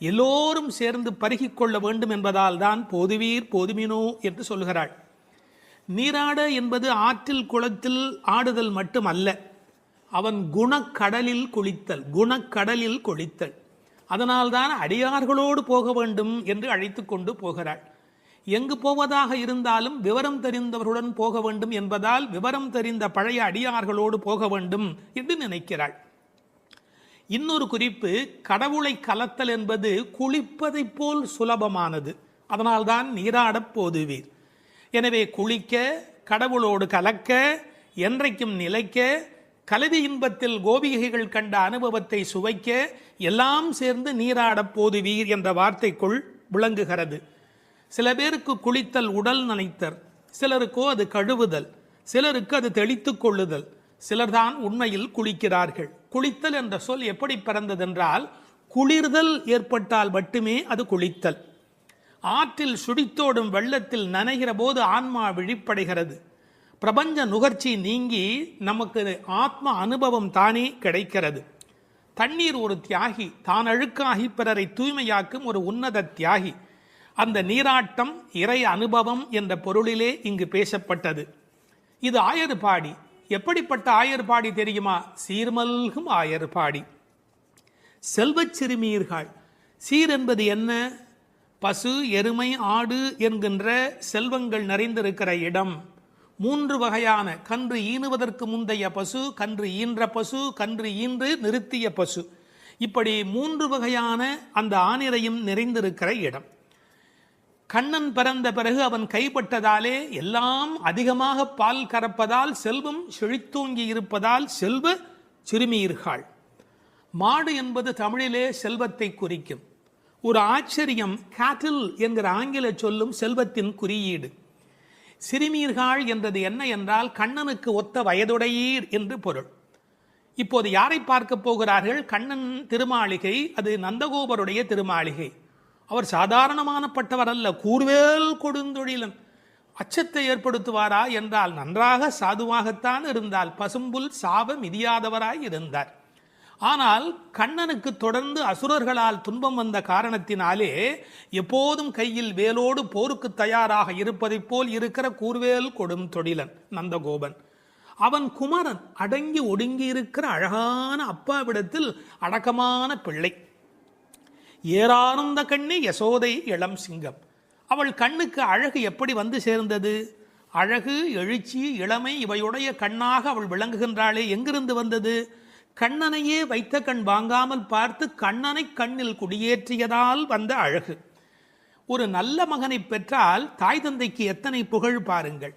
எல்லோரும் சேர்ந்து பருகிக் கொள்ள வேண்டும் என்பதால் தான் போதுவீர் போதுமினோ என்று சொல்கிறாள். நீராட என்பது ஆற்றில் குளத்தில் ஆடுதல் மட்டும் அல்ல, அவன் குணக்கடலில் குளித்தல். குணக்கடலில் குளித்தல். அதனால்தான் அடியார்களோடு போக வேண்டும் என்று அழைத்து கொண்டு போகிறாள். எங்கு போவதாக இருந்தாலும் விவரம் தெரிந்தவர்களுடன் போக வேண்டும் என்பதால் விவரம் தெரிந்த பழைய அடியார்களோடு போக வேண்டும் என்று நினைக்கிறாள். இன்னொரு குறிப்பு, கடவுளை கலத்தல் என்பது குளிப்பதை போல் சுலபமானது. அதனால்தான் நீராடப் போதுவீர். எனவே குளிக்க, கடவுளோடு கலக்க, என்றைக்கும் நிலைக்க, கலவி இன்பத்தில் கோபிகைகள் கண்ட அனுபவத்தை சுவைக்க, எல்லாம் சேர்ந்து நீராடப் போதுவீர் என்ற வார்த்தைக்குள் விளங்குகிறது. சில பேருக்கு குளித்தல் உடல் நனைத்தல், சிலருக்கோ அது கழுவுதல், சிலருக்கு அது தெளித்துக் கொள்ளுதல். சிலர்தான் உண்மையில் குளிக்கிறார்கள். குளித்தல் என்ற சொல் எப்படி பிறந்ததென்றால், குளிர்தல் ஏற்பட்டால் மட்டுமே அது குளித்தல். ஆற்றில் சுடித்தோடும் வெள்ளத்தில் நனைகிற போது ஆன்மா விழிப்படைகிறது. பிரபஞ்ச நுகர்ச்சி நீங்கி நமக்கு ஆத்ம அனுபவம் தானே கிடைக்கிறது. தண்ணீர் ஒரு தியாகி, தான் அழுக்காகி பிறரை தூய்மையாக்கும் ஒரு உன்னத தியாகி. அந்த நீராட்டம் இறை அனுபவம் என்ற பொருளிலே இங்கு பேசப்பட்டது. இது ஆயர்பாடி. எப்படிப்பட்ட ஆயர்பாடி தெரியுமா? சீர்மல்கும் ஆயர்பாடி. செல்வச் சிறுமியர்கள். சீர் என்பது என்ன? பசு, எருமை, ஆடு என்கின்ற செல்வங்கள் நிறைந்திருக்கிற இடம், 3 வகையான கன்று ஈனுவதற்கு முந்தைய பசு, கன்று ஈன்ற பசு, கன்று ஈன்று நிறுத்திய பசு, இப்படி 3 வகையான அந்த ஆனிரையும் நிறைந்திருக்கிற இடம். கண்ணன் பிறந்த பிறகு அவன் கைப்பட்டதாலே எல்லாம் அதிகமாக பால் கறப்பதால் செல்வம் செழித்தோங்கி இருப்பதால் செல்வ சிறுமியர்கள். மாடு என்பது தமிழிலே செல்வத்தை குறிக்கும். ஒரு ஆச்சரியம், கேட்டில் என்கிற ஆங்கில சொல்லும் செல்வத்தின் குறியீடு. சிறுமீர்கள் என்றது என்ன என்றால் கண்ணனுக்கு ஒத்த வயதுடையீர் என்று பொருள். இப்போது யாரை பார்க்க போகிறார்கள்? கண்ணன் திருமாளிகை, அது நந்தகோபருடைய திருமாளிகை. அவர் சாதாரணமானப்பட்டவர் அல்ல, கூர்வேல் கொடுந்தொழிலன். அச்சத்தை ஏற்படுத்துவாரா என்றால் நன்றாக சாதுவாகத்தான் இருந்தால், பசும்புல் சாப மிதியாதவராய் இருந்தார். ஆனால் கண்ணனுக்கு தொடர்ந்து அசுரர்களால் துன்பம் வந்த காரணத்தினாலே எப்போதும் கையில் வேலோடு போருக்கு தயாராக இருப்பதைப் போல் இருக்கிற கூர்வேல் கொடும் தொழிலன் நந்தகோபன். அவன் குமரன், அடங்கி ஒடுங்கி இருக்கிற அழகான அப்பாவிடத்தில் அடக்கமான பிள்ளை. ஏறானந்த கண்ணி யசோதை இளம் சிங்கம். அவள் கண்ணுக்கு அழகு எப்படி வந்து சேர்ந்தது? அழகு, எழுச்சி, இளமை இவையுடைய கண்ணாக அவள் விளங்குகின்றாளே, எங்கிருந்து வந்தது? கண்ணனையே வைத்த கண் வாங்காமல் பார்த்து கண்ணனை கண்ணில் குடியேற்றியதால் வந்த அழகு. ஒரு நல்ல மகனை பெற்றால் தாய் தந்தைக்கு எத்தனை புகழ் பாருங்கள்.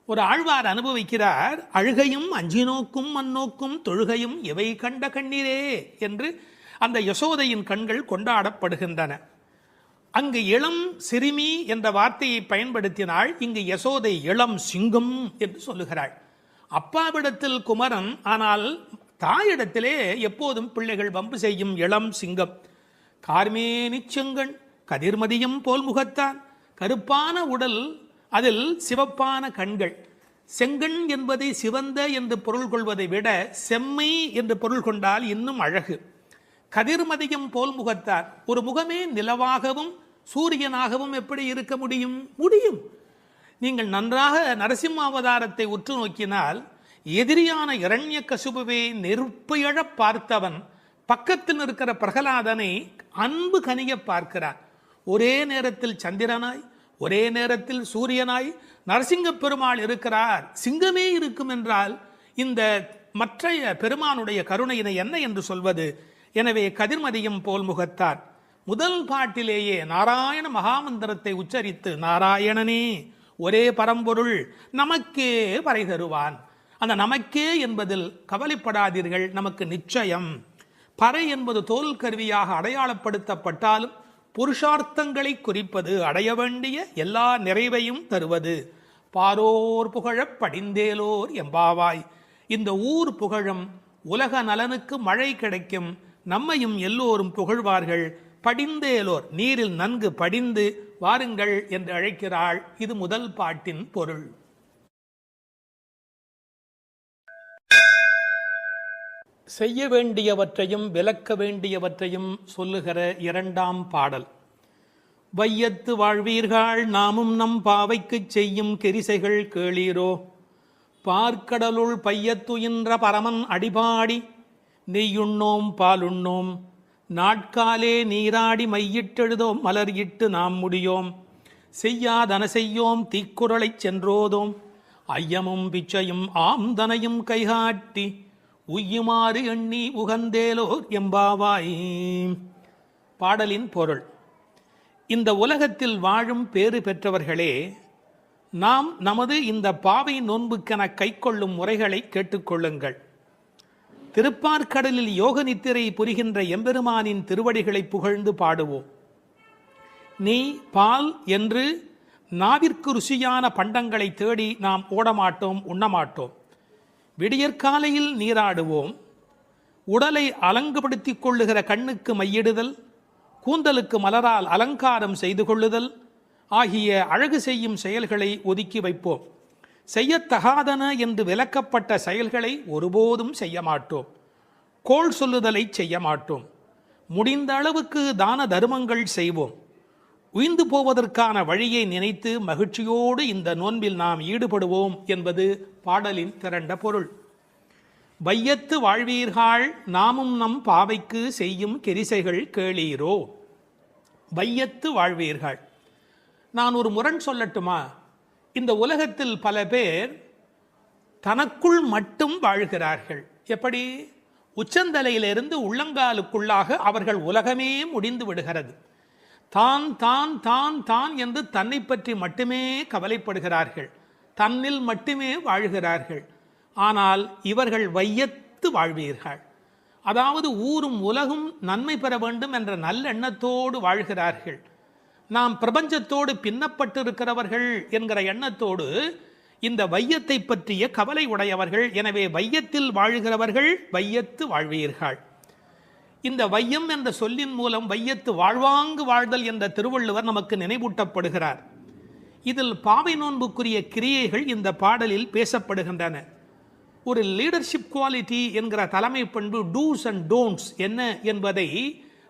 ஒரு ஆழ்வார் அனுபவிக்கிறார், அழுகையும் அஞ்சினோக்கும் மண்ணோக்கும் தொழுகையும் இவை கண்ட கண்ணீரே என்று அந்த யசோதையின் கண்கள் கொண்டாடப்படுகின்றன. அங்கு இளம் சிறுமி என்ற வார்த்தையை பயன்படுத்தினாள், இங்கு யசோதை இளம் சிங்கம் என்று சொல்லுகிறாள். அப்பாவிடத்தில் குமரன், ஆனால் தாயிடத்திலே எப்போதும் பிள்ளைகள் வம்பு செய்யும் இளம் சிங்கம். கார்மேனி செங்கண் கதிர்மதியம் போல் முகத்தான், கருப்பான உடல், அதில் சிவப்பான கண்கள். செங்கண் என்பதை சிவந்த என்று பொருள் கொள்வதை விட செம்மை என்று பொருள் கொண்டால் இன்னும் அழகு. கதிர்மதியம் போல் முகத்தார், ஒரு முகமே நிலவாகவும் சூரியனாகவும் எப்படி இருக்க முடியும்? முடியும். நீங்கள் நன்றாக நரசிம்ம அவதாரத்தை உற்று நோக்கினால், எதிரியான இரண்யகசிபுவை நெருப்பு எழப் பார்த்தவன் பக்கத்தில் இருக்கிற பிரகலாதனை அன்பு கனிய பார்க்கிறான். ஒரே நேரத்தில் சந்திரனாய், ஒரே நேரத்தில் சூரியனாய் நரசிங்க பெருமாள் இருக்கிறார். சிங்கமே இருக்கும் என்றால் இந்த மற்றைய பெருமானுடைய கருணையினை என்ன என்று சொல்வது? எனவே கதிர்மதியம் போல் முகத்தார். முதல் பாட்டிலேயே நாராயண மகாமந்திரத்தை உச்சரித்து, நாராயணனே ஒரே பரம்பொருள் நமக்கே வரை தருவான். அந்த நமக்கே என்பதில் கவலைப்படாதீர்கள், நமக்கு நிச்சயம். பறை என்பது தோல் கருவியாக அடையாளப்படுத்தப்பட்டாலும் புருஷார்த்தங்களை குறிப்பது, அடைய வேண்டிய எல்லா நிறைவையும் தருவது. பாரோர் புகழப் படிந்தேலோர் எம்பாவாய். இந்த ஊர் புகழும், உலக நலனுக்கு மழை கிடைக்கும், நம்மையும் எல்லோரும் புகழ்வார்கள். படிந்தேலோர், நீரில் நன்கு படிந்து வாருங்கள் என்று அழைக்கிறாள். இது முதல் பாட்டின் பொருள். செய்ய வேண்டியவற்றையும் விலக்க வேண்டியவற்றையும் சொல்லுகிற 2ஆம் பாடல். வையத்து வாழ்வீர்கள் நாமும் நம் பாவைக்குச் செய்யும் கெரிசைகள் கேளீரோ. பார்க்கடலுள் பையத்துயின்ற பரமன் அடிபாடி நெய்யுண்ணோம் பாலுண்ணோம். நாட்காலே நீராடி மையிட்டெழுதோம் மலர் இட்டு நாம் முடியோம். செய்யாதன செய்யோம் தீக்குறளைச் சென்றோதோம். ஐயமும் பிச்சையும் ஆம்தனையும் கைகாட்டி உய்யுமாறு எண்ணி உகந்தேலோர் எம்பாவாய். பாடலின் பொருள். இந்த உலகத்தில் வாழும் பேறு பெற்றவர்களே, நாம் நமது இந்த பாவை நோன்புக்கென கைக்கொள்ளும் முறைகளை கேட்டுக்கொள்ளுங்கள். திருப்பார்கடலில் யோக நித்திரை புரிகின்ற எம்பெருமானின் திருவடிகளை புகழ்ந்து பாடுவோம். நெய், பால் என்று நாவிற்கு ருசியான பண்டங்களை தேடி நாம் ஓடமாட்டோம், உண்ணமாட்டோம். விடியற்காலையில் நீராடுவோம். உடலை அலங்குபடுத்திக் கொள்ளுகிற கண்ணுக்கு மையிடுதல், கூந்தலுக்கு மலரால் அலங்காரம் செய்து கொள்ளுதல் ஆகிய அழகு செய்யும் செயல்களை ஒதுக்கி வைப்போம். செய்யத்தகாதன என்று விலக்கப்பட்ட செயல்களை ஒருபோதும் செய்ய மாட்டோம். கோள் சொல்லுதலை செய்ய மாட்டோம். முடிந்த அளவுக்கு தான தர்மங்கள் செய்வோம். உய்ந்து போவதற்கான வழியை நினைத்து மகிழ்ச்சியோடு இந்த நோன்பில் நாம் ஈடுபடுவோம் என்பது பாடலின் திரண்ட பொருள். வையத்து வாழ்வீர்கள் நாமும் நம் பாவைக்கு செய்யும் கெரிசைகள் கேளீரோ. வையத்து வாழ்வீர்கள். நான் ஒரு முரண் சொல்லட்டுமா? இந்த உலகத்தில் பல பேர் தனக்குள் மட்டும் வாழ்கிறார்கள். எப்படி? உச்சந்தலையிலிருந்து உள்ளங்காலுக்குள்ளாக அவர்கள் உலகமே முடிந்து விடுகிறது. தான் தான் தான் தான் என்று தன்னை பற்றி மட்டுமே கவலைப்படுகிறார்கள், தன்னில் மட்டுமே வாழ்கிறார்கள். ஆனால் இவர்கள் வையத்து வாழ்வீர்கள். அதாவது ஊரும் உலகும் நன்மை பெற வேண்டும் என்ற நல்லெண்ணத்தோடு வாழ்கிறார்கள். நாம் பிரபஞ்சத்தோடு பின்னப்பட்டிருக்கிறவர்கள் என்கிற எண்ணத்தோடு இந்த வையத்தை பற்றிய கவலை உடையவர்கள். எனவே வையத்தில் வாழ்கிறவர்கள் வையத்து வாழ்வீர்கள். இந்த வையம் என்ற சொல்லின் மூலம் வையத்து வாழ்வாங்கு வாழ்தல் என்ற திருவள்ளுவர் நமக்கு நினைவூட்டப்படுகிறார். இதில் பாவை நோன்புக்குரிய கிரியைகள் இந்த பாடலில் பேசப்படுகின்றன. ஒரு லீடர்ஷிப் குவாலிட்டி என்கிற தலைமை பண்பு டூஸ் அண்ட் டோன்ட்ஸ் என்ன என்பதை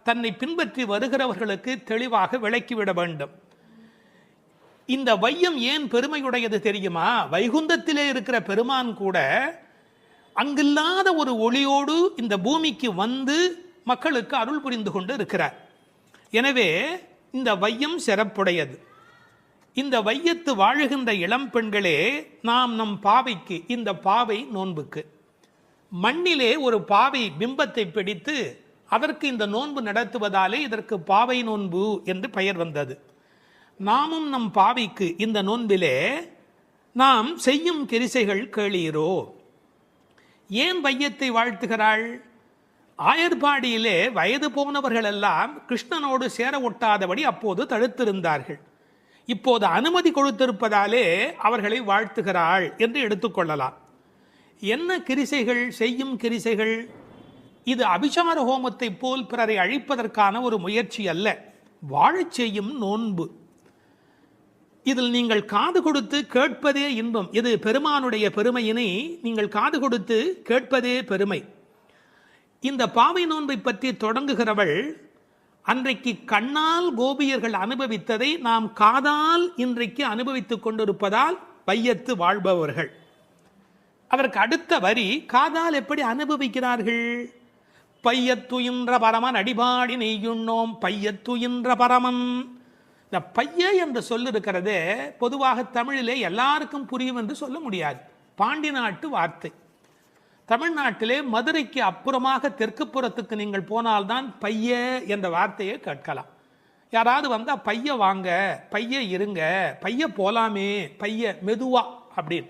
தன்னை பின்பற்றி வருகிறவர்களுக்கு தெளிவாக விளக்கிவிட வேண்டும். இந்த வையம் ஏன் பெருமையுடையது தெரியுமா? வைகுந்தத்திலே இருக்கிற பெருமான் கூட அங்கில்லாத ஒரு ஒளியோடு இந்த பூமிக்கு வந்து மக்களுக்கு அருள் புரிந்து கொண்டு இருக்கிறார். எனவே இந்த வையம் சிறப்புடையது. இந்த வையத்து வாழுகின்ற இளம் பெண்களே, நாம் நம் பாவைக்கு, இந்த பாவை நோன்புக்கு மண்ணிலே ஒரு பாவை பிம்பத்தை பிடித்து அதற்கு இந்த நோன்பு நடத்துவதாலே இதற்கு பாவை நோன்பு என்று பெயர் வந்தது. நாமும் நம் பாவைக்கு இந்த நோன்பிலே நாம் செய்யும் கிரிசைகள் கேளீரோ. ஏன் வையத்தை வாழ்த்துகிறாள்? ஆயர்பாடியிலே வயது போனவர்கள் எல்லாம் கிருஷ்ணனோடு சேர ஒட்டாதபடி அப்போது தடுத்திருந்தார்கள். இப்போது அனுமதி கொடுத்திருப்பதாலே அவர்களை வாழ்த்துகிறாள் என்று எடுத்துக்கொள்ளலாம். என்ன கிரிசைகள், செய்யும் கிரிசைகள்? இது அபிசார ஹோமத்தை போல் பிறரை அழிப்பதற்கான ஒரு முயற்சி அல்ல, வாழச் செய்யும் நோன்பு. இதில் நீங்கள் காது கொடுத்து கேட்பதே இன்பம். இது பெருமானுடைய பெருமையினை நீங்கள் காது கொடுத்து கேட்பதே பெருமை. இந்த பாவை நோன்பை பற்றி தொடங்குகிறவள் அன்றைக்கு கண்ணால் கோபியர்கள் அனுபவித்ததை நாம் காதால் இன்றைக்கு அனுபவித்துக் கொண்டிருப்பதால் வையத்து வாழ்பவர்கள். அதற்கு அடுத்த வரி காதால் எப்படி அனுபவிக்கிறார்கள்? பையத்துயின்ற பரமன் அடிபாடி நெய்யுண்ணோம் பையத்துயின்ற பரமன். இந்த பைய என்று சொல் இருக்கிறதே, பொதுவாக தமிழிலே எல்லாருக்கும் புரியும் என்று சொல்ல முடியாது. பாண்டி நாட்டு வார்த்தை. தமிழ்நாட்டிலே மதுரைக்கு அப்புறமாக தெற்கு புறத்துக்கு நீங்கள் போனால்தான் பைய என்ற வார்த்தையை கேட்கலாம். யாராவது வந்தால் பைய வாங்க, பைய இருங்க, பைய போலாமே, பைய மெதுவா அப்படின்னு.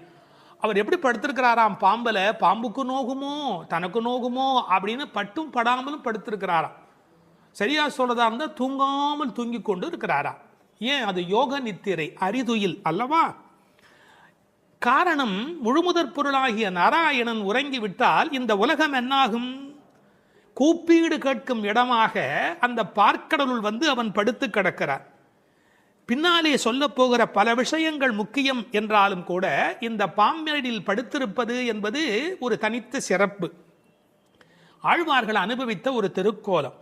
அவர் எப்படி படுத்திருக்கிறாராம் பாம்புல, பாம்புக்கு நோகுமோ தனக்கு நோகுமோ அப்படின்னு பட்டும் படாமலும் படுத்திருக்கிறாராம். சரியா சொல்றதா இருந்தால் தூங்காமல் தூங்கி கொண்டு இருக்கிறாராம். ஏன்? அது யோக நித்திரை, அரிதுயில் அல்லவா? காரணம், முழுமுதற் பொருளாகிய நாராயணன் உறங்கிவிட்டால் இந்த உலகம் என்னாகும்? கூப்பீடு கேட்கும் இடமாக அந்த பார்க்கடலுள் வந்து அவன் படுத்து கிடக்கிறான். பின்னாலே சொல்ல போகிற பல விஷயங்கள் முக்கியம் என்றாலும் கூட இந்த பாம்பேடில் படுத்திருப்பது என்பது ஒரு தனித்த சிறப்பு. ஆழ்வார்கள் அனுபவித்த ஒரு திருக்கோலம்.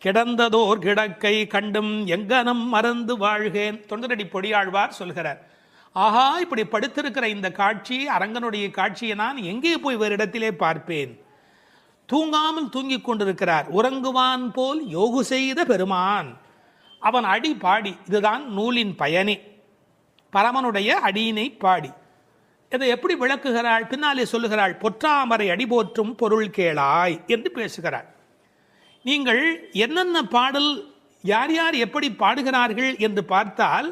கிடந்ததோர் கிடக்கை கண்டும் எங்கனம் மறந்து வாழ்கேன். தொண்டரடி பொடியாழ்வார் சொல்கிறார், ஆஹா, இப்படி படுத்திருக்கிற இந்த காட்சி, அரங்கனுடைய காட்சியை நான் எங்கே போய் வேறு இடத்திலே பார்ப்பேன்? தூங்காமல் தூங்கிக் கொண்டிருக்கிறார். உறங்குவான் போல் யோகு செய்த பெருமான். அவன் அடி பாடி, இதுதான் நூலின் பயனே, பரமனுடைய அடியினை பாடி. இதை எப்படி விளக்குகிறாள்? பின்னாலே சொல்லுகிறாள், பொற்றாமரை அடி போற்றும் பொருள் கேளாய் என்று பேசுகிறாள். நீங்கள் என்னென்ன பாடல், யார் யார் எப்படி பாடுகிறார்கள் என்று பார்த்தால்,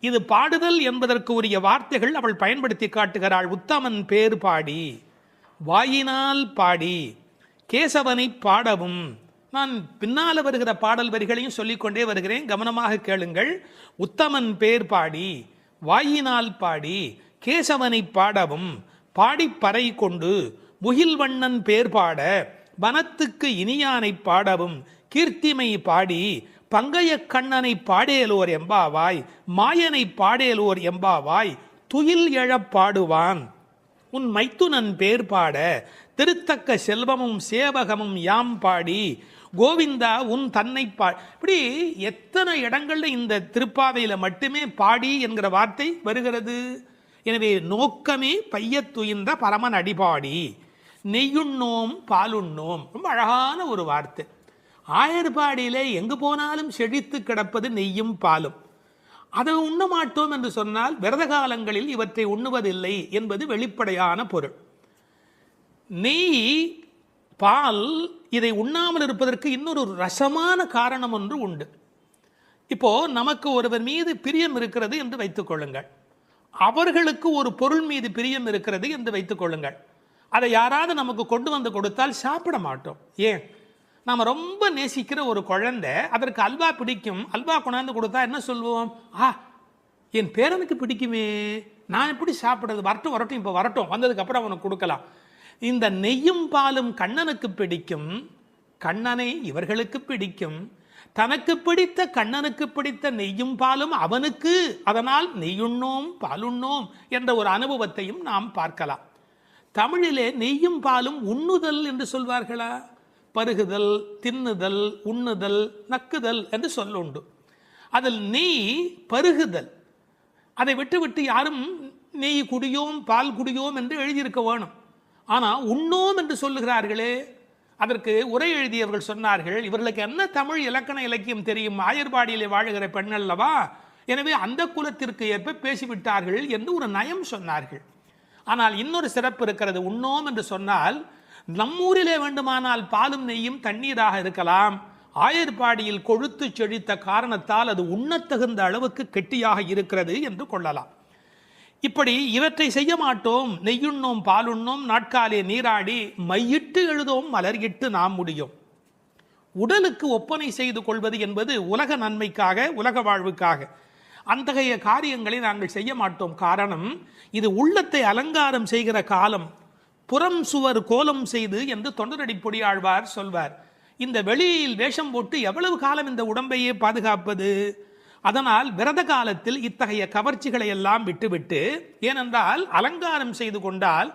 இது பாடுதல் என்பதற்கு உரிய வார்த்தைகள் அவள் பயன்படுத்தி காட்டுகிறாள். உத்தமன் பேர் பாடி, வாயினால் பாடி, கேசவனை பாடவும். நான் பின்னால் வருகிற பாடல் வரிகளையும் சொல்லிக்கொண்டே வருகிறேன், கவனமாக கேளுங்கள். உத்தமன் பேர் பாடி, வாயினால் பாடி, கேசவனை பாடவும், பாடிப்பறை கொண்டு முகில்வண்ணன் பேர் பாட, வனத்துக்கு இனியானை பாடவும், கீர்த்திமை பாடி, பங்கைய கண்ணனை பாடேலோர் எம்பாவாய், மாயனை பாடேலோர் எம்பாவாய், துயில் எழப் பாடுவான். உன் மைத்துனன் பேர் பாட, திருத்தக்க செல்வமும் சேவகமும் யாம் பாடி, கோவிந்தா உன் தன்னை இப்படி எத்தனை இடங்கள்ல இந்த திருப்பாவையில மட்டுமே பாடி என்கிற வார்த்தை வருகிறது. எனவே நோக்கமே பையத்துயின்ற பரமன் அடிபாடி, நெய்யுண்ணோம் பாலுண்ணோம். ரொம்ப அழகான ஒரு வார்த்தை. ஆயர்பாடியிலே எங்கு போனாலும் செழித்து கிடப்பது நெய்யும் பாலும். அதை உண்ண மாட்டோம் என்று சொன்னால் விரத காலங்களில் இவற்றை உண்ணுவதில்லை என்பது வெளிப்படையான பொருள். நெய், பால் இதை உண்ணாமல் இருப்பதற்கு இன்னொரு ரசமான காரணம் ஒன்று உண்டு. இப்போ நமக்கு ஒருவர் மீது பிரியம் இருக்கிறது என்று வைத்துக் கொள்ளுங்கள், அவர்களுக்கு ஒரு பொருள் மீது பிரியம் இருக்கிறது என்று வைத்துக் கொள்ளுங்கள். அதை யாராவது நமக்கு கொண்டு வந்து கொடுத்தால் சாப்பிட மாட்டோம். ஏன்? நாம் ரொம்ப நேசிக்கிற ஒரு குழந்தை, அதற்கு அல்வா பிடிக்கும், அல்வா கொண்டாந்து கொடுத்தா என்ன சொல்லுவோம்? என் பேரனுக்கு பிடிக்குமே, நான் எப்படி சாப்பிட்றது, வரட்டும் வரட்டும், இப்போ வரட்டும், வந்ததுக்கு அப்புறம் அவனுக்கு கொடுக்கலாம். இந்த நெய்யும் பாலும் கண்ணனுக்கு பிடிக்கும், கண்ணனை இவர்களுக்கு பிடிக்கும், தனக்கு பிடித்த கண்ணனுக்கு பிடித்த நெய்யும் பாலும் அவனுக்கு, அதனால் நெய்யுண்ணோம் பாலுண்ணோம் என்ற ஒரு அனுபவத்தையும் நாம் பார்க்கலாம். தமிழிலே நெய்யும் பாலும் உண்ணுதல் என்று சொல்வார்களா? பருகுதல், தின்னுதல், உண்ணுதல், நக்குதல் என்று சொல்லுண்டு. அதில் நெய் பருகுதல், அதை விட்டு யாரும் நெய் குடியோம் பால் குடியோம் என்று எழுதியிருக்க வேணும். ஆனால் உண்ணோம் என்று சொல்லுகிறார்களே, அதற்கு உரை எழுதியவர்கள் சொன்னார்கள், இவர்களுக்கு என்ன தமிழ் இலக்கண இலக்கியம் தெரியும், ஆயர்பாடியிலே வாழுகிற பெண் அல்லவா, எனவே அந்த குலத்திற்கு ஏற்ப பேசிவிட்டார்கள் என்று ஒரு நயம் சொன்னார்கள். ஆனால் இன்னொரு சிறப்பு இருக்கிறது. உண்ணோம் என்று சொன்னால் நம்மூரிலே வேண்டுமானால் பாலும் நெய்யும் தண்ணீராக இருக்கலாம், ஆயர்பாடியில் கொழுத்து செழித்த காரணத்தால் அது உண்ணத்தகுந்த அளவுக்கு கெட்டியாக இருக்கிறது என்று கொள்ளலாம். இப்படி இவற்றை செய்ய மாட்டோம், நெய்யுண்ணோம் பாலுண்ணோம், நாட்காலே நீராடி மையிட்டு எழுதோம் மலர்கிட்டு நாம் முடியும். உடலுக்கு ஒப்பனை செய்து கொள்வது என்பது உலக நன்மைக்காக, உலக வாழ்வுக்காக. அத்தகைய காரியங்களை நாங்கள் செய்ய மாட்டோம். காரணம், இது உள்ளத்தை அலங்காரம் செய்கிற காலம். புறம் சுவர் கோலம் செய்து என்று தொண்டரடி பொடியாழ்வார் சொல்வார். இந்த வெளியில் வேஷம் போட்டு எவ்வளவு காலம் இந்த உடம்பையே பாதுகாப்பது? அதனால் விரத காலத்தில் இத்தகைய கவர்ச்சிகளை எல்லாம் விட்டுவிட்டு, ஏனென்றால் அலங்காரம் செய்து கொண்டால்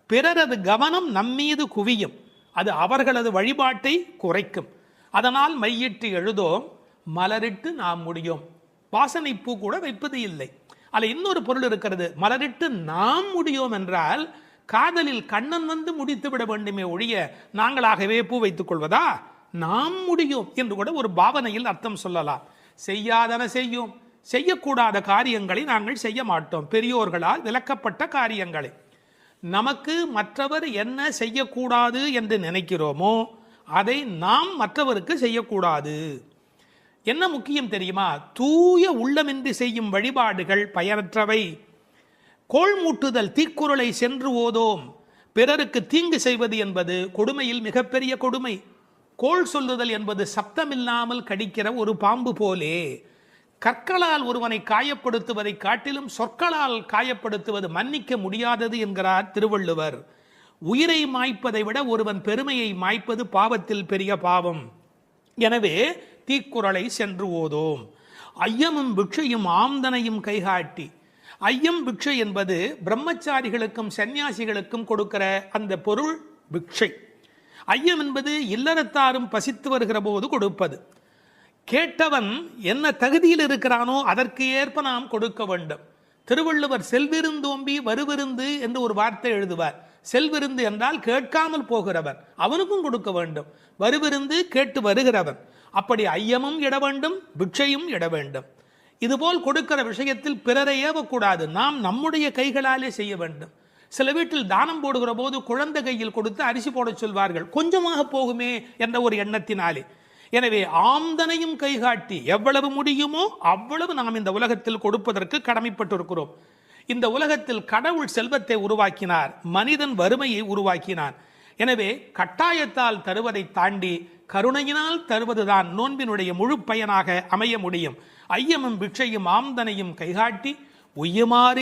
பிறரது கவனம் நம்மீது குவியும், அது அவர்களது வழிபாட்டை குறைக்கும். அதனால் மையிட்டு எழுதோம் மலரிட்டு நாம் முடியும். வாசனை பூ கூட வைப்பது இல்லை. அதில் இன்னொரு பொருள் இருக்கிறது. மலரிட்டு நாம் முடியோம் என்றால் காதலில் கண்ணன் வந்து முடித்து விட வேண்டுமே ஒழிய நாங்களாகவே பூ வைத்துக் கொள்வதா? நாம் முடியும் என்று கூட ஒரு பாவனையில் அர்த்தம் சொல்லலாம். செய்யாதன செய்யும், செய்யக்கூடாத காரியங்களை நாங்கள் செய்ய மாட்டோம், பெரியோர்களால் விலக்கப்பட்ட காரியங்களை. நமக்கு மற்றவர் என்ன செய்யக்கூடாது என்று நினைக்கிறோமோ அதை நாம் மற்றவருக்கு செய்யக்கூடாது. என்ன முக்கியம் தெரியுமா? தூய உள்ளமின்றி செய்யும் வழிபாடுகள் பயனற்றவை. கோள் மூட்டுதல், தீக்குறளை சென்று ஓதோம், பிறருக்கு தீங்கு செய்வது என்பது கொடுமையில் மிகப்பெரிய கொடுமை. கோள் சொல்லுதல் என்பது சப்தமில்லாமல் கடிக்கிற ஒரு பாம்பு போலே. கற்களால் ஒருவனை காயப்படுத்துவதை காட்டிலும் சொற்களால் காயப்படுத்துவது மன்னிக்க முடியாதது என்கிறார் திருவள்ளுவர். உயிரை மாய்ப்பதை விட ஒருவன் பெருமையை மாய்ப்பது பாவத்தில் பெரிய பாவம். எனவே தீக்குறளை சென்று ஓதோம். ஐயமும் பிக்ஷையும் ஆம்தனையும் கைகாட்டி. ஐயம் பிக்ஷை என்பது பிரம்மச்சாரிகளுக்கும் சன்னியாசிகளுக்கும் கொடுக்கிற அந்த பொருள் பிக்ஷை. ஐயம் என்பது இல்லறத்தாரும் பசித்து வருகிற போது கொடுப்பது. கேட்டவன் என்ன தகுதியில் இருக்கிறானோ அதற்கு ஏற்ப நாம் கொடுக்க வேண்டும். திருவள்ளுவர் செல்விருந்தோம்பி வருவிருந்து என்று ஒரு வார்த்தை எழுதுவார். செல்விருந்து என்றால் கேட்காமல் போகிறவன், அவனுக்கும் கொடுக்க வேண்டும். வருவிருந்து கேட்டு வருகிறவன். அப்படி ஐயமும் இட வேண்டும், பிக்ஷையும் இட வேண்டும். இதுபோல் கொடுக்கிற விஷயத்தில் பிறரை ஏவக்கூடாது, நாம் நம்முடைய கைகளாலே செய்ய வேண்டும். சில வீட்டில் தானம் போடுகிற போது குழந்தை கையில் கொடுத்து அரிசி போட சொல்வார்கள், கொஞ்சமாக போகுமே என்ற ஒரு எண்ணத்தினாலே. எனவே ஆம்தனையும் கைகாட்டி எவ்வளவு முடியுமோ அவ்வளவு நாம் இந்த உலகத்தில் கொடுப்பதற்கு கடமைப்பட்டிருக்கிறோம். இந்த உலகத்தில் கடவுள் செல்வத்தை உருவாக்கினார், மனிதன் வறுமையை உருவாக்கினான். எனவே கட்டாயத்தால் தருவதை தாண்டி கருணையினால் தருவதுதான் நோன்பினுடைய முழு பயனாக அமைய முடியும். ஐயமும் பிக்ஷையும் ஆம்தனையும் கைகாட்டி உய்யுமாறு